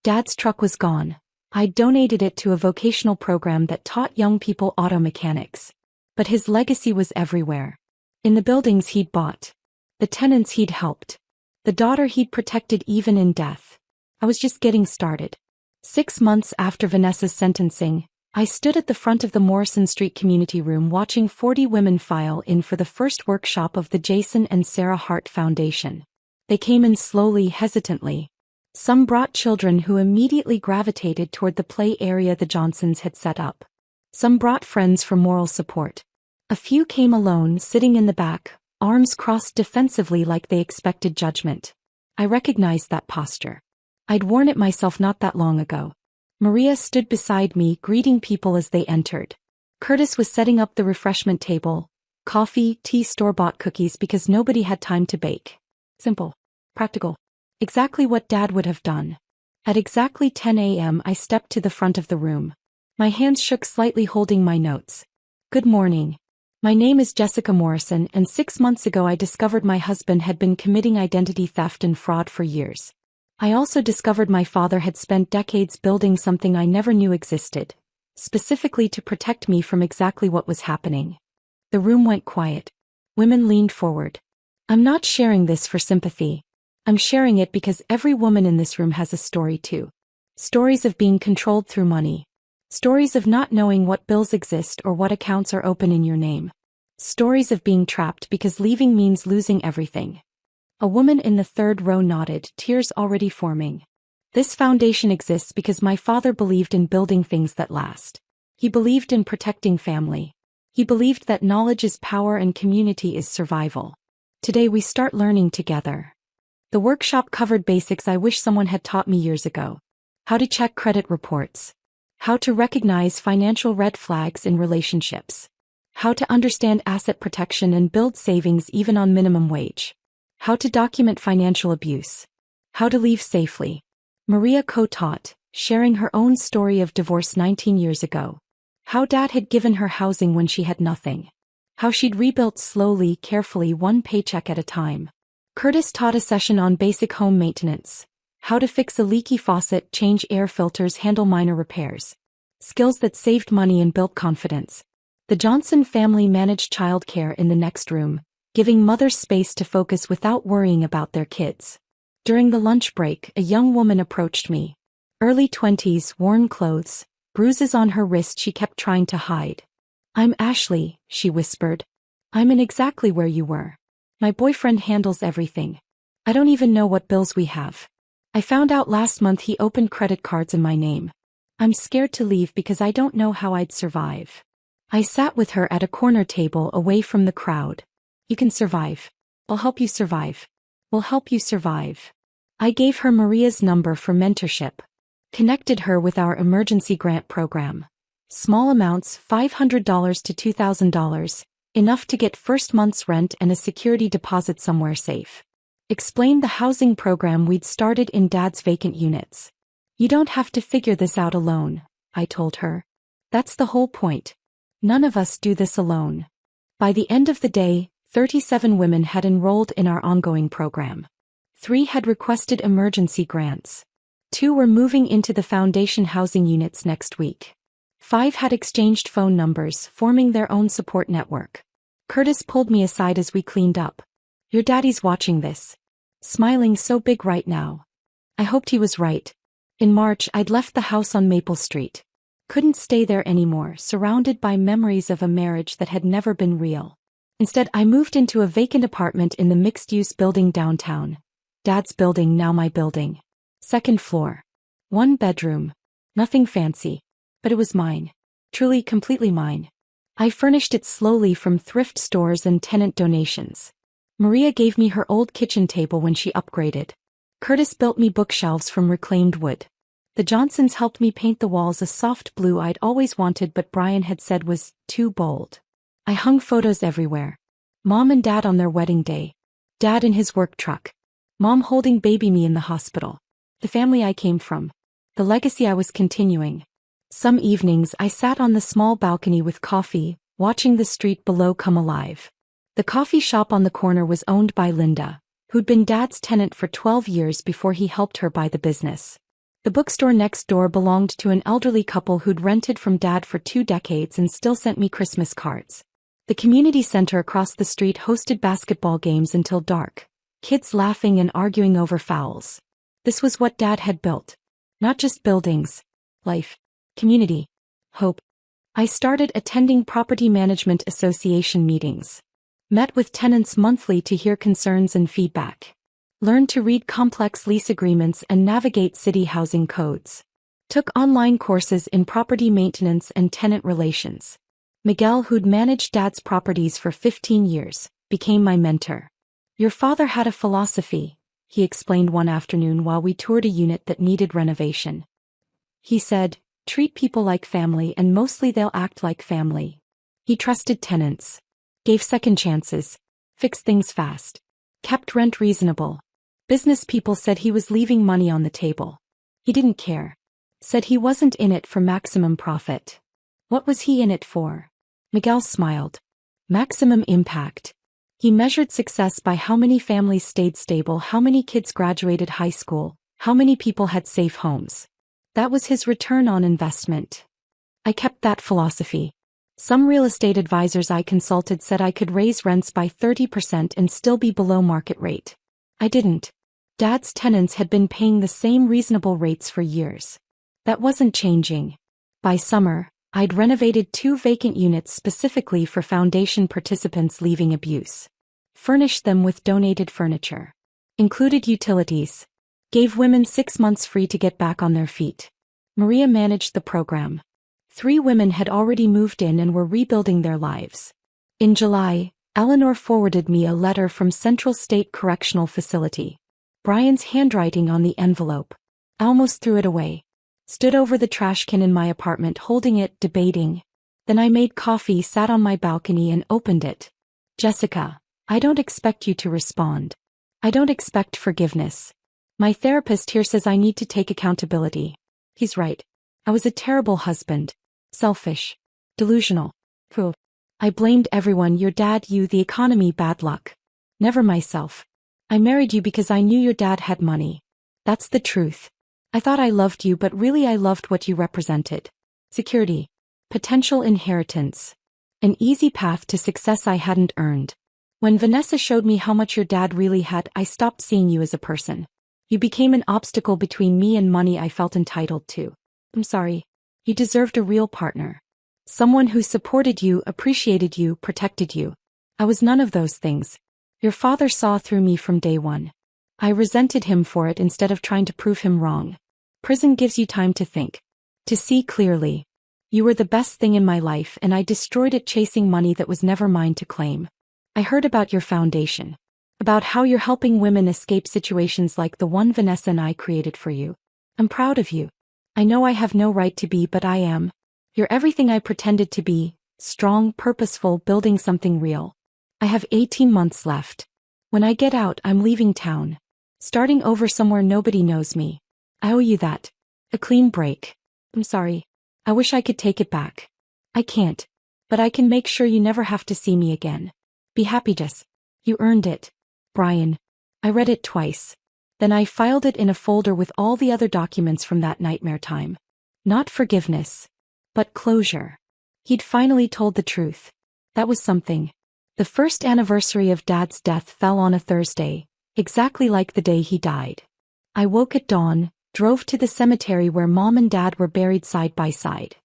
Dad's truck was gone. I'd donated it to a vocational program that taught young people auto mechanics. But his legacy was everywhere. In the buildings he'd bought. The tenants he'd helped. The daughter he'd protected even in death. I was just getting started. 6 months after Vanessa's sentencing, I stood at the front of the Morrison Street community room watching 40 women file in for the first workshop of the Jason and Sarah Hart Foundation. They came in slowly, hesitantly. Some brought children who immediately gravitated toward the play area the Johnsons had set up. Some brought friends for moral support. A few came alone, sitting in the back, arms crossed defensively like they expected judgment. I recognized that posture. I'd worn it myself not that long ago. Maria stood beside me, greeting people as they entered. Curtis was setting up the refreshment table. Coffee, tea, store-bought cookies because nobody had time to bake. Simple. Practical. Exactly what Dad would have done. At exactly 10 a.m. I stepped to the front of the room. My hands shook slightly holding my notes. Good morning. My name is Jessica Morrison, and 6 months ago I discovered my husband had been committing identity theft and fraud for years. I also discovered my father had spent decades building something I never knew existed, specifically to protect me from exactly what was happening. The room went quiet. Women leaned forward. I'm not sharing this for sympathy. I'm sharing it because every woman in this room has a story too. Stories of being controlled through money. Stories of not knowing what bills exist or what accounts are open in your name. Stories of being trapped because leaving means losing everything. A woman in the third row nodded, tears already forming. This foundation exists because my father believed in building things that last. He believed in protecting family. He believed that knowledge is power and community is survival. Today we start learning together. The workshop covered basics I wish someone had taught me years ago. How to check credit reports. How to recognize financial red flags in relationships. How to understand asset protection and build savings even on minimum wage. How to document financial abuse. How to leave safely. Maria co-taught, sharing her own story of divorce 19 years ago. How Dad had given her housing when she had nothing. How she'd rebuilt slowly, carefully, one paycheck at a time. Curtis taught a session on basic home maintenance. How to fix a leaky faucet, change air filters, handle minor repairs. Skills that saved money and built confidence. The Johnson family managed childcare in the next room, giving mothers space to focus without worrying about their kids. During the lunch break, a young woman approached me. Early 20s, worn clothes, bruises on her wrist she kept trying to hide. I'm Ashley, she whispered. I'm in exactly where you were. My boyfriend handles everything. I don't even know what bills we have. I found out last month he opened credit cards in my name. I'm scared to leave because I don't know how I'd survive. I sat with her at a corner table away from the crowd. You can survive. I'll help you survive. We'll help you survive. I gave her Maria's number for mentorship. Connected her with our emergency grant program. Small amounts, $500 to $2,000, enough to get first month's rent and a security deposit somewhere safe. Explained the housing program we'd started in Dad's vacant units. You don't have to figure this out alone, I told her. That's the whole point. None of us do this alone. By the end of the day, 37 women had enrolled in our ongoing program. 3 had requested emergency grants. 2 were moving into the foundation housing units next week. 5 had exchanged phone numbers, forming their own support network. Curtis pulled me aside as we cleaned up. Your daddy's watching this. Smiling so big right now. I hoped he was right. In March, I'd left the house on Maple Street. Couldn't stay there anymore, surrounded by memories of a marriage that had never been real. Instead, I moved into a vacant apartment in the mixed-use building downtown. Dad's building, now my building. Second floor. 1 bedroom. Nothing fancy. But it was mine. Truly, completely mine. I furnished it slowly from thrift stores and tenant donations. Maria gave me her old kitchen table when she upgraded. Curtis built me bookshelves from reclaimed wood. The Johnsons helped me paint the walls a soft blue I'd always wanted but Brian had said was too bold. I hung photos everywhere. Mom and Dad on their wedding day. Dad in his work truck. Mom holding baby me in the hospital. The family I came from. The legacy I was continuing. Some evenings I sat on the small balcony with coffee, watching the street below come alive. The coffee shop on the corner was owned by Linda, who'd been Dad's tenant for 12 years before he helped her buy the business. The bookstore next door belonged to an elderly couple who'd rented from Dad for 2 decades and still sent me Christmas cards. The community center across the street hosted basketball games until dark, kids laughing and arguing over fouls. This was what Dad had built. Not just buildings. Life. Community. Hope. I started attending Property Management Association meetings. Met with tenants monthly to hear concerns and feedback. Learned to read complex lease agreements and navigate city housing codes. Took online courses in property maintenance and tenant relations. Miguel, who'd managed Dad's properties for 15 years, became my mentor. Your father had a philosophy, he explained one afternoon while we toured a unit that needed renovation. He said, treat people like family and mostly they'll act like family. He trusted tenants. Gave second chances. Fixed things fast. Kept rent reasonable. Business people said he was leaving money on the table. He didn't care. Said he wasn't in it for maximum profit. What was he in it for? Miguel smiled. Maximum impact. He measured success by how many families stayed stable, how many kids graduated high school, how many people had safe homes. That was his return on investment. I kept that philosophy. Some real estate advisors I consulted said I could raise rents by 30% and still be below market rate. I didn't. Dad's tenants had been paying the same reasonable rates for years. That wasn't changing. By summer, I'd renovated 2 vacant units specifically for foundation participants leaving abuse. Furnished them with donated furniture. Included utilities. Gave women 6 months free to get back on their feet. Maria managed the program. 3 women had already moved in and were rebuilding their lives. In July, Eleanor forwarded me a letter from Central State Correctional Facility. Brian's handwriting on the envelope. I almost threw it away. Stood over the trash can in my apartment holding it, debating. Then I made coffee, sat on my balcony and opened it. Jessica, I don't expect you to respond. I don't expect forgiveness. My therapist here says I need to take accountability. He's right. I was a terrible husband. Selfish. Delusional. Pooh. I blamed everyone, your dad, you, the economy, bad luck. Never myself. I married you because I knew your dad had money. That's the truth. I thought I loved you but really I loved what you represented. Security. Potential inheritance. An easy path to success I hadn't earned. When Vanessa showed me how much your dad really had, I stopped seeing you as a person. You became an obstacle between me and money I felt entitled to. I'm sorry. You deserved a real partner. Someone who supported you, appreciated you, protected you. I was none of those things. Your father saw through me from day one. I resented him for it instead of trying to prove him wrong. Prison gives you time to think. To see clearly. You were the best thing in my life and I destroyed it chasing money that was never mine to claim. I heard about your foundation. About how you're helping women escape situations like the one Vanessa and I created for you. I'm proud of you. I know I have no right to be, but I am. You're everything I pretended to be, strong, purposeful, building something real. I have 18 months left. When I get out, I'm leaving town. Starting over somewhere nobody knows me. I owe you that. A clean break. I'm sorry. I wish I could take it back. I can't. But I can make sure you never have to see me again. Be happy, Jess. You earned it. Brian. I read it twice. Then I filed it in a folder with all the other documents from that nightmare time. Not forgiveness. But closure. He'd finally told the truth. That was something. The first anniversary of Dad's death fell on a Thursday, exactly like the day he died. I woke at dawn, drove to the cemetery where Mom and Dad were buried side by side.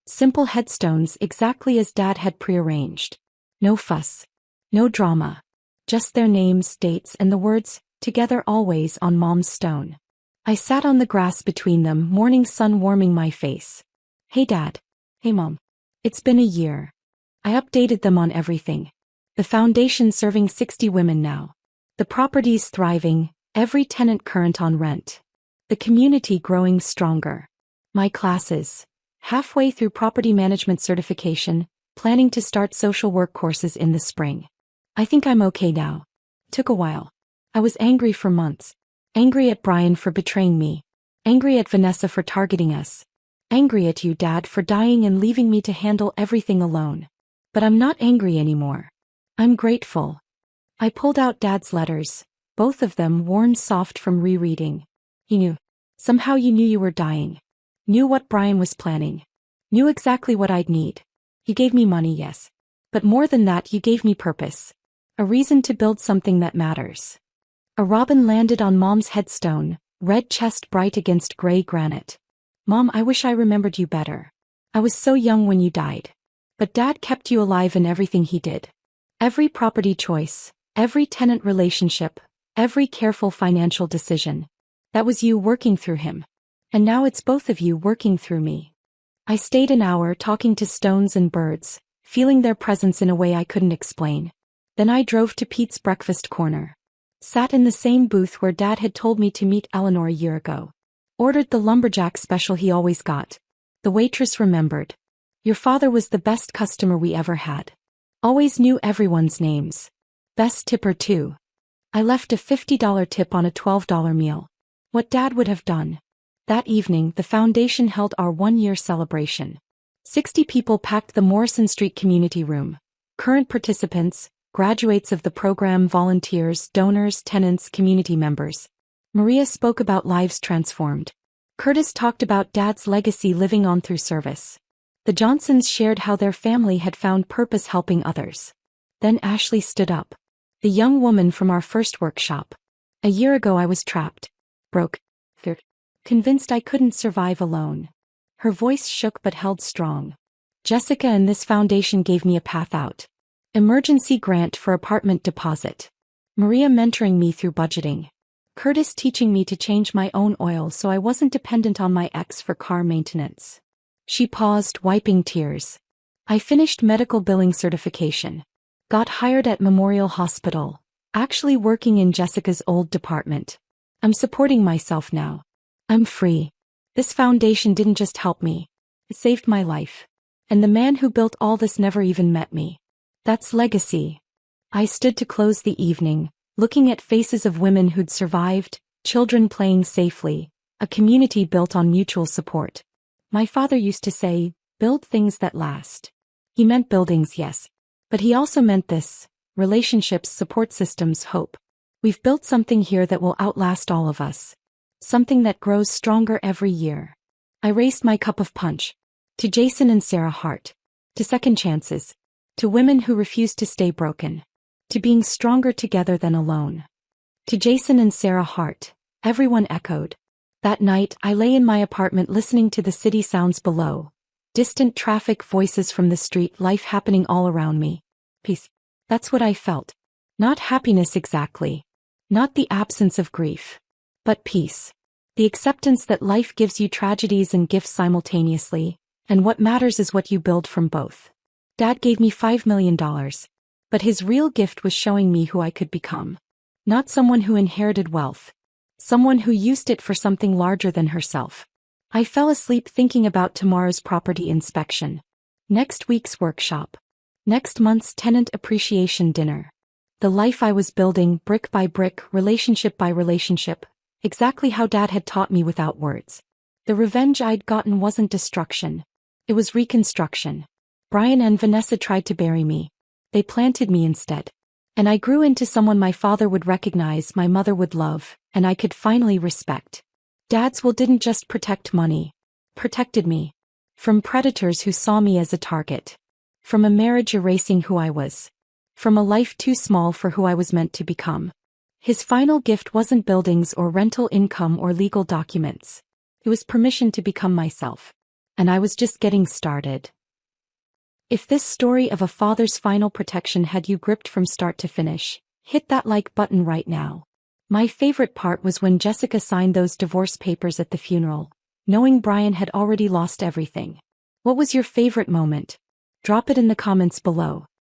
Simple headstones exactly as Dad had prearranged. No fuss. No drama. Just their names, dates, and the words, "Together always," on Mom's stone. I sat on the grass between them, morning sun warming my face. "Hey Dad." "Hey Mom." It's been a year. I updated them on everything. The foundation serving 60 women now. The properties thriving, every tenant current on rent. The community growing stronger. My classes. Halfway through property management certification, planning to start social work courses in the spring. I think I'm okay now. Took a while. I was angry for months. Angry at Brian for betraying me. Angry at Vanessa for targeting us. Angry at you, Dad, for dying and leaving me to handle everything alone. But I'm not angry anymore. I'm grateful. I pulled out Dad's letters, both of them worn soft from rereading. He knew. Somehow you knew you were dying. Knew what Brian was planning. Knew exactly what I'd need. You gave me money, yes. But more than that, you gave me purpose. A reason to build something that matters. A robin landed on Mom's headstone, red chest bright against gray granite. Mom, I wish I remembered you better. I was so young when you died. But Dad kept you alive in everything he did. Every property choice, every tenant relationship, every careful financial decision. That was you working through him. And now it's both of you working through me. I stayed an hour talking to stones and birds, feeling their presence in a way I couldn't explain. Then I drove to Pete's Breakfast Corner. Sat in the same booth where Dad had told me to meet Eleanor a year ago. Ordered the lumberjack special he always got. The waitress remembered. "Your father was the best customer we ever had. Always knew everyone's names. Best tipper too." I left a $50 tip on a $12 meal. What Dad would have done. That evening, the foundation held our one-year celebration. 60 people packed the Morrison Street community room. Current participants, graduates of the program, volunteers, donors, tenants, community members. Maria spoke about lives transformed. Curtis talked about Dad's legacy living on through service. The Johnsons shared how their family had found purpose helping others. Then Ashley stood up. The young woman from our first workshop. "A year ago I was trapped. Broke. Convinced I couldn't survive alone." Her voice shook but held strong. "Jessica and this foundation gave me a path out. Emergency grant for apartment deposit. Maria mentoring me through budgeting. Curtis teaching me to change my own oil so I wasn't dependent on my ex for car maintenance." She paused, wiping tears. "I finished medical billing certification. Got hired at Memorial Hospital, actually working in Jessica's old department. I'm supporting myself now. I'm free. This foundation didn't just help me. It saved my life. And the man who built all this never even met me. That's legacy." I stood to close the evening, looking at faces of women who'd survived, children playing safely, a community built on mutual support. My father used to say, "Build things that last." He meant buildings, yes. But he also meant this: relationships, support systems, hope. We've built something here that will outlast all of us. Something that grows stronger every year. I raised my cup of punch. To Jason and Sarah Hart. To second chances. To women who refuse to stay broken. To being stronger together than alone. To Jason and Sarah Hart. Everyone echoed. That night, I lay in my apartment listening to the city sounds below. Distant traffic, voices from the street, life happening all around me. Peace. That's what I felt. Not happiness exactly. Not the absence of grief. But peace. The acceptance that life gives you tragedies and gifts simultaneously, and what matters is what you build from both. Dad gave me $5 million. But his real gift was showing me who I could become. Not someone who inherited wealth. Someone who used it for something larger than herself. I fell asleep thinking about tomorrow's property inspection. Next week's workshop. Next month's tenant appreciation dinner. The life I was building, brick by brick, relationship by relationship. Exactly how Dad had taught me without words. The revenge I'd gotten wasn't destruction. It was reconstruction. Brian and Vanessa tried to bury me. They planted me instead. And I grew into someone my father would recognize, my mother would love, and I could finally respect. Dad's will didn't just protect money. Protected me. From predators who saw me as a target. From a marriage erasing who I was. from a life too small for who I was meant to become. His final gift wasn't buildings or rental income or legal documents. It was permission to become myself. And I was just getting started. If this story of a father's final protection had you gripped from start to finish, hit that like button right now. My favorite part was when Jessica signed those divorce papers at the funeral, knowing Brian had already lost everything. What was your favorite moment? Drop it in the comments below.